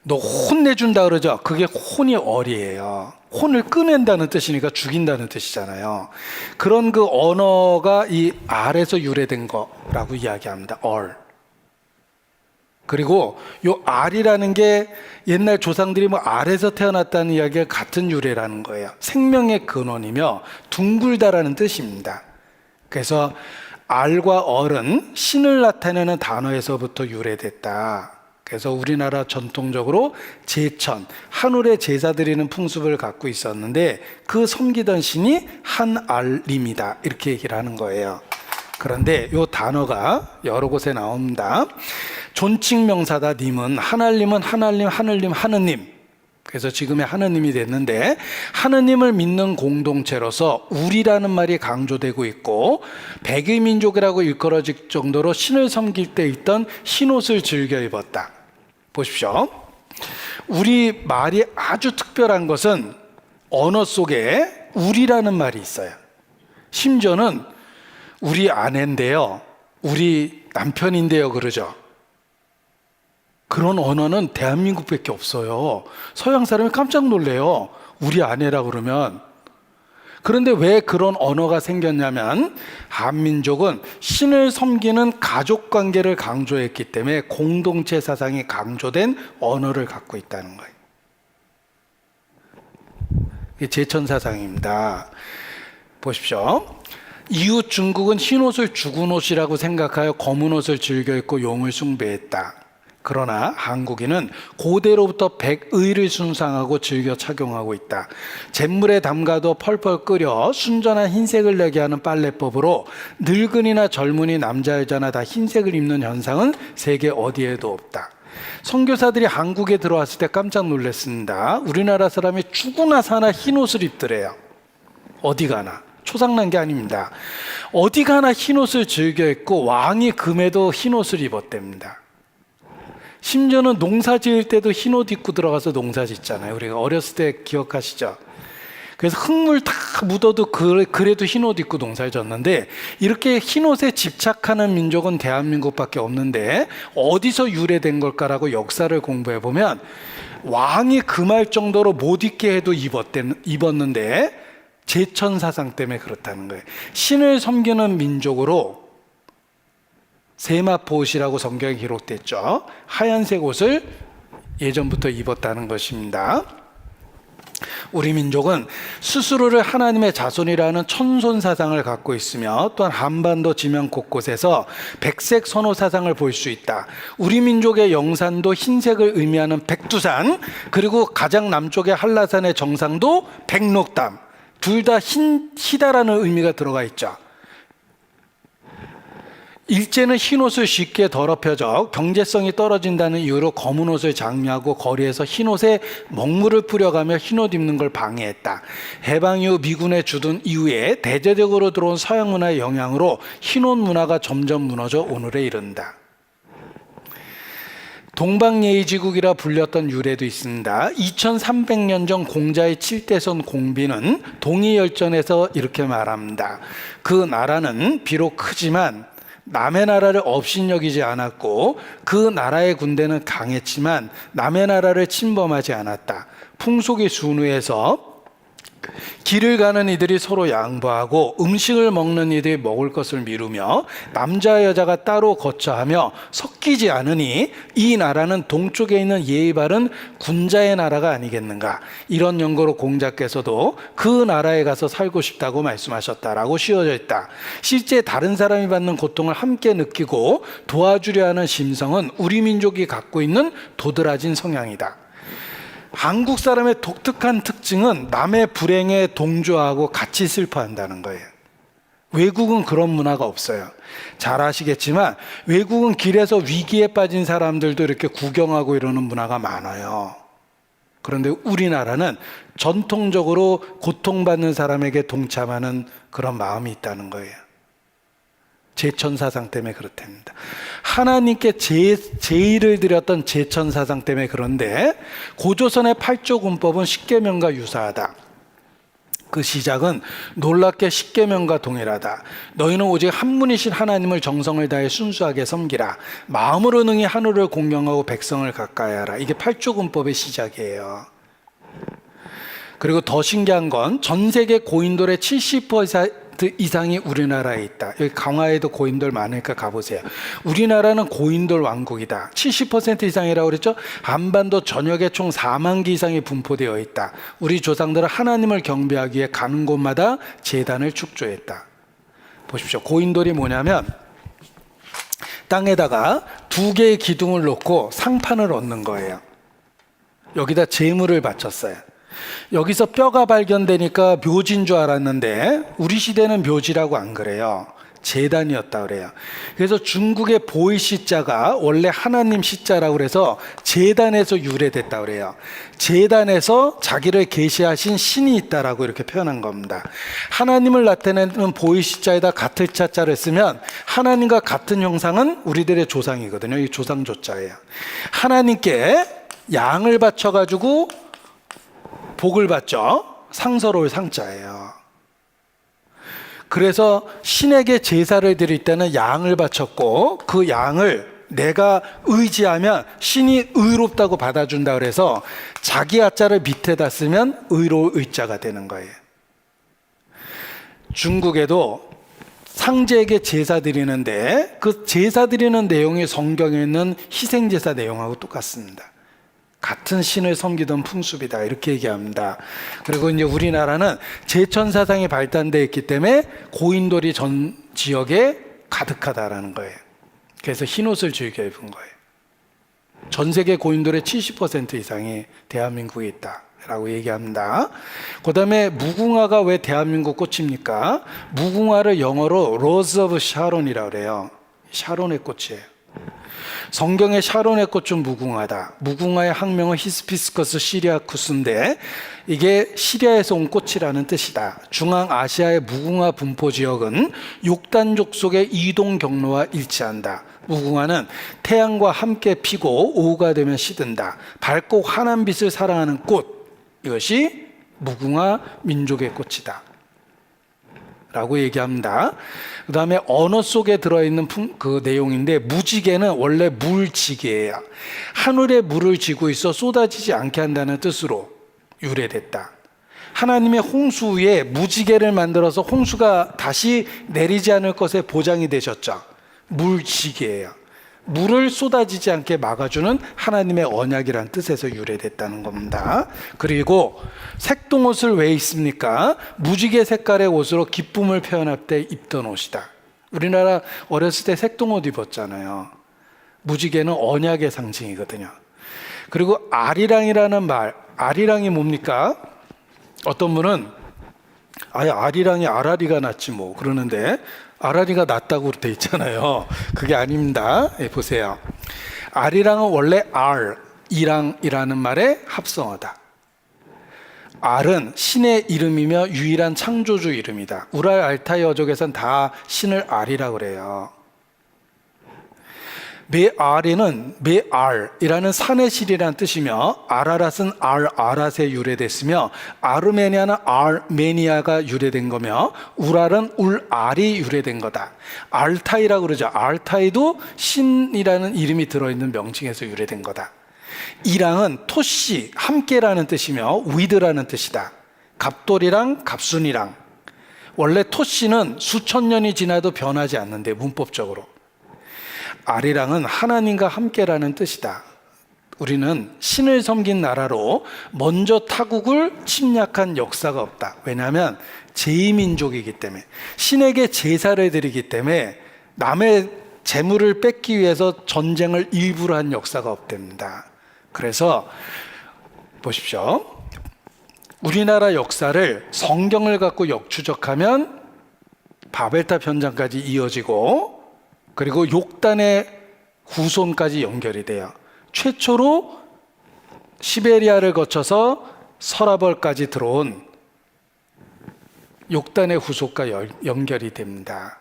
너 혼내준다 그러죠? 그게 혼이 얼이에요. 혼을 꺼낸다는 뜻이니까 죽인다는 뜻이잖아요. 그런 그 언어가 이 알에서 유래된 거라고 이야기합니다. 얼. 그리고 요 알이라는 게 옛날 조상들이 뭐 알에서 태어났다는 이야기가 같은 유래라는 거예요. 생명의 근원이며 둥글다라는 뜻입니다. 그래서 알과 얼은 신을 나타내는 단어에서부터 유래됐다. 그래서 우리나라 전통적으로 제천, 한울에 제사 드리는 풍습을 갖고 있었는데, 그 섬기던 신이 한알림이다, 이렇게 얘기를 하는 거예요. 그런데 이 단어가 여러 곳에 나옵니다. 존칭명사다. 님은, 한알림은 하나님, 하늘님, 하느님. 그래서 지금의 하느님이 됐는데, 하느님을 믿는 공동체로서 우리라는 말이 강조되고 있고, 백의민족이라고 일컬어질 정도로 신을 섬길 때 입던 흰옷을 즐겨 입었다. 보십시오. 우리 말이 아주 특별한 것은 언어 속에 우리라는 말이 있어요. 심지어는 우리 아내인데요, 우리 남편인데요 그러죠. 그런 언어는 대한민국밖에 없어요. 서양 사람이 깜짝 놀래요, 우리 아내라고 그러면. 그런데 왜 그런 언어가 생겼냐면, 한민족은 신을 섬기는 가족관계를 강조했기 때문에 공동체 사상이 강조된 언어를 갖고 있다는 거예요. 이게 제천사상입니다. 보십시오. 이웃 중국은 흰옷을 죽은 옷이라고 생각하여 검은 옷을 즐겨 입고 용을 숭배했다. 그러나 한국인은 고대로부터 백의를 숭상하고 즐겨 착용하고 있다. 잿물에 담가도 펄펄 끓여 순전한 흰색을 내게 하는 빨래법으로 늙은이나 젊은이, 남자 여자나 다 흰색을 입는 현상은 세계 어디에도 없다. 선교사들이 한국에 들어왔을 때 깜짝 놀랐습니다. 우리나라 사람이 죽으나 사나 흰옷을 입더래요. 어디 가나. 초상난 게 아닙니다. 어디 가나 흰옷을 즐겨 입고 왕이 금에도 흰옷을 입었답니다. 심지어는 농사 지을 때도 흰옷 입고 들어가서 농사 짓잖아요. 우리가 어렸을 때 기억하시죠? 그래서 흙물 다 묻어도 그래도 흰옷 입고 농사를 졌는데, 이렇게 흰옷에 집착하는 민족은 대한민국밖에 없는데 어디서 유래된 걸까라고 역사를 공부해 보면 왕이 금할 정도로 못 입게 해도 입었는데 제천 사상 때문에 그렇다는 거예요. 신을 섬기는 민족으로 세마포옷이라고 성경에 기록됐죠. 하얀색 옷을 예전부터 입었다는 것입니다. 우리 민족은 스스로를 하나님의 자손이라는 천손 사상을 갖고 있으며, 또한 한반도 지면 곳곳에서 백색 선호 사상을 볼 수 있다. 우리 민족의 영산도 흰색을 의미하는 백두산, 그리고 가장 남쪽의 한라산의 정상도 백록담, 둘 다 희다라는 의미가 들어가 있죠. 일제는 흰옷을 쉽게 더럽혀져 경제성이 떨어진다는 이유로 검은 옷을 장려하고 거리에서 흰옷에 먹물을 뿌려가며 흰옷 입는 걸 방해했다. 해방 이후 미군에 주둔 이후에 대대적으로 들어온 서양 문화의 영향으로 흰옷 문화가 점점 무너져 오늘에 이른다. 동방예의지국이라 불렸던 유래도 있습니다. 2300년 전 공자의 7대선 공비는 동이열전에서 이렇게 말합니다. 그 나라는 비록 크지만 남의 나라를 업신여기지 않았고, 그 나라의 군대는 강했지만 남의 나라를 침범하지 않았다. 풍속이 순후해서 길을 가는 이들이 서로 양보하고 음식을 먹는 이들이 먹을 것을 미루며 남자 여자가 따로 거처하며 섞이지 않으니 이 나라는 동쪽에 있는 예의 바른 군자의 나라가 아니겠는가. 이런 연고로 공자께서도 그 나라에 가서 살고 싶다고 말씀하셨다라고 씌워져 있다. 실제 다른 사람이 받는 고통을 함께 느끼고 도와주려 하는 심성은 우리 민족이 갖고 있는 도드라진 성향이다. 한국 사람의 독특한 특징은 남의 불행에 동조하고 같이 슬퍼한다는 거예요. 외국은 그런 문화가 없어요. 잘 아시겠지만 외국은 길에서 위기에 빠진 사람들도 이렇게 구경하고 이러는 문화가 많아요. 그런데 우리나라는 전통적으로 고통받는 사람에게 동참하는 그런 마음이 있다는 거예요. 제천사상 때문에 그렇답니다. 하나님께 제의를 드렸던 제천사상 때문에 그런데, 고조선의 8조 군법은 십계명과 유사하다. 그 시작은 놀랍게 십계명과 동일하다. 너희는 오직 한 분이신 하나님을 정성을 다해 순수하게 섬기라. 마음으로 능히 하늘을 공경하고 백성을 가까이 하라. 이게 8조 군법의 시작이에요. 그리고 더 신기한 건 전 세계 고인돌의 70% 이상이 우리나라에 있다. 여기 강화에도 고인돌 많으니까 가보세요. 우리나라는 고인돌 왕국이다. 70% 이상이라고 그랬죠. 한반도 전역에 총 4만 개 이상이 분포되어 있다. 우리 조상들은 하나님을 경배하기 위해 가는 곳마다 제단을 축조했다. 보십시오. 고인돌이 뭐냐면 땅에다가 2개의 기둥을 놓고 상판을 얹는 거예요. 여기다 제물을 바쳤어요. 여기서 뼈가 발견되니까 묘지인 줄 알았는데 우리 시대는 묘지라고 안 그래요. 제단이었다 그래요. 그래서 중국의 보이시자가 원래 하나님 시자라고 그래서 제단에서 유래됐다 그래요. 제단에서 자기를 계시하신 신이 있다라고 이렇게 표현한 겁니다. 하나님을 나타내는 보이시자에다 같을 자자를 쓰면 하나님과 같은 형상은 우리들의 조상이거든요. 이 조상조자예요. 하나님께 양을 바쳐가지고 복을 받죠. 상서로울 상자예요. 그래서 신에게 제사를 드릴 때는 양을 바쳤고, 그 양을 내가 의지하면 신이 의롭다고 받아준다 그래서 자기 아자를 밑에다 쓰면 의로울 의자가 되는 거예요. 중국에도 상제에게 제사 드리는데 그 제사 드리는 내용이 성경에 있는 희생제사 내용하고 똑같습니다. 같은 신을 섬기던 풍습이다 이렇게 얘기합니다. 그리고 이제 우리나라는 제천 사상이 발달되어 있기 때문에 고인돌이 전 지역에 가득하다라는 거예요. 그래서 흰옷을 즐겨 입은 거예요. 전 세계 고인돌의 70% 이상이 대한민국에 있다라고 얘기합니다. 그 다음에 무궁화가 왜 대한민국 꽃입니까? 무궁화를 영어로 Rose of Sharon이라고 그래요. 샤론의 꽃이에요. 성경의 샤론의 꽃은 무궁화다. 무궁화의 학명은 히스피스커스 시리아쿠스인데 이게 시리아에서 온 꽃이라는 뜻이다. 중앙아시아의 무궁화 분포 지역은 욕단족 속의 이동 경로와 일치한다. 무궁화는 태양과 함께 피고 오후가 되면 시든다. 밝고 환한 빛을 사랑하는 꽃, 이것이 무궁화 민족의 꽃이다 라고 얘기합니다. 그 다음에 언어 속에 들어있는 그 내용인데, 무지개는 원래 물지개예요. 하늘에 물을 지고 있어 쏟아지지 않게 한다는 뜻으로 유래됐다. 하나님의 홍수 후에 무지개를 만들어서 홍수가 다시 내리지 않을 것에 보장이 되셨죠. 물지개예요. 물을 쏟아지지 않게 막아주는 하나님의 언약이란 뜻에서 유래됐다는 겁니다. 그리고 색동옷을 왜 입습니까? 무지개 색깔의 옷으로 기쁨을 표현할 때 입던 옷이다. 우리나라 어렸을 때 색동옷 입었잖아요. 무지개는 언약의 상징이거든요. 그리고 아리랑이라는 말, 아리랑이 뭡니까? 어떤 분은 아리랑이 아라리가 낫지 뭐 그러는데, 아라리가 낫다고 돼 있잖아요. 그게 아닙니다. 보세요. 아리랑은 원래 이랑이라는 말의 합성어다. 알은 신의 이름이며 유일한 창조주 이름이다. 우랄 알타이 어족에선 다 신을 알이라고 그래요. 메아리는 메알이라는 산의 실이라는 뜻이며, 아라랏은 아랏에 유래됐으며, 아르메니아는 아르메니아가 유래된 거며, 우랄은 울알이 유래된 거다. 알타이라고 그러죠. 알타이도 신이라는 이름이 들어있는 명칭에서 유래된 거다. 이랑은 토시, 함께라는 뜻이며 위드라는 뜻이다. 갑돌이랑 갑순이랑. 원래 토시는 수천 년이 지나도 변하지 않는데, 문법적으로. 아리랑은 하나님과 함께라는 뜻이다. 우리는 신을 섬긴 나라로 먼저 타국을 침략한 역사가 없다. 왜냐하면 제이민족이기 때문에, 신에게 제사를 드리기 때문에 남의 재물을 뺏기 위해서 전쟁을 일부러 한 역사가 없답니다. 그래서 보십시오. 우리나라 역사를 성경을 갖고 역추적하면 바벨탑 현장까지 이어지고, 그리고 욕단의 후손까지 연결이 돼요. 최초로 시베리아를 거쳐서 서라벌까지 들어온 욕단의 후손과 연결이 됩니다.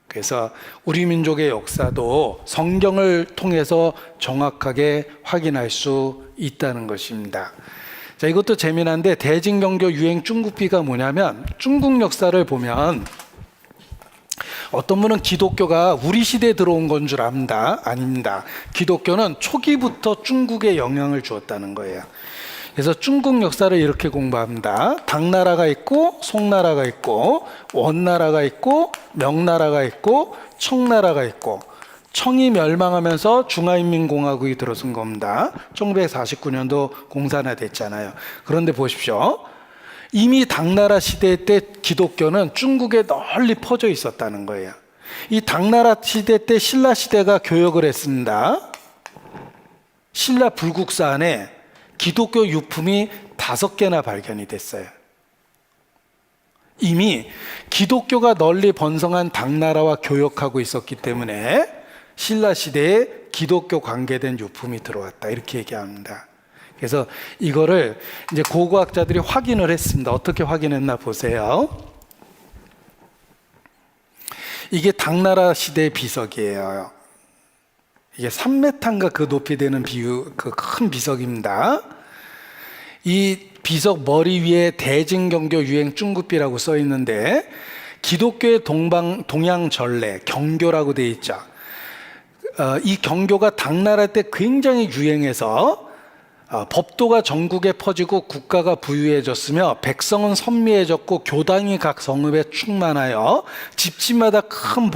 그래서 우리 민족의 역사도 성경을 통해서 정확하게 확인할 수 있다는 것입니다. 자, 이것도 재미난데, 대징경교 유행 중국비가 뭐냐면, 중국 역사를 보면 어떤 분은 기독교가 우리 시대에 들어온 건 줄 압니다. 아닙니다. 기독교는 초기부터 중국에 영향을 주었다는 거예요. 그래서 중국 역사를 이렇게 공부합니다. 당나라가 있고, 송나라가 있고, 원나라가 있고, 명나라가 있고, 청나라가 있고, 청이 멸망하면서 중화인민공화국이 들어선 겁니다. 1949년도 공산화됐잖아요. 그런데 보십시오. 이미 당나라 시대 때 기독교는 중국에 널리 퍼져 있었다는 거예요. 이 당나라 시대 때 신라 시대가 교역을 했습니다. 신라 불국사 안에 기독교 유품이 5개나 발견이 됐어요. 이미 기독교가 널리 번성한 당나라와 교역하고 있었기 때문에 신라 시대에 기독교 관계된 유품이 들어왔다, 이렇게 얘기합니다. 그래서 이거를 이제 고고학자들이 확인을 했습니다. 어떻게 확인했나 보세요. 이게 당나라 시대의 비석이에요. 이게 3m인가 그 높이 되는 그 큰 비석입니다. 이 비석 머리 위에 대징경교 유행 중국비라고 써 있는데, 기독교의 동양 전례, 경교라고 되어 있죠. 이 경교가 당나라 때 굉장히 유행해서 법도가 전국에 퍼지고 국가가 부유해졌으며, 백성은 선미해졌고, 교당이 각 성읍에 충만하여 집집마다 큰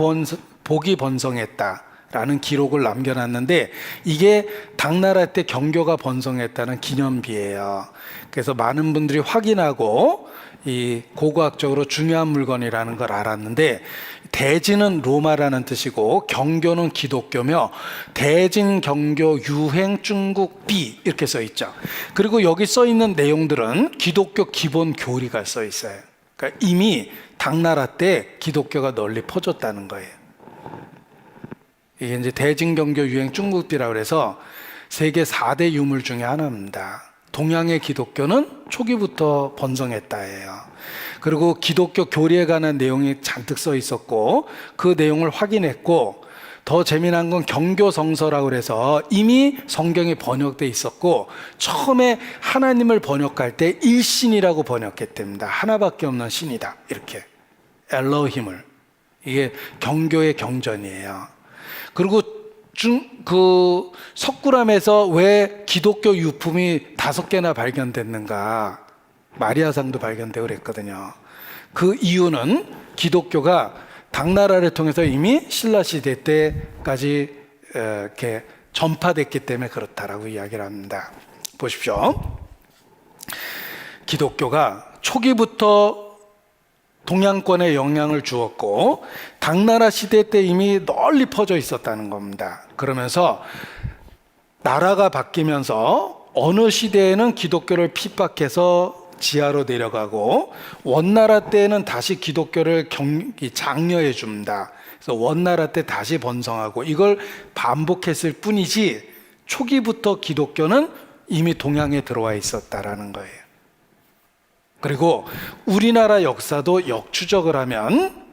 복이 번성했다라는 기록을 남겨놨는데, 이게 당나라 때 경교가 번성했다는 기념비예요. 그래서 많은 분들이 확인하고 이 고고학적으로 중요한 물건이라는 걸 알았는데, 대진은 로마라는 뜻이고 경교는 기독교며, 대진 경교 유행 중국비 이렇게 써 있죠. 그리고 여기 써 있는 내용들은 기독교 기본 교리가 써 있어요. 그러니까 이미 당나라 때 기독교가 널리 퍼졌다는 거예요. 이게 이제 대징경교 유행 중국비라고 해서 세계 4대 유물 중에 하나입니다. 동양의 기독교는 초기부터 번성했다예요. 그리고 기독교 교리에 관한 내용이 잔뜩 써 있었고 그 내용을 확인했고 더 재미난 건 경교성서라고 해서 이미 성경이 번역돼 있었고 처음에 하나님을 번역할 때 일신이라고 번역했답니다. 하나밖에 없는 신이다. 이렇게 엘로힘을. 이게 경교의 경전이에요. 그리고 석굴암에서 왜 기독교 유품이 5개나 발견됐는가? 마리아상도 발견되고 그랬거든요. 그 이유는 기독교가 당나라를 통해서 이미 신라 시대 때까지 이렇게 전파됐기 때문에 그렇다라고 이야기를 합니다. 보십시오. 기독교가 초기부터 동양권에 영향을 주었고 당나라 시대 때 이미 널리 퍼져 있었다는 겁니다. 그러면서 나라가 바뀌면서 어느 시대에는 기독교를 핍박해서 지하로 내려가고 원나라 때에는 다시 기독교를 장려해 줍니다. 그래서 원나라 때 다시 번성하고 이걸 반복했을 뿐이지 초기부터 기독교는 이미 동양에 들어와 있었다라는 거예요. 그리고 우리나라 역사도 역추적을 하면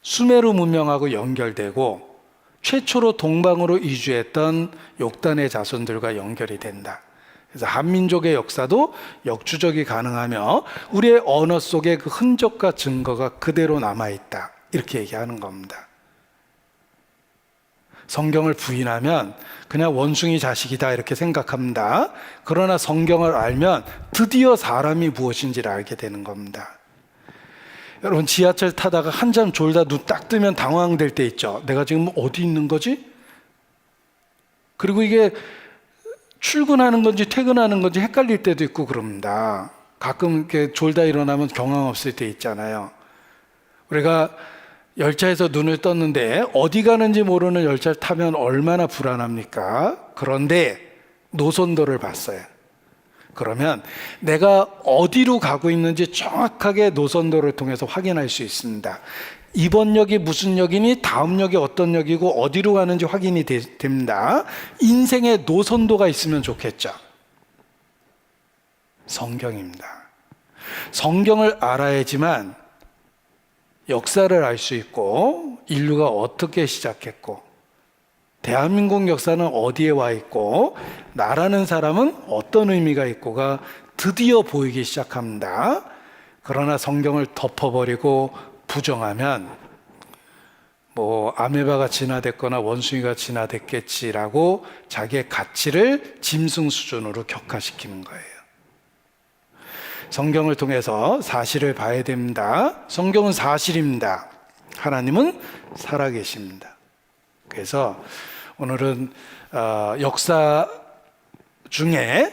수메르 문명하고 연결되고 최초로 동방으로 이주했던 욕단의 자손들과 연결이 된다. 그래서 한민족의 역사도 역추적이 가능하며 우리의 언어 속에 그 흔적과 증거가 그대로 남아있다. 이렇게 얘기하는 겁니다. 성경을 부인하면 그냥 원숭이 자식이다 이렇게 생각합니다. 그러나 성경을 알면 드디어 사람이 무엇인지를 알게 되는 겁니다. 여러분 지하철 타다가 한참 졸다 눈 딱 뜨면 당황될 때 있죠. 내가 지금 어디 있는 거지? 그리고 이게 출근하는 건지 퇴근하는 건지 헷갈릴 때도 있고 그럽니다. 가끔 이렇게 졸다 일어나면 경황 없을 때 있잖아요. 우리가 열차에서 눈을 떴는데 어디 가는지 모르는 열차를 타면 얼마나 불안합니까? 그런데 노선도를 봤어요. 그러면 내가 어디로 가고 있는지 정확하게 노선도를 통해서 확인할 수 있습니다. 이번 역이 무슨 역이니 다음 역이 어떤 역이고 어디로 가는지 확인이 됩니다. 인생에 노선도가 있으면 좋겠죠. 성경입니다. 성경을 알아야지만 역사를 알 수 있고 인류가 어떻게 시작했고 대한민국 역사는 어디에 와 있고 나라는 사람은 어떤 의미가 있고가 드디어 보이기 시작합니다. 그러나 성경을 덮어버리고 부정하면 뭐 아메바가 진화됐거나 원숭이가 진화됐겠지라고 자기의 가치를 짐승 수준으로 격화시키는 거예요. 성경을 통해서 사실을 봐야 됩니다. 성경은 사실입니다. 하나님은 살아계십니다. 그래서 오늘은 역사 중에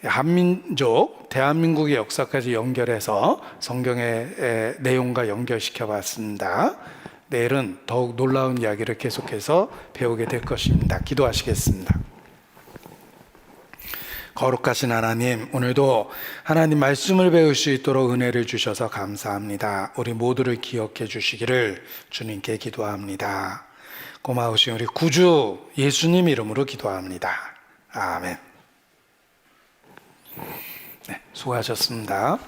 한민족, 대한민국의 역사까지 연결해서 성경의 내용과 연결시켜 봤습니다. 내일은 더욱 놀라운 이야기를 계속해서 배우게 될 것입니다. 기도하시겠습니다. 거룩하신 하나님, 오늘도 하나님 말씀을 배울 수 있도록 은혜를 주셔서 감사합니다. 우리 모두를 기억해 주시기를 주님께 기도합니다. 고마우신 우리 구주 예수님 이름으로 기도합니다. 아멘. 네, 수고하셨습니다.